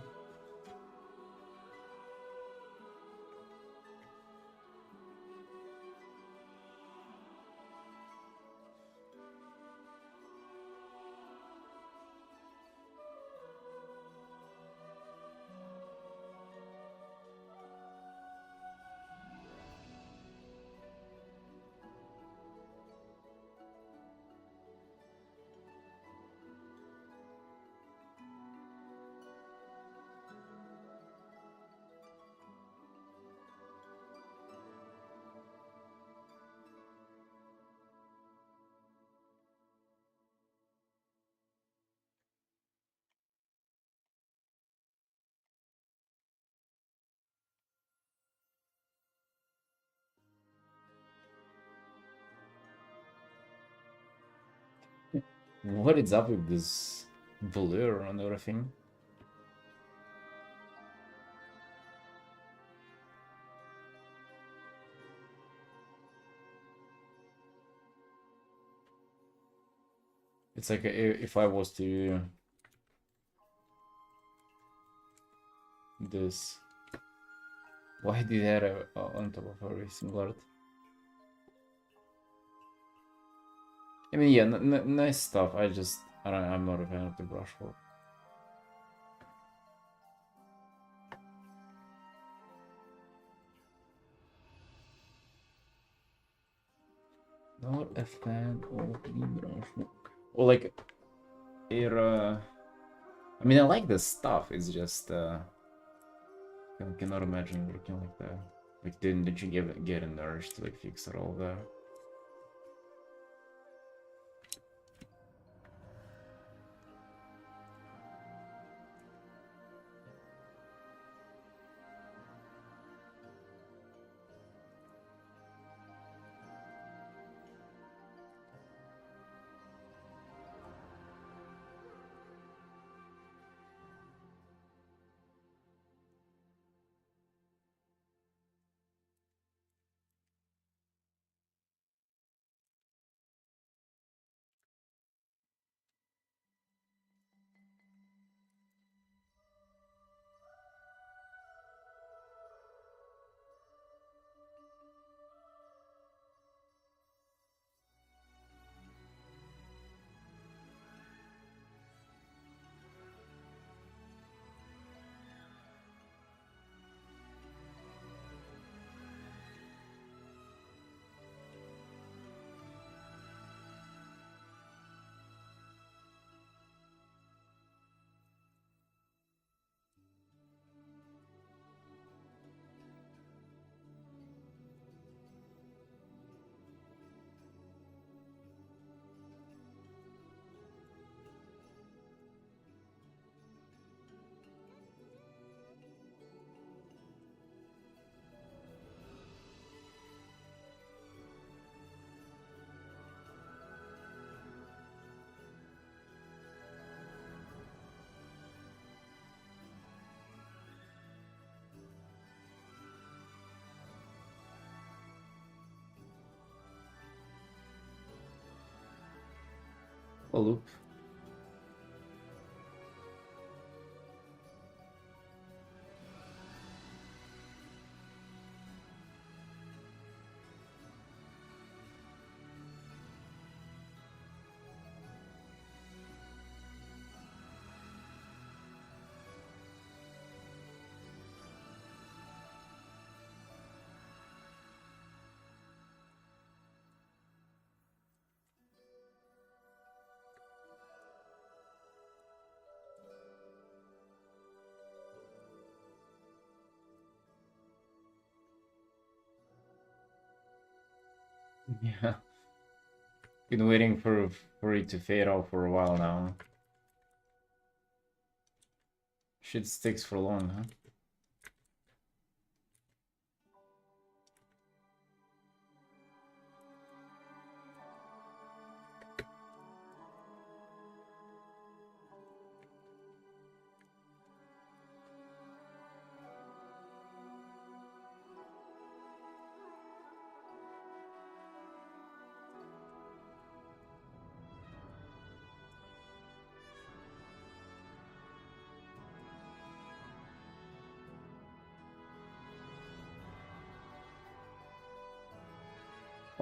A: What is up with this blur on everything? It's like if I was to this, why did that on top of every single art? I mean, yeah, nice stuff. I'm not a fan of the brushwork. Not a fan of the brushwork. Well, like, I mean, I like the stuff. It's just, I cannot imagine working like that. Like, didn't you get an urge to like fix it all there? A loop. Yeah. Been waiting for it to fade out for a while now. Shit sticks for long, huh?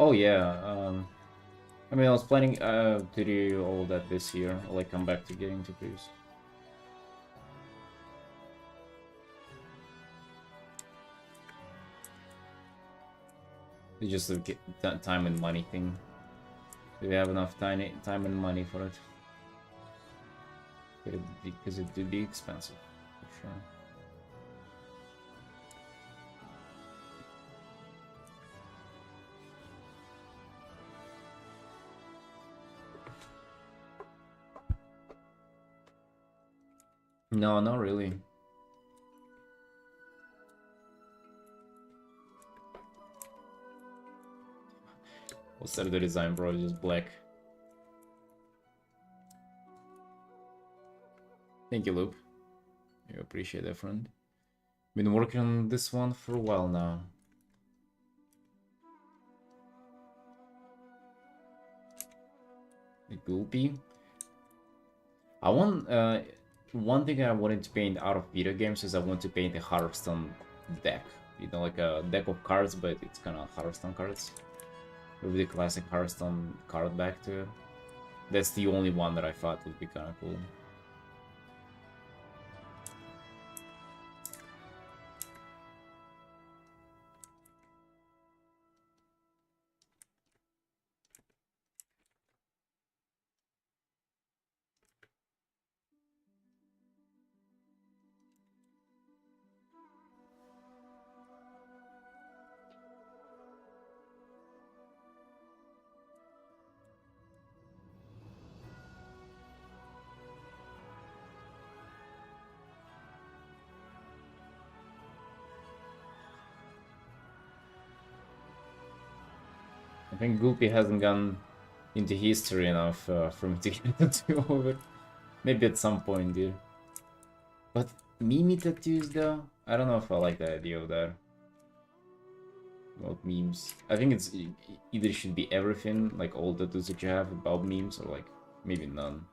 A: Oh yeah, I mean I was planning to do all that this year, like come back to getting to cruise. It's just a time and money thing. Do we have enough time and money for it? Because it would be expensive, for sure. No, not really. What's that the design, bro? It's just black. Thank you, Loop. You appreciate that, friend. Been working on this one for a while now. The Gulpy. I want one thing I wanted to paint out of video games is I want to paint a Hearthstone deck. You know, like a deck of cards, but it's kind of Hearthstone cards. With the classic Hearthstone card back to it. That's the only one that I thought would be kind of cool. I think Gulpy hasn't gone into history enough for me to get tattoo over. Maybe at some point, dude. But meme tattoos, though? I don't know if I like the idea of that. About memes. I think it's either should be everything, like all tattoos that you have about memes, or like maybe none.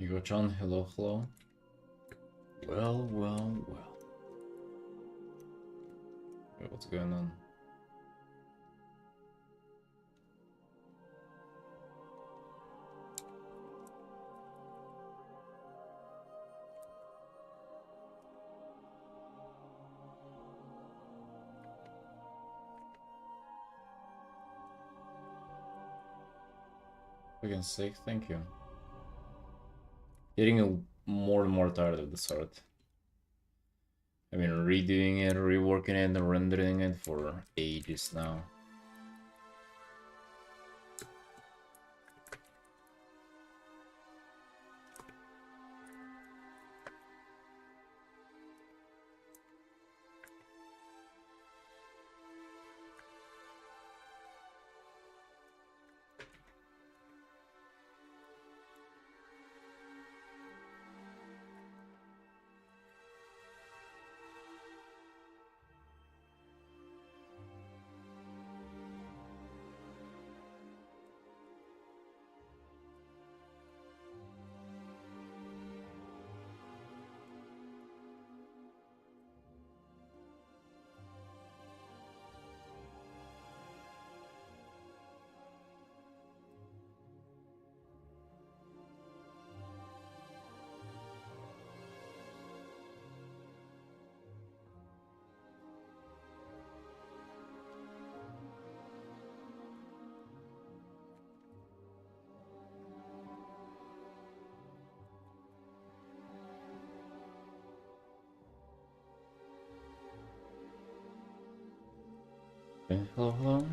A: Ego-chan, hello, hello. Well, well, well. Wait, what's going on? For against sake, thank you. Getting more and more tired of this art. I've been redoing it, reworking it, and rendering it for ages now. Okay, hello, hello.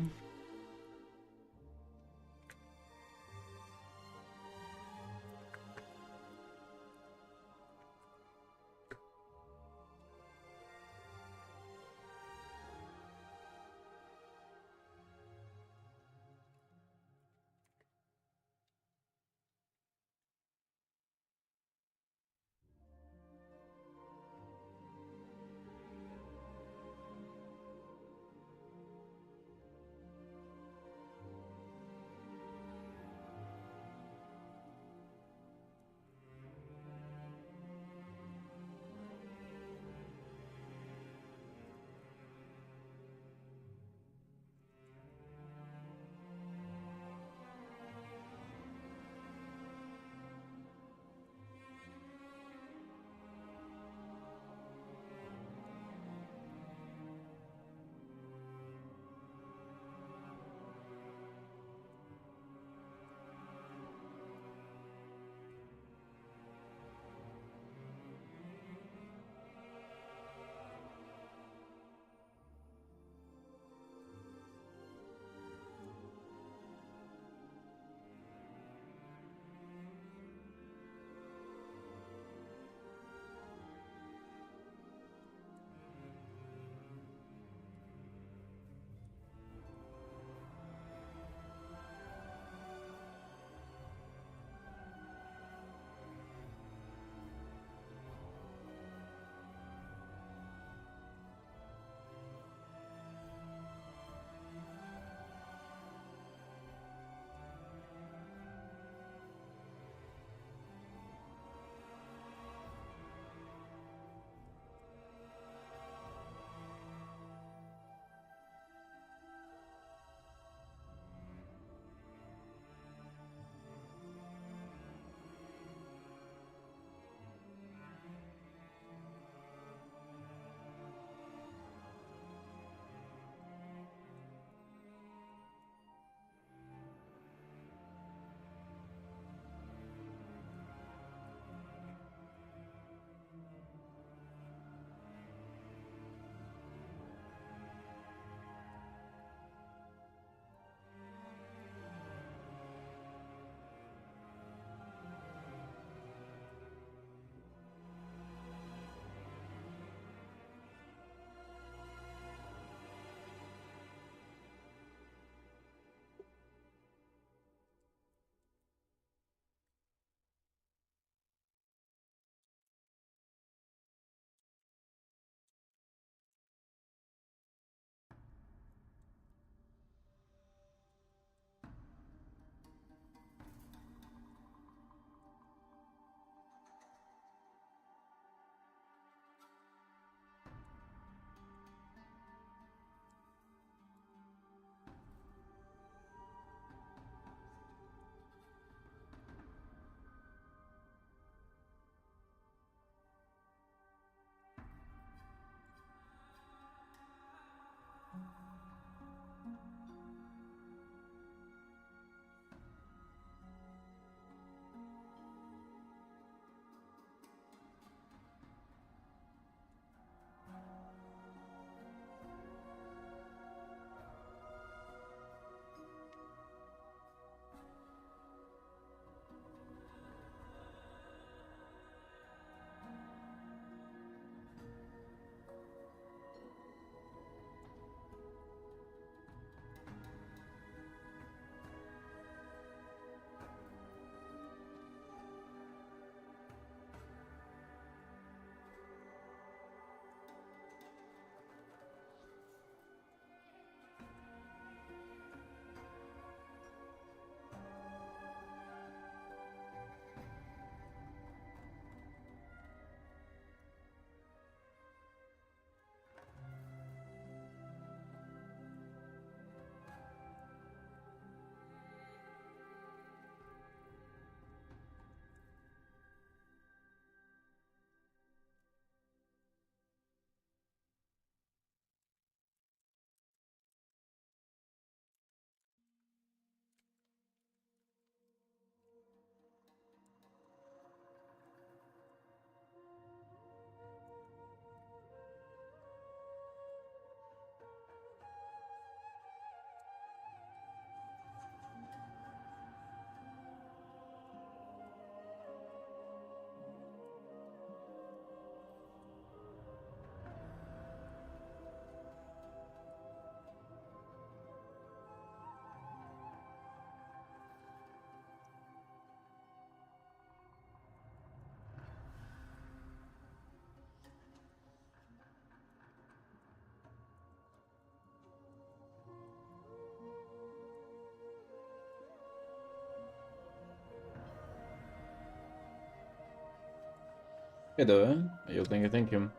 A: Hey there. Yo, thank you, thank you.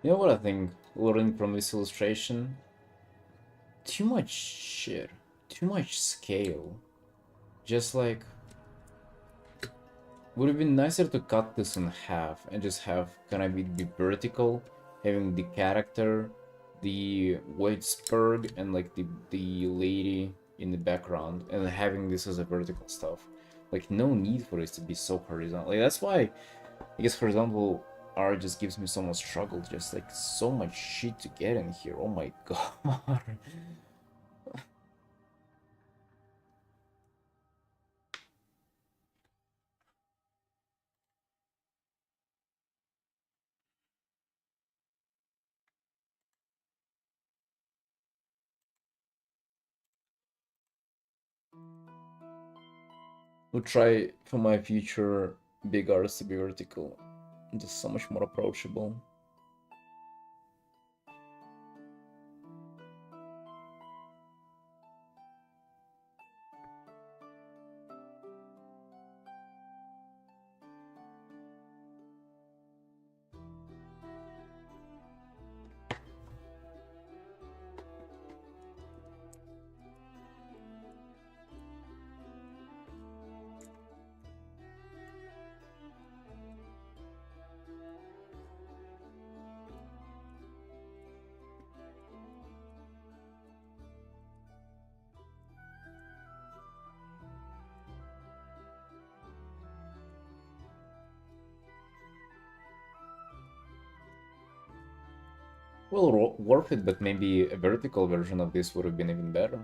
A: You know what I think? Learning from this illustration? Too much shit. Too much scale. Just like... Would have been nicer to cut this in half and just have kind of it be vertical, having the character, the Whitesburg, and like the lady in the background, and having this as a vertical stuff. Like, no need for this to be so horizontal. Like, that's why I guess horizontal art just gives me so much struggle. Just like so much shit to get in here. Oh my god. We'll try for my future big artists to be vertical. Just so much more approachable. Well, worth it, but maybe a vertical version of this would have been even better.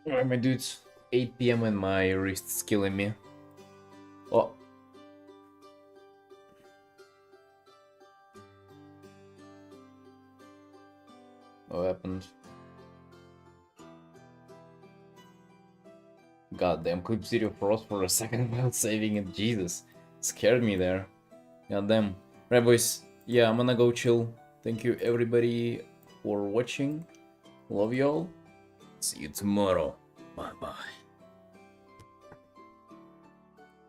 A: Alright, my dudes. 8 p.m. and my wrist's killing me. Oh. What happened? Goddamn, Clip Zero froze for a second while saving it. Jesus. Scared me there. Goddamn. Right, boys. Yeah, I'm gonna go chill. Thank you, everybody, for watching. Love y'all. See you tomorrow. Bye bye.